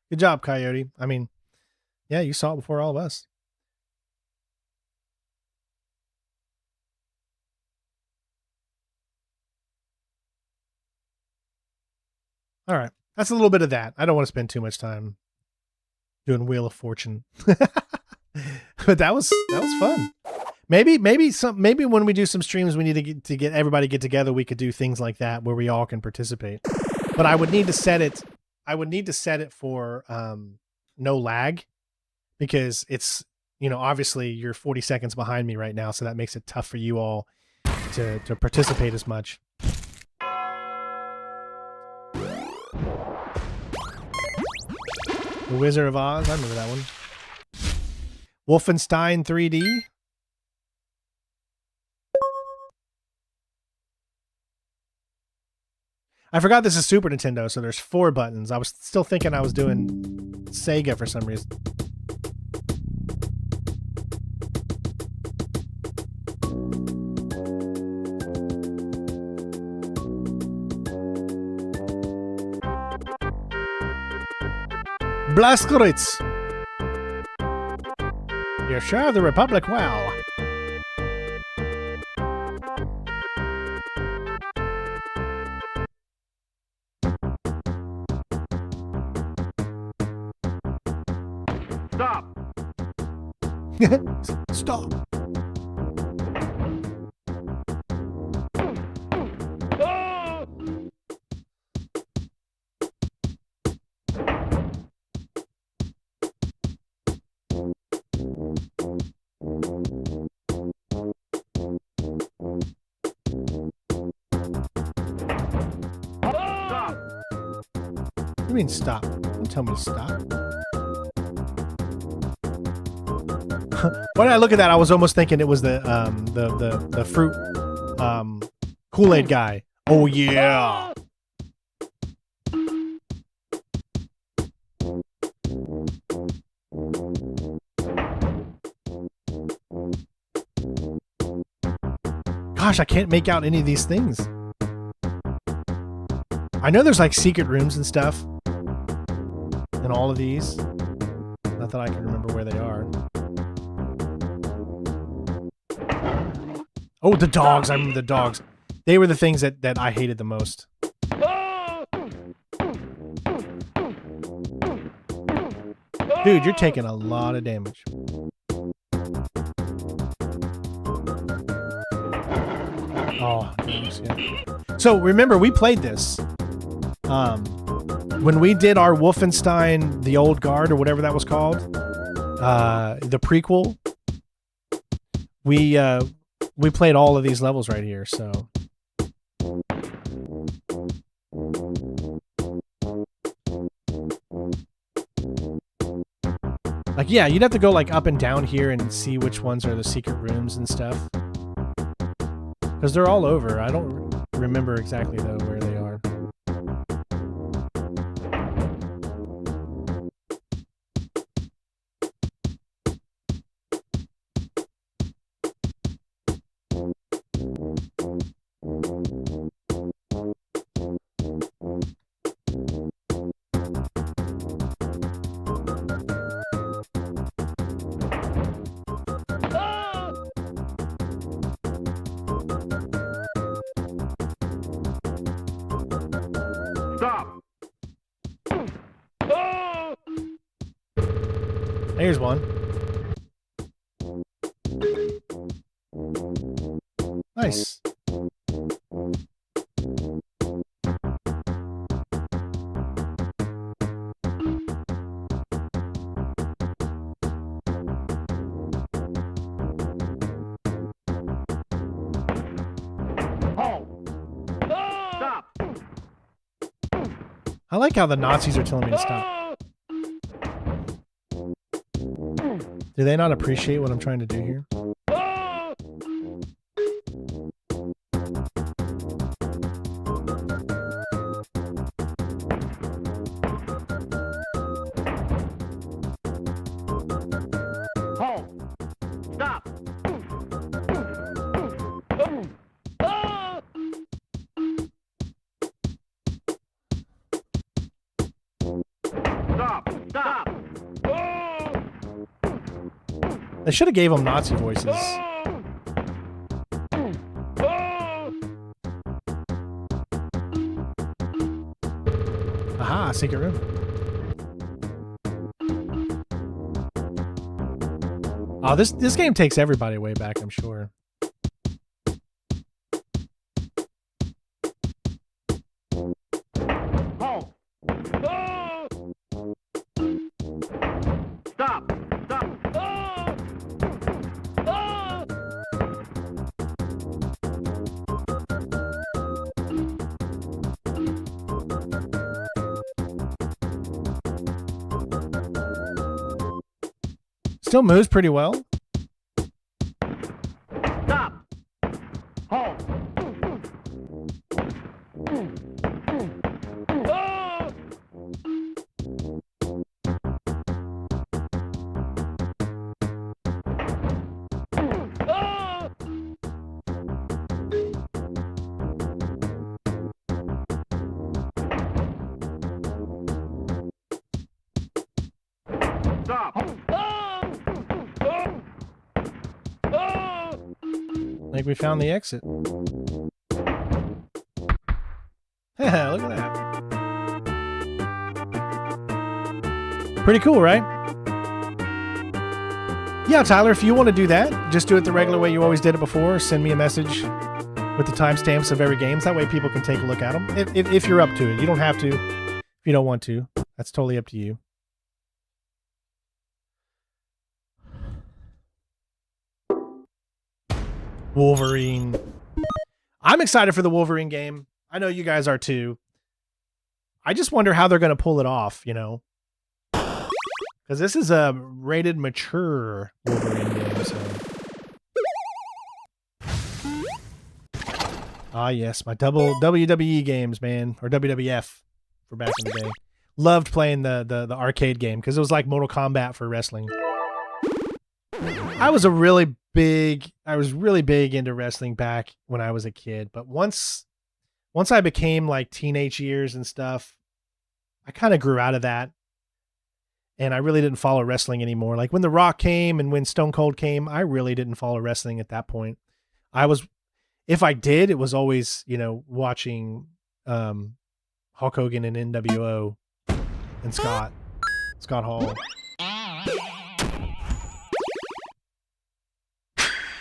Good job, Coyote. I mean, yeah, you saw it before all of us. All right. That's a little bit of that. I don't want to spend too much time doing Wheel of Fortune. But that was fun. Maybe when we do some streams we need to get everybody get together, we could do things like that where we all can participate. But I would need to set it for no lag, because it's, obviously you're 40 seconds behind me right now, so that makes it tough for you all to participate as much. The Wizard of Oz, I remember that one. Wolfenstein 3D. I forgot this is Super Nintendo, so there's 4 buttons. I was still thinking I was doing Sega for some reason. Blaskowitz! You serve the Republic well. Stop! Stop. Oh! you mean stop? Don't tell me to stop. When I look at that, I was almost thinking it was the fruit Kool-Aid guy. Oh yeah. Gosh, I can't make out any of these things. I know there's like secret rooms and stuff in all of these. Not that I can remember where they are. Oh, the dogs. I remember the dogs. They were the things that I hated the most. Dude, you're taking a lot of damage. Oh, gosh, yeah. So remember, we played this when we did our Wolfenstein, the Old Guard, or whatever that was called, the prequel. We played all of these levels right here. So like, yeah, you'd have to go like up and down here and see which ones are the secret rooms and stuff. Because they're all over. I don't remember exactly, though, where they are. Here's one. Nice. I like how the Nazis are telling me to stop. Do they not appreciate what I'm trying to do here? Stop! Stop! They should have gave them Nazi voices. Aha, secret room. Oh, this game takes everybody way back, I'm sure. Stop! Still moves pretty well. Stop! Halt! Stop! I think we found the exit. Look at that. Pretty cool, right? Yeah, Tyler, if you want to do that, just do it the regular way you always did it before. Send me a message with the timestamps of every game. That way people can take a look at them. If you're up to it. You don't have to if you don't want to. That's totally up to you. Wolverine. I'm excited for the Wolverine game. I know you guys are too. I just wonder how they're going to pull it off, you know? Because this is a rated mature Wolverine game, so. Ah, yes, my double WWE games, man, or WWF for back in the day. Loved playing the arcade game because it was like Mortal Kombat for wrestling. I was really big into wrestling back when I was a kid, but once I became like teenage years and stuff, I kind of grew out of that. And I really didn't follow wrestling anymore. Like when The Rock came and when Stone Cold came, I really didn't follow wrestling at that point. If I did, it was always, you know, watching Hulk Hogan and NWO and Scott Hall.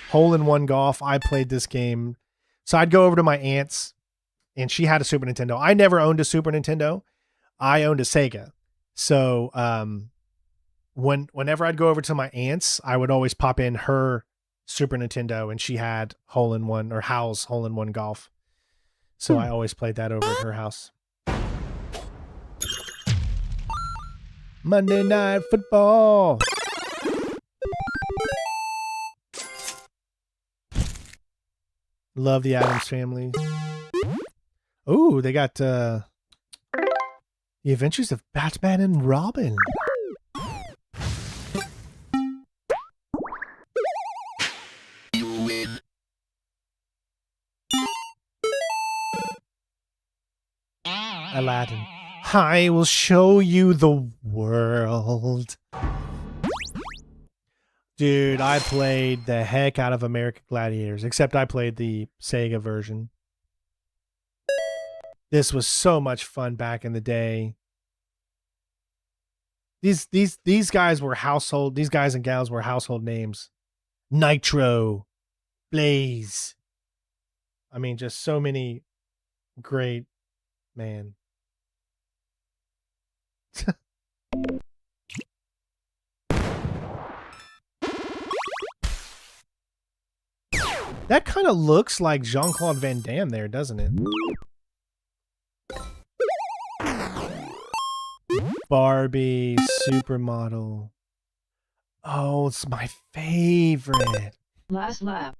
Hole-in-One Golf. I played this game. So I'd go over to my aunt's and she had a Super Nintendo. I never owned a Super Nintendo. I owned a Sega. So whenever I'd go over to my aunt's, I would always pop in her Super Nintendo and she had Hole-in-One or Hal's Hole-in-One Golf. So I always played that over at her house. Monday Night Football. Love the Addams Family. Oh, they got The Adventures of Batman and Robin. Aladdin. I will show you the world. Dude, I played the heck out of American Gladiators, except I played the Sega version. This was so much fun back in the day. These guys were household, these guys and gals were household names. Nitro, Blaze. I mean, just so many great, man. That kind of looks like Jean-Claude Van Damme there, doesn't it? Barbie, Supermodel. Oh, it's my favorite. Last lap.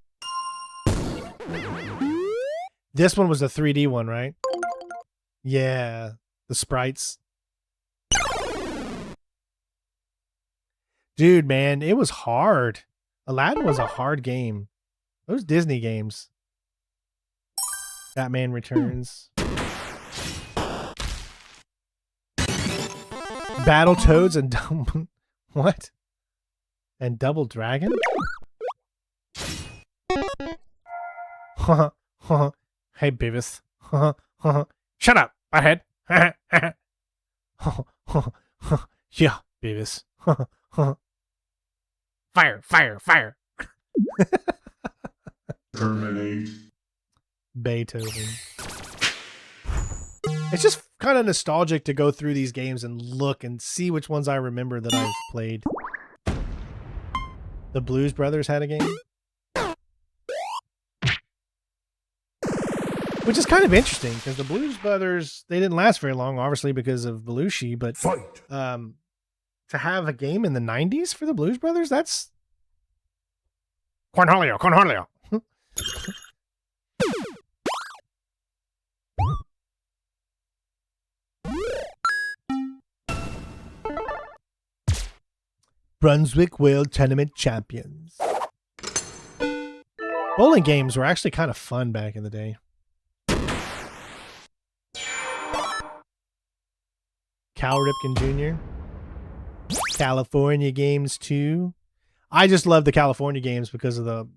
This one was the 3D one, right? Yeah, the sprites. Dude, man, it was hard. Aladdin was a hard game. Those Disney games. Batman Returns. Battletoads and what? And Double Dragon? Hey, Beavis. Shut up, butthead. Yeah, Beavis. Fire, fire, fire. Terminate. Beethoven. It's just kind of nostalgic to go through these games and look and see which ones I remember that I've played. The Blues Brothers had a game. Which is kind of interesting because the Blues Brothers, they didn't last very long, obviously because of Belushi, but to have a game in the 90s for the Blues Brothers, that's Cornholio. Brunswick World Tournament champions. Bowling games were actually kind of fun back in the day. Cal Ripken Jr. California games too. I just love the California games because of the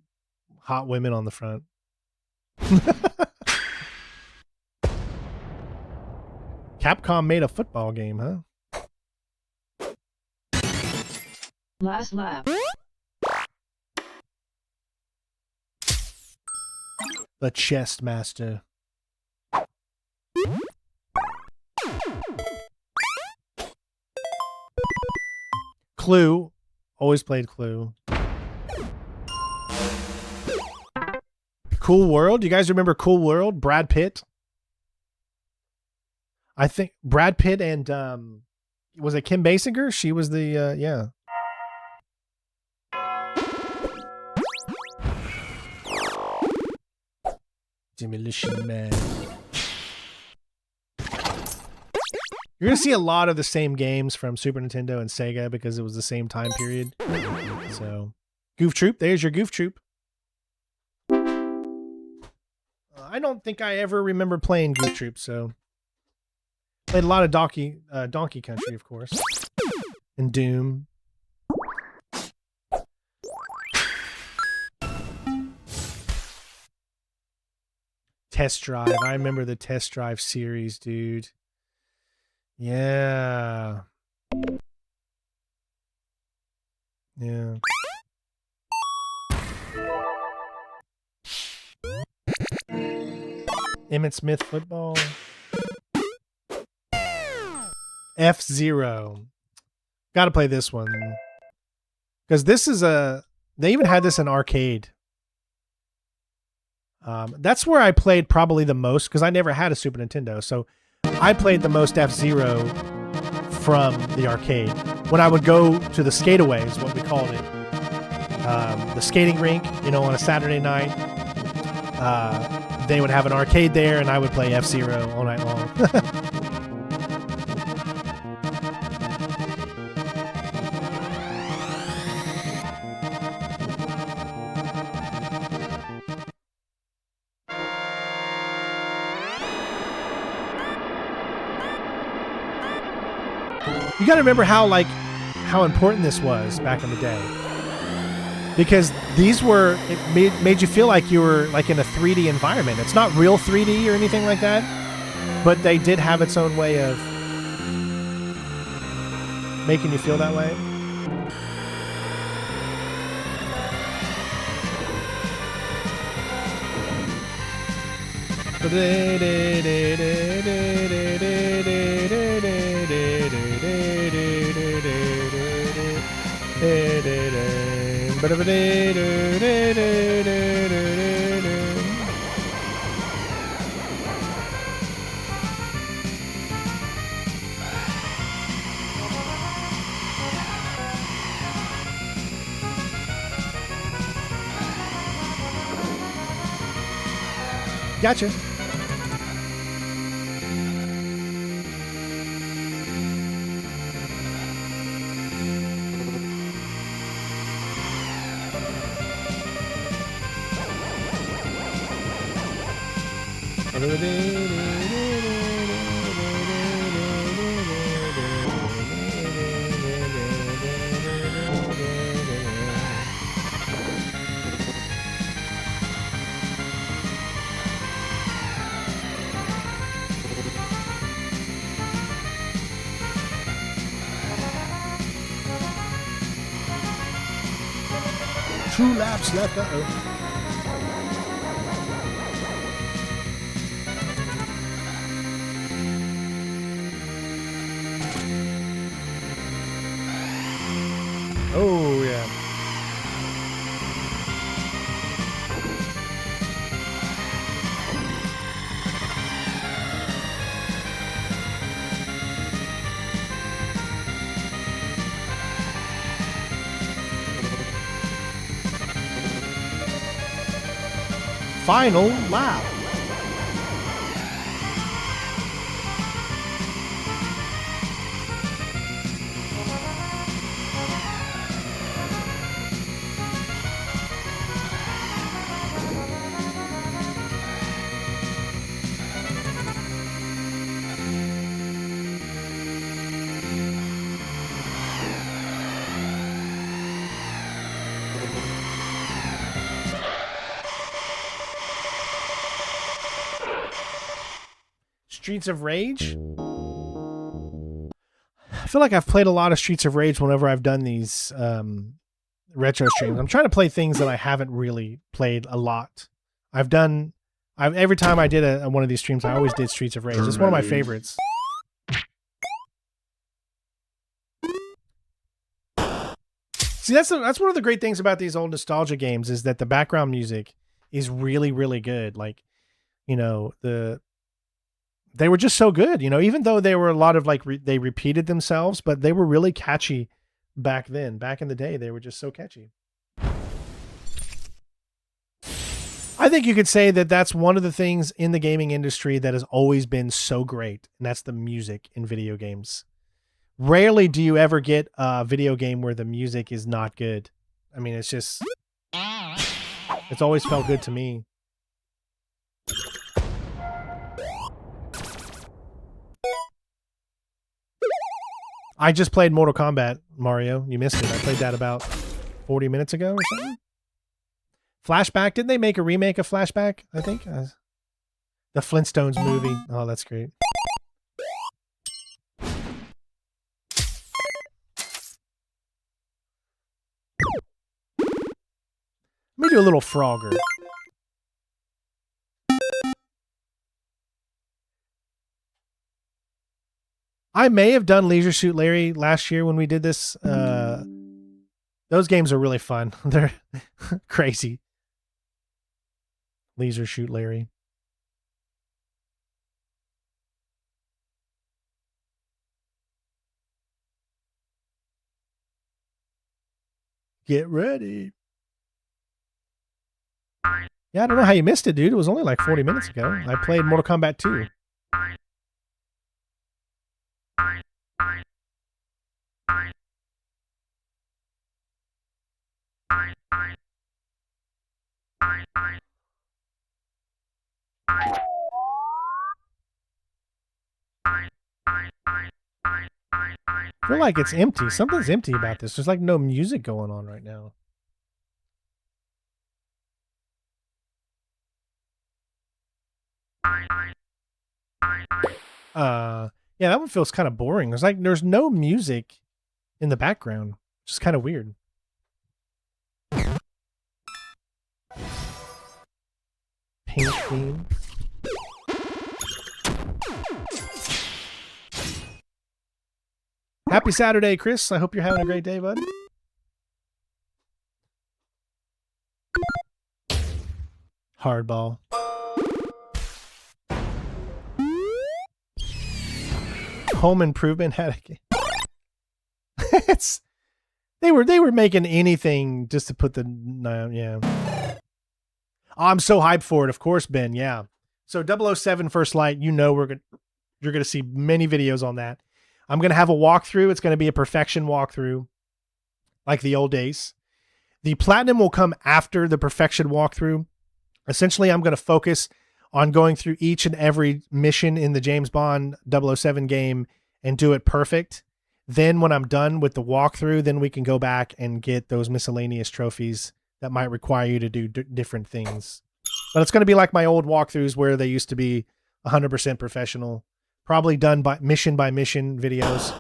hot women on the front. Capcom made a football game, huh? Last lap. The Chess Master. Clue. Always played Clue. Cool World. You guys remember Cool World? Brad Pitt. I think Brad Pitt and was it Kim Basinger? She was the yeah. Demolition Man. You're gonna see a lot of the same games from Super Nintendo and Sega because it was the same time period. So, Goof Troop, there's your Goof Troop. I don't think I ever remember playing Goof Troop, so played a lot of Donkey Country, of course, and Doom. Test Drive. I remember the Test Drive series, dude. Yeah. Yeah. Emmett Smith football. F-Zero. Gotta play this one. Because this is they even had this in arcade. That's where I played probably the most because I never had a Super Nintendo. So I played the most F-Zero from the arcade. When I would go to the skateaways, what we called it, the skating rink, on a Saturday night, they would have an arcade there and I would play F-Zero all night long. You got to remember how important this was back in the day, because it made you feel like you were like in a 3D environment. It's not real 3D or anything like that, but they did have its own way of making you feel that way. Gotcha. Two laps left. Uh-oh. Oh, yeah. Final lap. Streets of Rage. I feel like I've played a lot of Streets of Rage whenever I've done these retro streams. I'm trying to play things that I haven't really played a lot. Every time I did one of these streams, I always did Streets of Rage. It's one of my favorites. See, that's one of the great things about these old nostalgia games is that the background music is really, really good. Like, they were just so good, you know, even though they were a lot of like, they repeated themselves, but they were really catchy back then. Back in the day, they were just so catchy. I think you could say that that's one of the things in the gaming industry that has always been so great, and that's the music in video games. Rarely do you ever get a video game where the music is not good. I mean, it's always felt good to me. I just played Mortal Kombat, Mario. You missed it. I played that about 40 minutes ago or something. Flashback. Didn't they make a remake of Flashback? I think. The Flintstones movie. Oh, that's great. Let me do a little Frogger. I may have done Leisure Suit Larry last year when we did this. Those games are really fun. They're crazy. Leisure Suit Larry. Get ready. Yeah, I don't know how you missed it, dude. It was only like 40 minutes ago. I played Mortal Kombat 2. I feel like it's empty. Something's empty about this. There's like no music going on right now. Yeah, that one feels kind of boring. There's no music in the background. Just kind of weird. Paint theme. Happy Saturday, Chris. I hope you're having a great day, bud. Hardball. Home Improvement had a game. They were making anything just to put the yeah. Oh, I'm so hyped for it, of course, Ben. Yeah. So 007 First Light, you know you're gonna see many videos on that. I'm gonna have a walkthrough. It's gonna be a perfection walkthrough, like the old days. The platinum will come after the perfection walkthrough. Essentially, I'm gonna focus on going through each and every mission in the James Bond 007 game and do it perfect. Then when I'm done with the walkthrough, then we can go back and get those miscellaneous trophies that might require you to do different things. But it's going to be like my old walkthroughs where they used to be 100% professional, probably done by mission videos.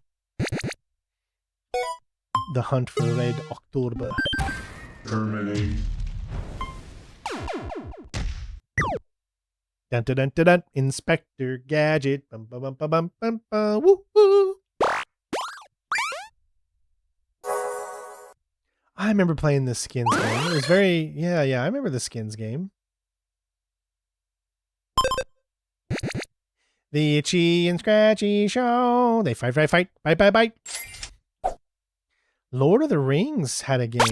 The Hunt for Red October. Terminate. Dun, dun, dun, dun, dun. Inspector Gadget. Bum, bum, bum, bum, bum, bum, bum. Woo, woo. I remember playing the Skins game. It was very, yeah, I remember the Skins game. The Itchy and Scratchy Show. They fight, bite. Lord of the Rings had a game.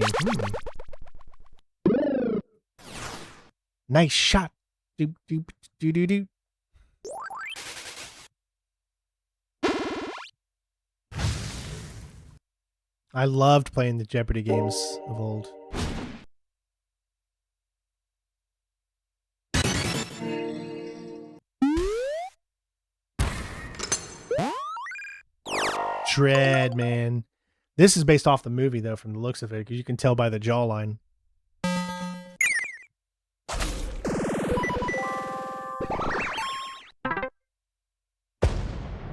Nice shot. Doop, doop, doo, doo, doo. I loved playing the Jeopardy games of old. Dread, man. This is based off the movie, though, from the looks of it, because you can tell by the jawline.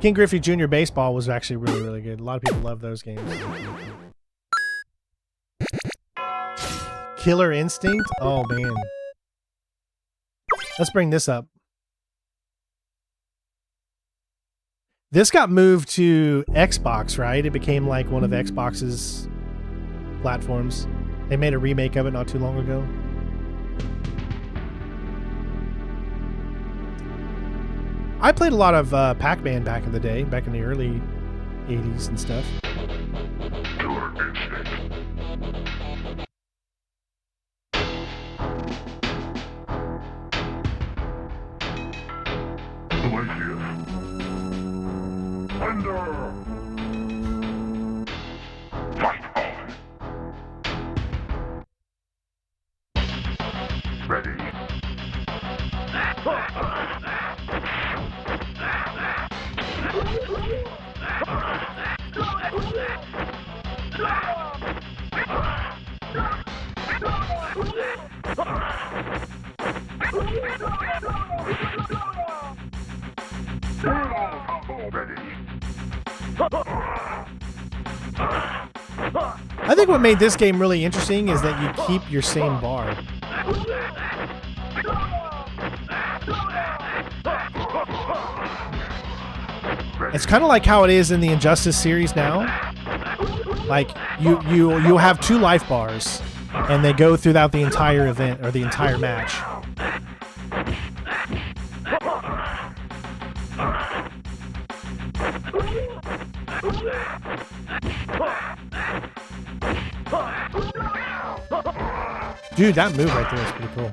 King Griffey Jr. Baseball was actually really, really good. A lot of people love those games. Killer Instinct? Oh, man. Let's bring this up. This got moved to Xbox, right? It became like one of Xbox's platforms. They made a remake of it not too long ago. I played a lot of Pac-Man back in the day, back in the early 80s and stuff. I think what made this game really interesting is that you keep your same bar. It's kind of like how it is in the Injustice series now. Like you'll have 2 life bars, and they go throughout the entire event or the entire match. Dude, that move right there is pretty cool.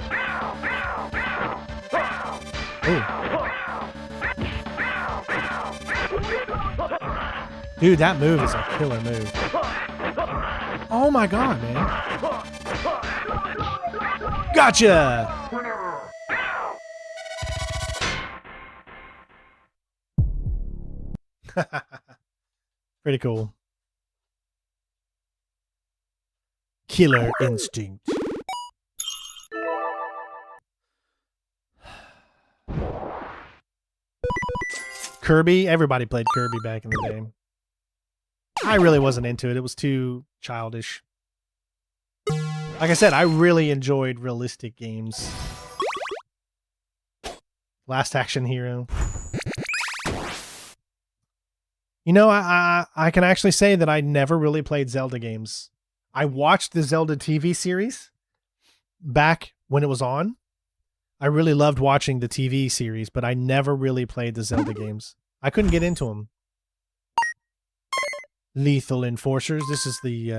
Ooh. Dude, that move is a killer move. Oh my god, man. Gotcha! Pretty cool. Killer instinct. Kirby. Everybody played Kirby back in the day. I really wasn't into it. It was too childish. Like I said, I really enjoyed realistic games. Last Action Hero. You know, I can actually say that I never really played Zelda games. I watched the Zelda TV series back when it was on. I really loved watching the TV series, but I never really played the Zelda games. I couldn't get into them. Lethal Enforcers. This is the...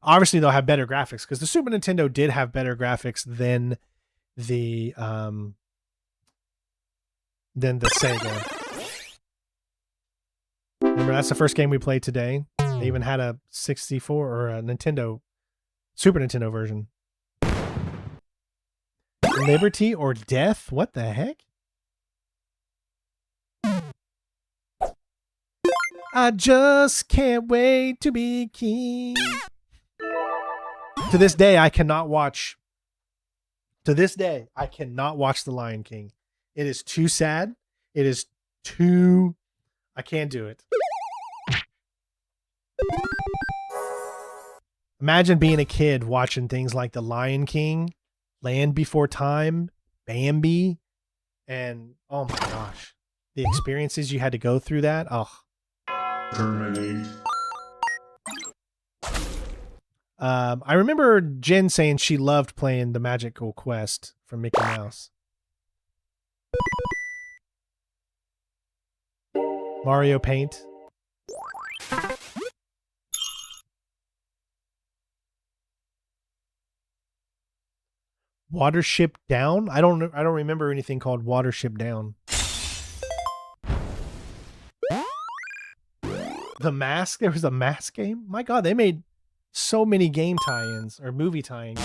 obviously, they'll have better graphics, because the Super Nintendo did have better graphics than the Sega. Remember, that's the first game we played today. They even had a 64 or a Super Nintendo version. Liberty or death? What the heck? I just can't wait to be king. To this day, I cannot watch The Lion King. It is too sad. It is too... I can't do it. Imagine being a kid watching things like The Lion King, Land Before Time, Bambi, and oh my gosh, the experiences you had to go through that. Oh. Terminate. I remember Jen saying she loved playing the Magical Quest from Mickey Mouse. Mario Paint. Watership Down? I don't remember anything called Watership Down. The Mask? There was a Mask game? My god, they made so many game tie-ins or movie tie-ins.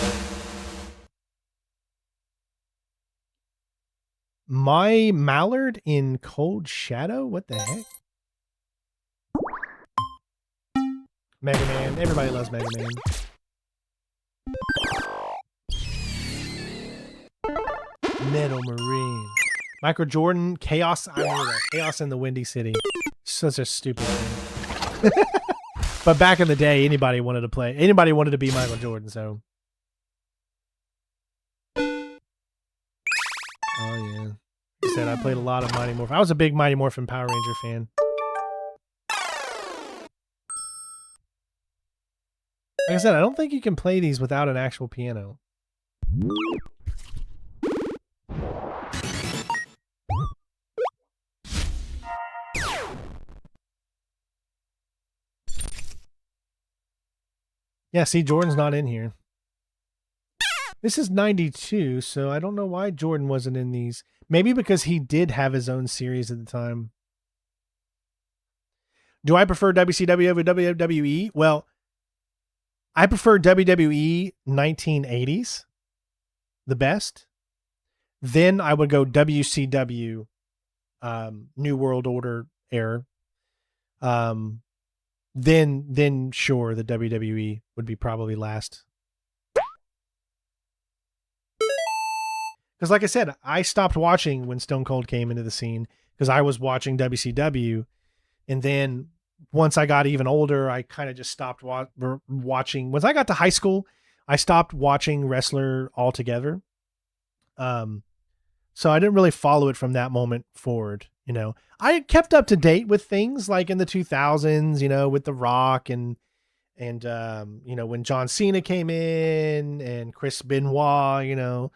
My Mallard in Cold Shadow? What the heck? Mega Man. Everybody loves Mega Man. Metal Marine. Michael Jordan. Chaos. I remember that. Chaos in the Windy City. Such a stupid thing. But back in the day, anybody wanted to be Michael Jordan, so. Oh, yeah. Like I said, I played a lot of Mighty Morphin. I was a big Mighty Morphin Power Ranger fan. Like I said, I don't think you can play these without an actual piano. Yeah, see, Jordan's not in here. This is 92, so I don't know why Jordan wasn't in these. Maybe because he did have his own series at the time. Do I prefer WCW over WWE? Well, I prefer WWE 1980s the best. Then I would go WCW New World Order era. Then sure, the WWE would be probably last. Because like I said, I stopped watching when Stone Cold came into the scene because I was watching WCW. And then once I got even older, I kind of just stopped watching. Once I got to high school, I stopped watching wrestler altogether. So I didn't really follow it from that moment forward. You know, I kept up to date with things like in the 2000s, you know, with The Rock and you know, when John Cena came in and Chris Benoit, you know,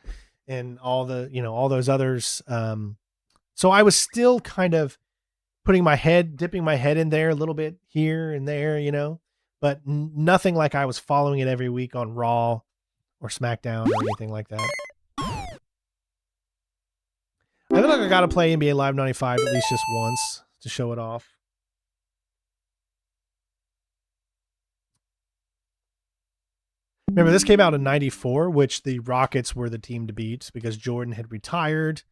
and all the, you know, all those others. So I was still kind of dipping my head in there a little bit here and there, you know, but nothing like I was following it every week on Raw or SmackDown or anything like that. I feel like I got to play NBA Live 95 at least just once to show it off. Remember, this came out in 94, which the Rockets were the team to beat because Jordan had retired.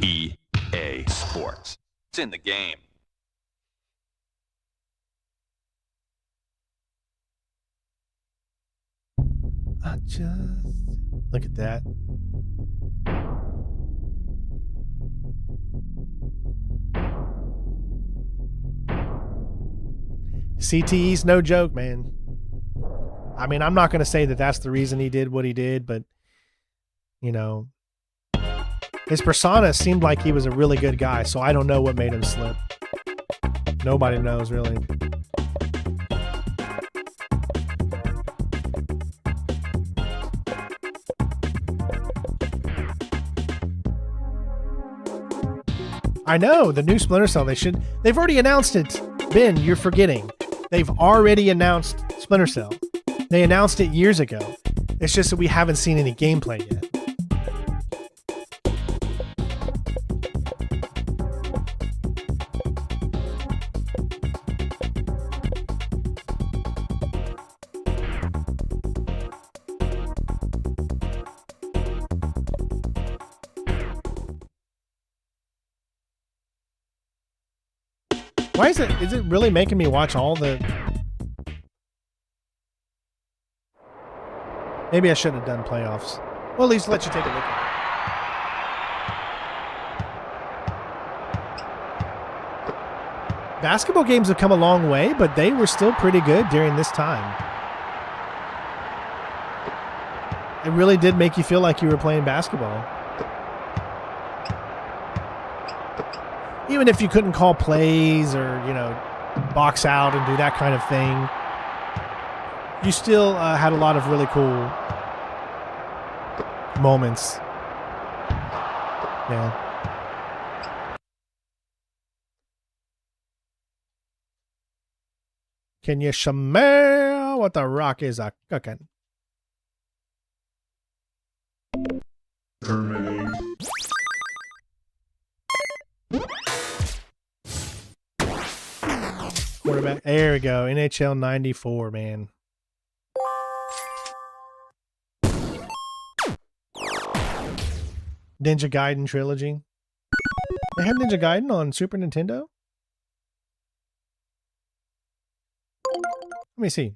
EA Sports. It's in the game. I just... Look at that. CTE's no joke, man. I mean, I'm not going to say that that's the reason he did what he did, but, you know, his persona seemed like he was a really good guy, so I don't know what made him slip. Nobody knows, really. I know, the new Splinter Cell, they've already announced it. Ben, you're forgetting. They've already announced Splinter Cell. They announced it years ago. It's just that we haven't seen any gameplay yet. Why is it really making me watch all the... Maybe I shouldn't have done playoffs. Well, at least let you take a look at it. Basketball games have come a long way, but they were still pretty good during this time. It really did make you feel like you were playing basketball. Even if you couldn't call plays or, you know, box out and do that kind of thing, you still had a lot of really cool moments. Yeah. Can you smell what the Rock is a cooking? Quarterback. There we go. NHL 94, man. Ninja Gaiden trilogy. They had Ninja Gaiden on Super Nintendo? Let me see.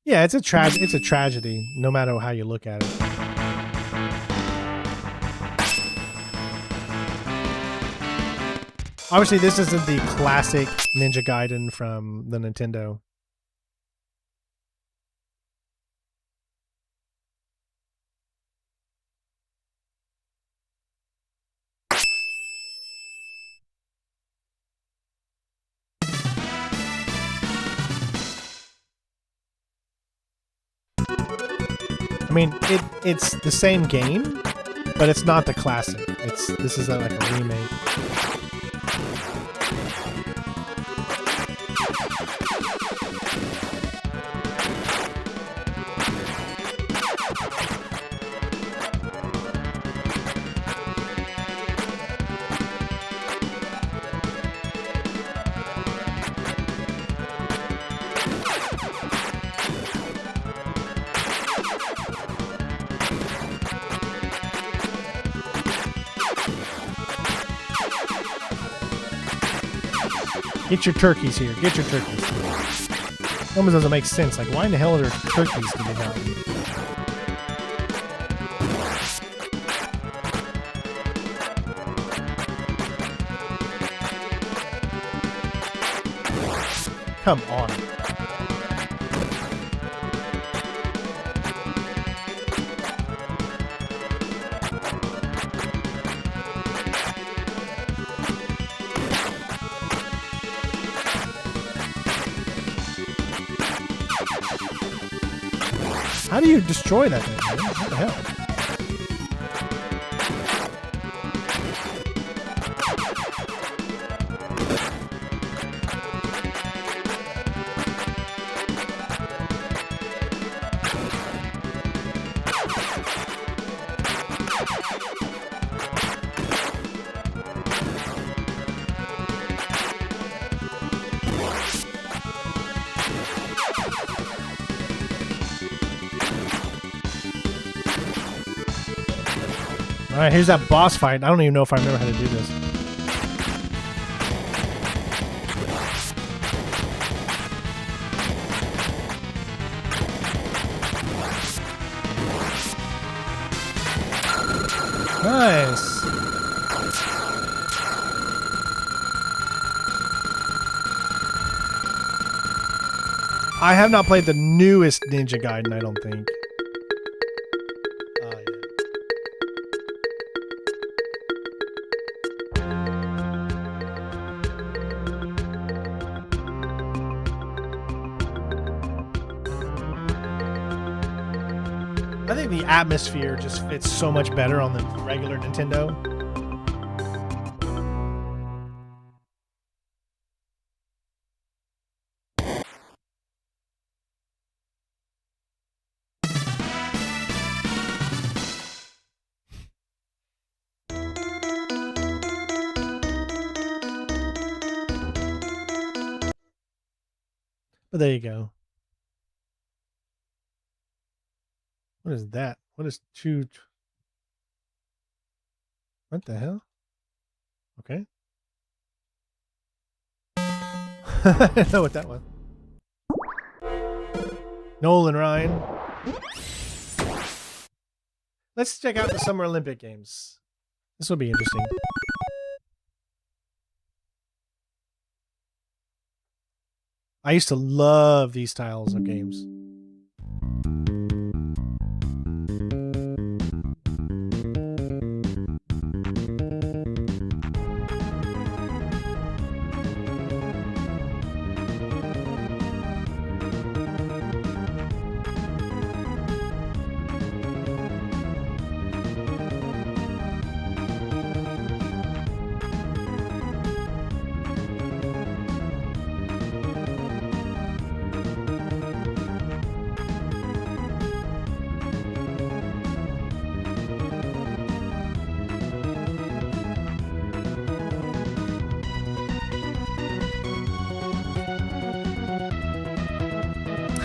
Yeah, it's a tragedy, no matter how you look at it. Obviously, this isn't the classic Ninja Gaiden from the Nintendo. I mean, it's the same game, but it's not the classic. This is like a remake. Get your turkeys here. Get your turkeys. Almost doesn't make sense. Like, why in the hell are there turkeys to be out? Come on. How do you destroy that thing, man? What the hell? Alright, here's that boss fight. I don't even know if I remember how to do this. Nice. I have not played the newest Ninja Gaiden, I don't think. Oh, yeah. I think the atmosphere just fits so much better on the regular Nintendo. But there you go. What is that? What is two? What the hell? Okay. I don't know what that was. Nolan Ryan. Let's check out the Summer Olympic Games. This will be interesting. I used to love these styles of games.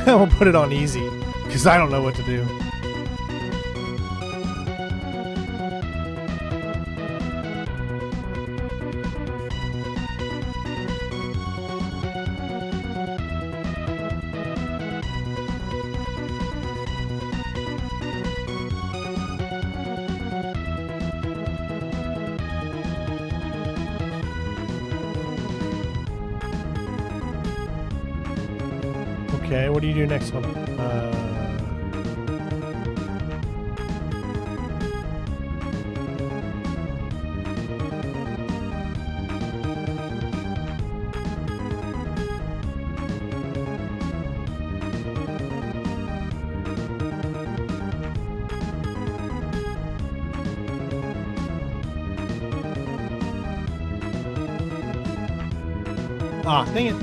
We'll put it on easy, because I don't know what to do. Okay, what do you do next one? Ah, dang it.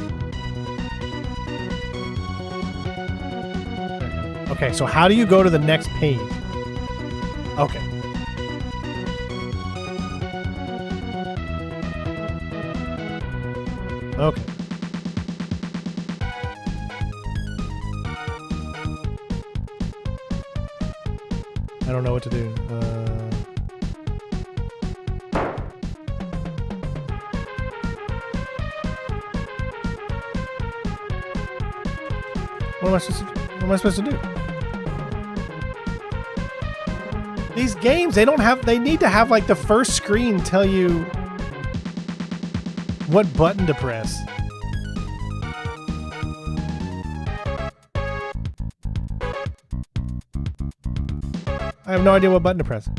Okay, so how do you go to the next page? Okay. Okay. I don't know what to do. What am I supposed to do? These games, they need to have like the first screen tell you what button to press. I have no idea what button to press.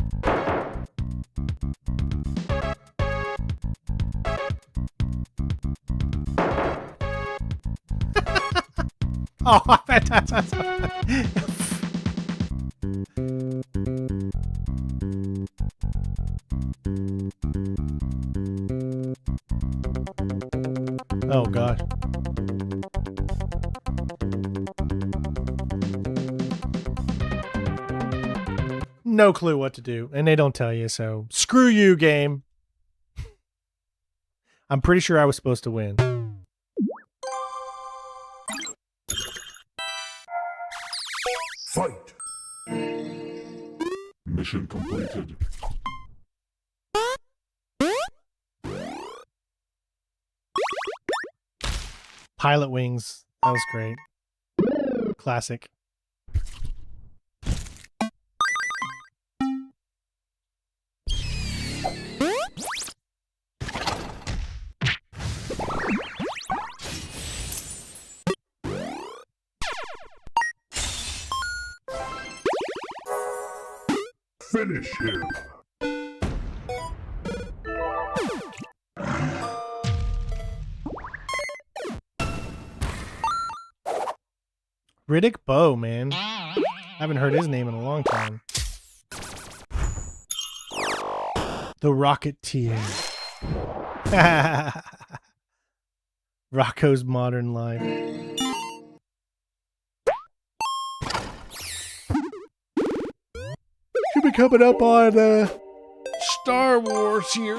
Oh, that's oh gosh. No clue what to do, and they don't tell you, so screw you, game. I'm pretty sure I was supposed to win. Fight! Mission completed. Pilot Wings. That was great. Classic. Finish him! Riddick Bowe, man. Haven't heard his name in a long time. The Rocketeer. Rocco's Modern Life. Should be coming up on Star Wars here.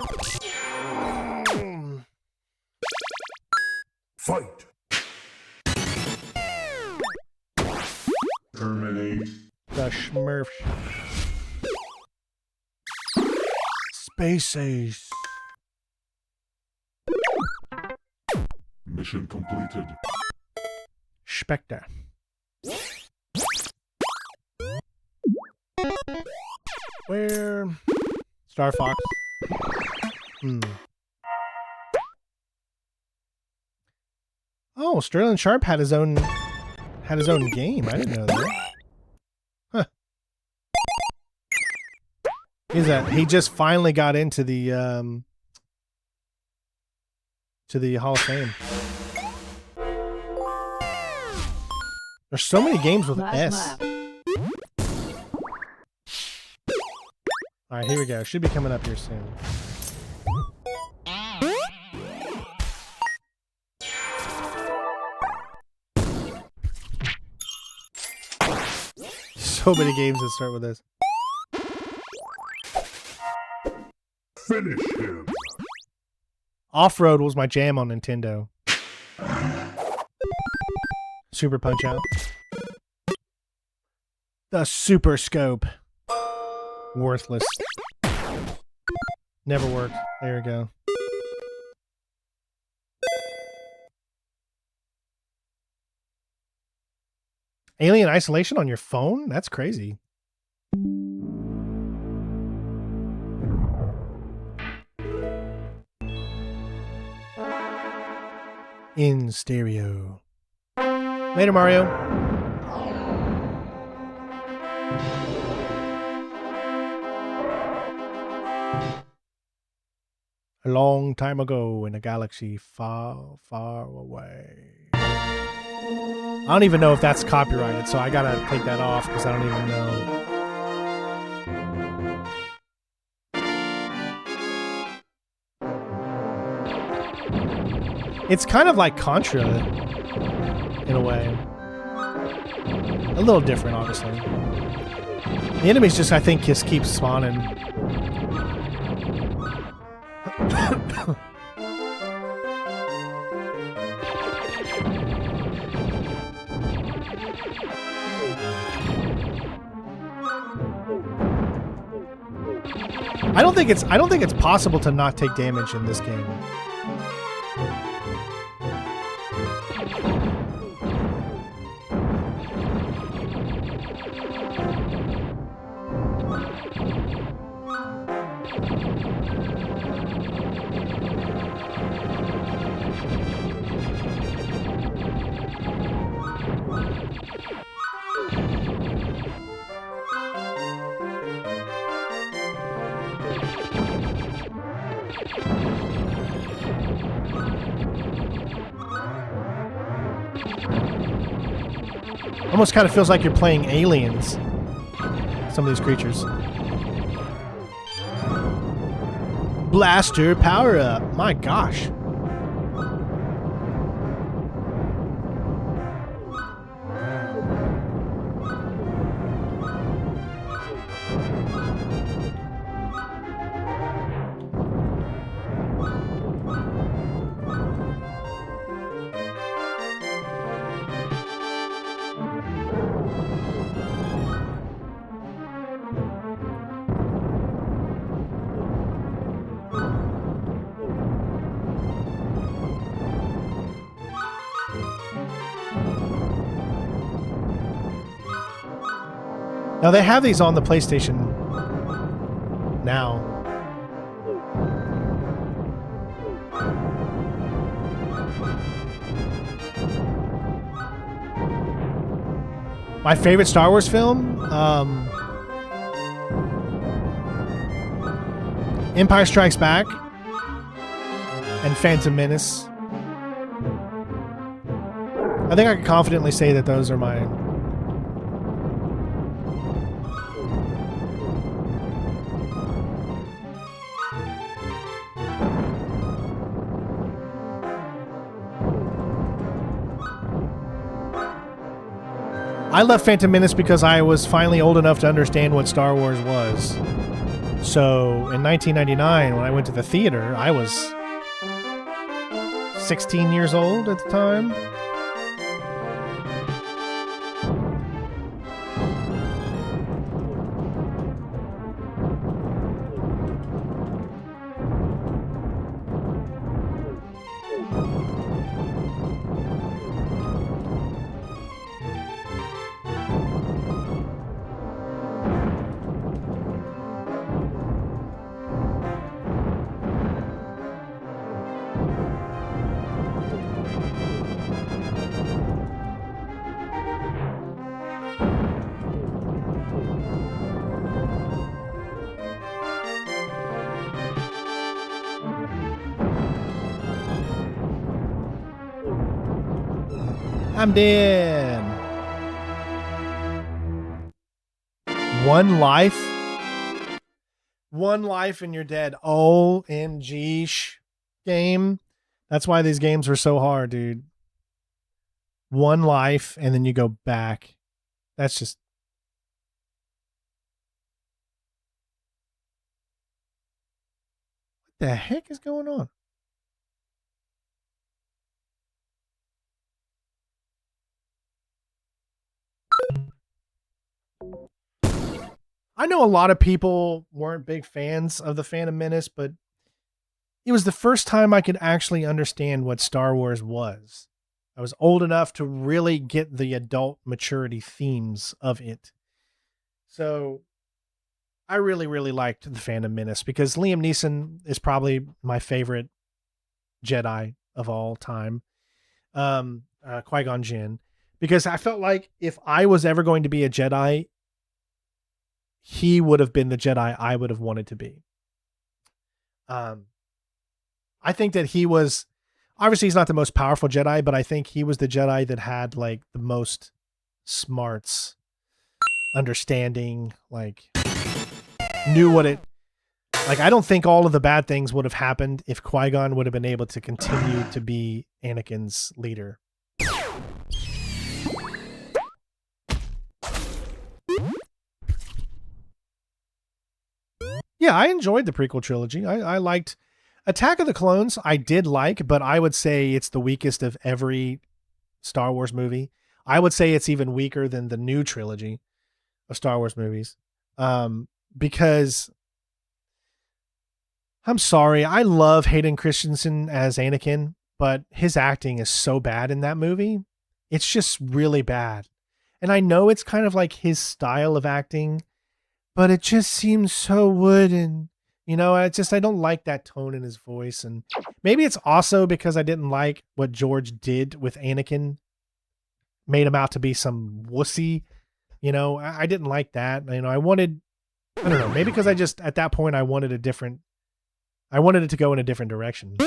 Fight! Terminate. The Smurfs. Space Ace. Mission completed. Spectre. Where? Star Fox. Oh, Sterling Sharp had his own game. I didn't know that. Huh. He just finally got into the Hall of Fame. There's so many games with S. All right, here we go. Should be coming up here soon. So many games that start with this. Finish him! Off-Road was my jam on Nintendo. Super Punch-Out. The Super Scope. Worthless. Never worked. There we go. Alien Isolation on your phone? That's crazy. In stereo. Later, Mario. A long time ago in a galaxy far, far away. I don't even know if that's copyrighted, so I gotta take that off because I don't even know. It's kind of like Contra in a way. A little different, obviously. The enemies just, I think, just keep spawning. I don't think it's possible to not take damage in this game. Almost kind of feels like you're playing Aliens. Some of these creatures. Blaster power up. My gosh. Now they have these on the PlayStation now. My favorite Star Wars film? Empire Strikes Back and Phantom Menace. I think I can confidently say that those are my... I left Phantom Menace because I was finally old enough to understand what Star Wars was. So, in 1999, when I went to the theater, I was 16 years old at the time. I'm dead. One life? One life and you're dead. OMG game. That's why these games are so hard, dude. One life and then you go back. That's just... What the heck is going on? I know a lot of people weren't big fans of the Phantom Menace, but it was the first time I could actually understand what Star Wars was. I was old enough to really get the adult maturity themes of it. So I really, really liked the Phantom Menace because Liam Neeson is probably my favorite Jedi of all time. Qui-Gon Jinn. Because I felt like if I was ever going to be a Jedi, he would have been the Jedi I would have wanted to be. I think that he was, obviously he's not the most powerful Jedi, but I think he was the Jedi that had like the most smarts, understanding, like knew what it, like I don't think all of the bad things would have happened if Qui-Gon would have been able to continue to be Anakin's leader. Yeah, I enjoyed the prequel trilogy. I liked Attack of the Clones. I did like, but I would say it's the weakest of every Star Wars movie. I would say it's even weaker than the new trilogy of Star Wars movies. Because I'm sorry, I love Hayden Christensen as Anakin, but his acting is so bad in that movie. It's just really bad. And I know it's kind of like his style of acting, but it just seems so wooden. You know, I don't like that tone in his voice. And maybe it's also because I didn't like what George did with Anakin. Made him out to be some wussy. You know, I didn't like that. You know, I don't know, maybe because at that point, I wanted it to go in a different direction.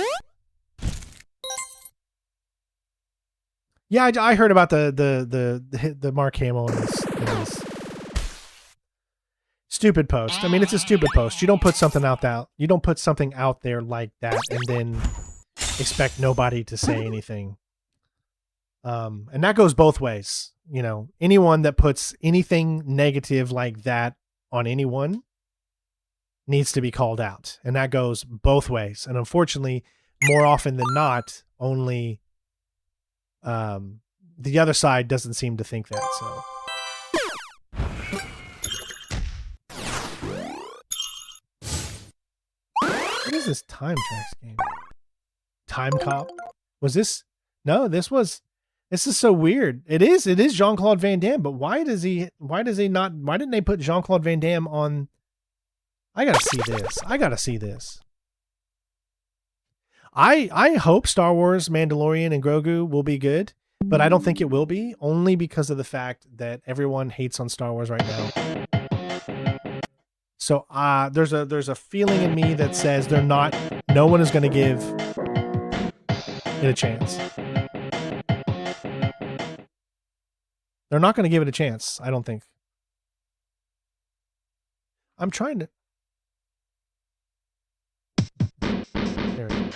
Yeah, I heard about the Mark Hamill in this stupid post. I mean, it's a stupid post. You don't put something out there like that and then expect nobody to say anything. And that goes both ways. You know, anyone that puts anything negative like that on anyone needs to be called out. And that goes both ways. And unfortunately, more often than not, only the other side doesn't seem to think that. So what is this Time Tracks game? Time Cop? Was this? No, this is so weird. It is Jean-Claude Van Damme, but why didn't they put Jean-Claude Van Damme on? I gotta see this. I hope Star Wars Mandalorian and Grogu will be good, but I don't think it will be, only because of the fact that everyone hates on Star Wars right now. So there's a feeling in me that says no one is going to give it a chance. They're not going to give it a chance, I don't think. I'm trying to... There it is.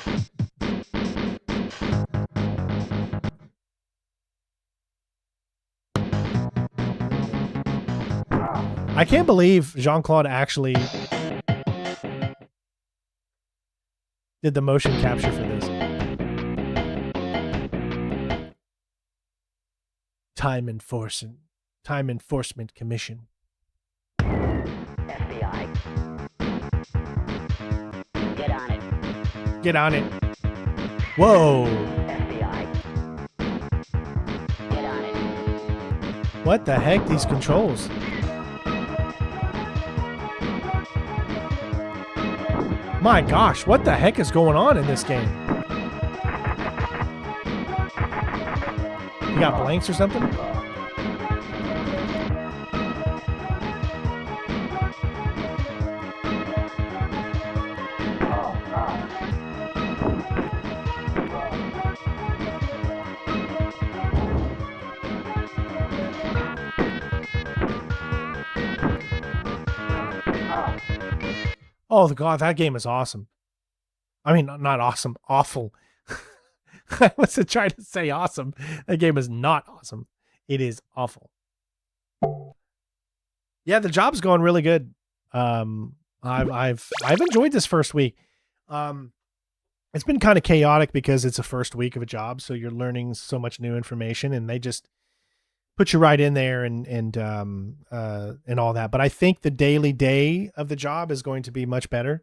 I can't believe Jean-Claude actually did the motion capture for this. Time Enforcement Commission. FBI. Get on it. Whoa. FBI. Get on it. What the heck? These controls. My gosh, what the heck is going on in this game? You got blanks or something? Oh, God, that game is awesome. I mean, not awesome, awful. I wasn't trying to say awesome. That game is not awesome. It is awful. Yeah, the job's going really good. I've enjoyed this first week. It's been kind of chaotic because it's a first week of a job, so you're learning so much new information, and they just put you right in there and all that. But I think the daily day of the job is going to be much better.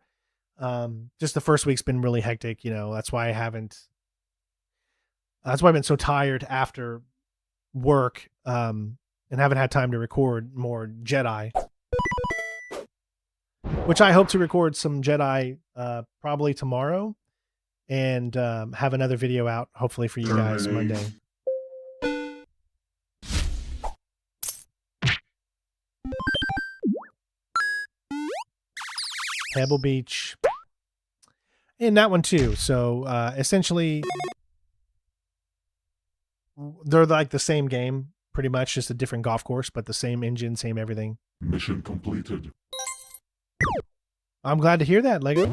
Just the first week's been really hectic, you know. That's why I've been so tired after work, and haven't had time to record more Jedi, which I hope to record some Jedi, probably tomorrow, and, have another video out hopefully for you guys Monday. Pebble Beach. And that one too. So essentially they're like the same game, pretty much, just a different golf course, but the same engine, same everything. Mission completed. I'm glad to hear that, Lego.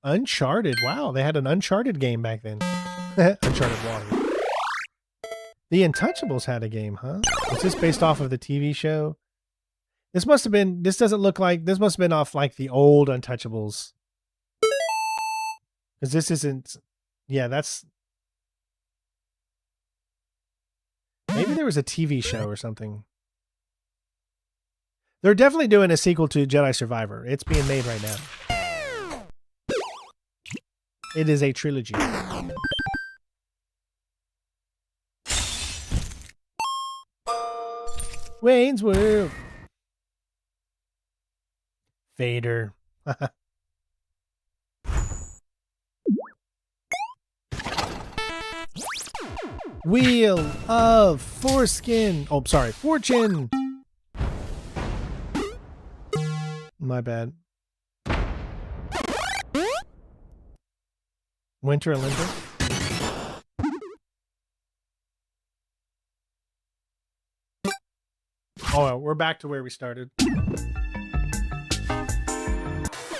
Uncharted. Wow, they had an Uncharted game back then. Uncharted Water. The Untouchables had a game, huh? Is this based off of the TV show? This must have been, this doesn't look like, this must have been off like the old Untouchables. Because this isn't, yeah, that's, maybe there was a TV show or something. They're definitely doing a sequel to Jedi Survivor. It's being made right now. It is a trilogy. Wayne's World. Vader. Wheel of Foreskin. Oh, sorry. Fortune. My bad. Winter Olympic. Oh, we're back to where we started.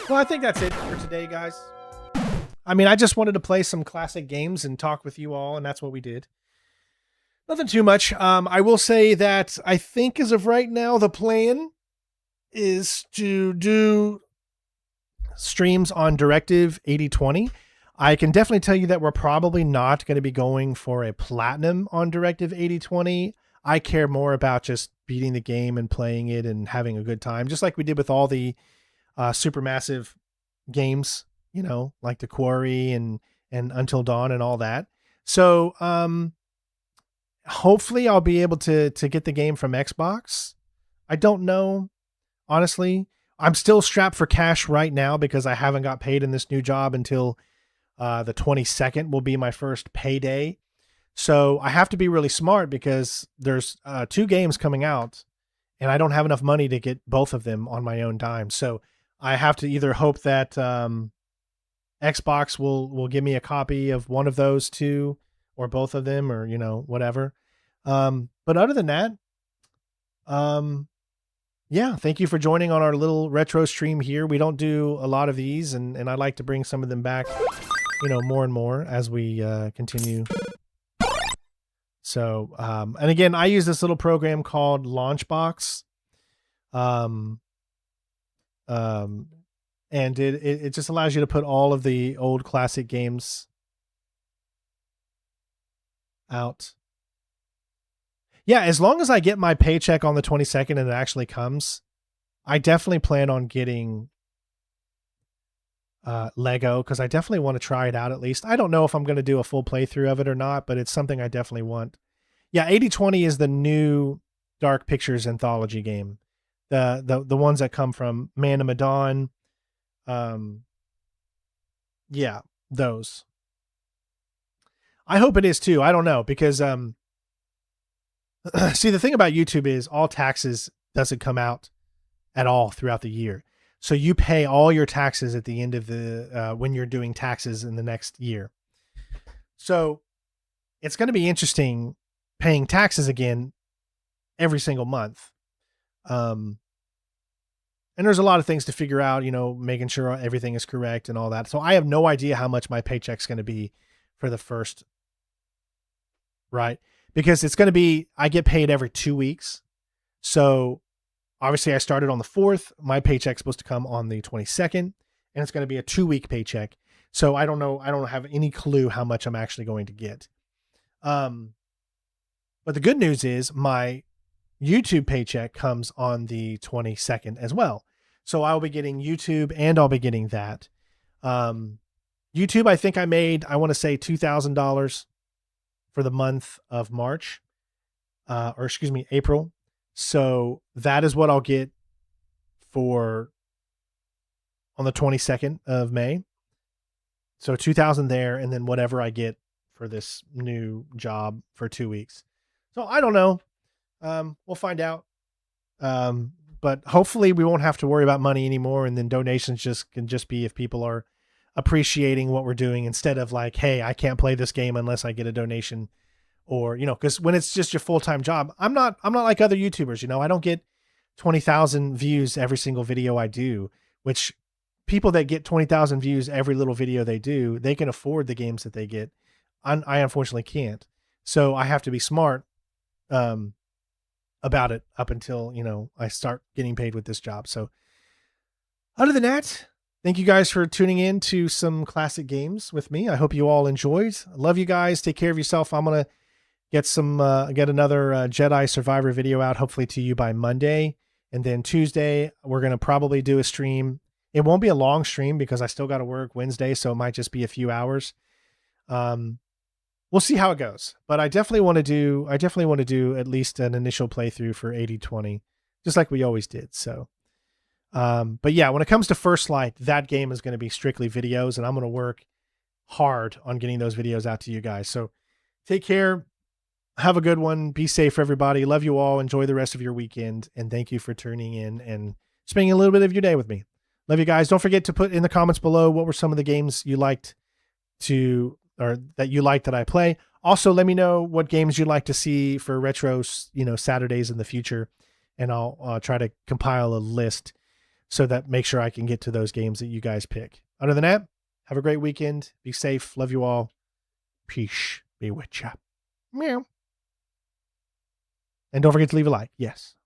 Well, I think that's it for today, guys. I mean, I just wanted to play some classic games and talk with you all, and that's what we did. Nothing too much. I will say that I think as of right now, the plan is to do streams on Directive 8020. I can definitely tell you that we're probably not going to be going for a platinum on Directive 8020. I care more about just beating the game and playing it and having a good time, just like we did with all the supermassive games, you know, like The Quarry and Until Dawn and all that. So hopefully I'll be able to get the game from Xbox. I don't know. Honestly, I'm still strapped for cash right now because I haven't got paid in this new job until the 22nd will be my first payday. So I have to be really smart because there's 2 games coming out and I don't have enough money to get both of them on my own dime. So I have to either hope that Xbox will give me a copy of one of those 2 or both of them, or, you know, whatever. But other than that, yeah, thank you for joining on our little retro stream here. We don't do a lot of these, and I'd like to bring some of them back, you know, more and more as we continue. So, and again, I use this little program called Launchbox. And it just allows you to put all of the old classic games out. Yeah, as long as I get my paycheck on the 22nd and it actually comes, I definitely plan on getting Lego, because I definitely want to try it out at least. I don't know if I'm going to do a full playthrough of it or not, but it's something I definitely want. Yeah, 8020 is the new Dark Pictures anthology game. The ones that come from Man of Medan. Yeah, those. I hope it is too. I don't know, because see, the thing about YouTube is all taxes doesn't come out at all throughout the year. So you pay all your taxes at the end of the, when you're doing taxes in the next year. So it's going to be interesting paying taxes again every single month. And there's a lot of things to figure out, you know, making sure everything is correct and all that. So I have no idea how much my paycheck's going to be for the first, right? Because it's going to be, I get paid every 2 weeks. So obviously I started on the 4th. My paycheck's supposed to come on the 22nd, and it's going to be a 2-week paycheck. So I don't know. I don't have any clue how much I'm actually going to get. But the good news is my YouTube paycheck comes on the 22nd as well. So I'll be getting YouTube and I'll be getting that. YouTube, I think I made, I want to say $2,000 for the month of March, or excuse me, April. So that is what I'll get for on the 22nd of May. So 2,000 there, and then whatever I get for this new job for 2 weeks. So I don't know. We'll find out. But hopefully we won't have to worry about money anymore. And then donations can just be if people are appreciating what we're doing, instead of like, hey, I can't play this game unless I get a donation, or, you know, cause when it's just your full-time job, I'm not like other YouTubers, you know, I don't get 20,000 views every single video I do, which people that get 20,000 views every little video they do, they can afford the games that they get. I unfortunately can't. So I have to be smart about it up until, I start getting paid with this job. So other than that, thank you guys for tuning in to some classic games with me. I hope you all enjoyed. I love you guys. Take care of yourself. I'm going to get another Jedi Survivor video out, hopefully to you by Monday. And then Tuesday, we're going to probably do a stream. It won't be a long stream because I still got to work Wednesday. So it might just be a few hours. We'll see how it goes, but I definitely want to do at least an initial playthrough for 80/20, just like we always did. So, but yeah, when it comes to First Light, that game is going to be strictly videos, and I'm going to work hard on getting those videos out to you guys. So take care. Have a good one. Be safe, everybody. Love you all. Enjoy the rest of your weekend. And thank you for tuning in and spending a little bit of your day with me. Love you guys. Don't forget to put in the comments below what were some of the games you liked that I play. Also, let me know what games you'd like to see for retro, Saturdays in the future. And I'll try to compile a list so that make sure I can get to those games that you guys pick. Other than that, have a great weekend. Be safe. Love you all. Peace be with ya. Meow. And don't forget to leave a like. Yes.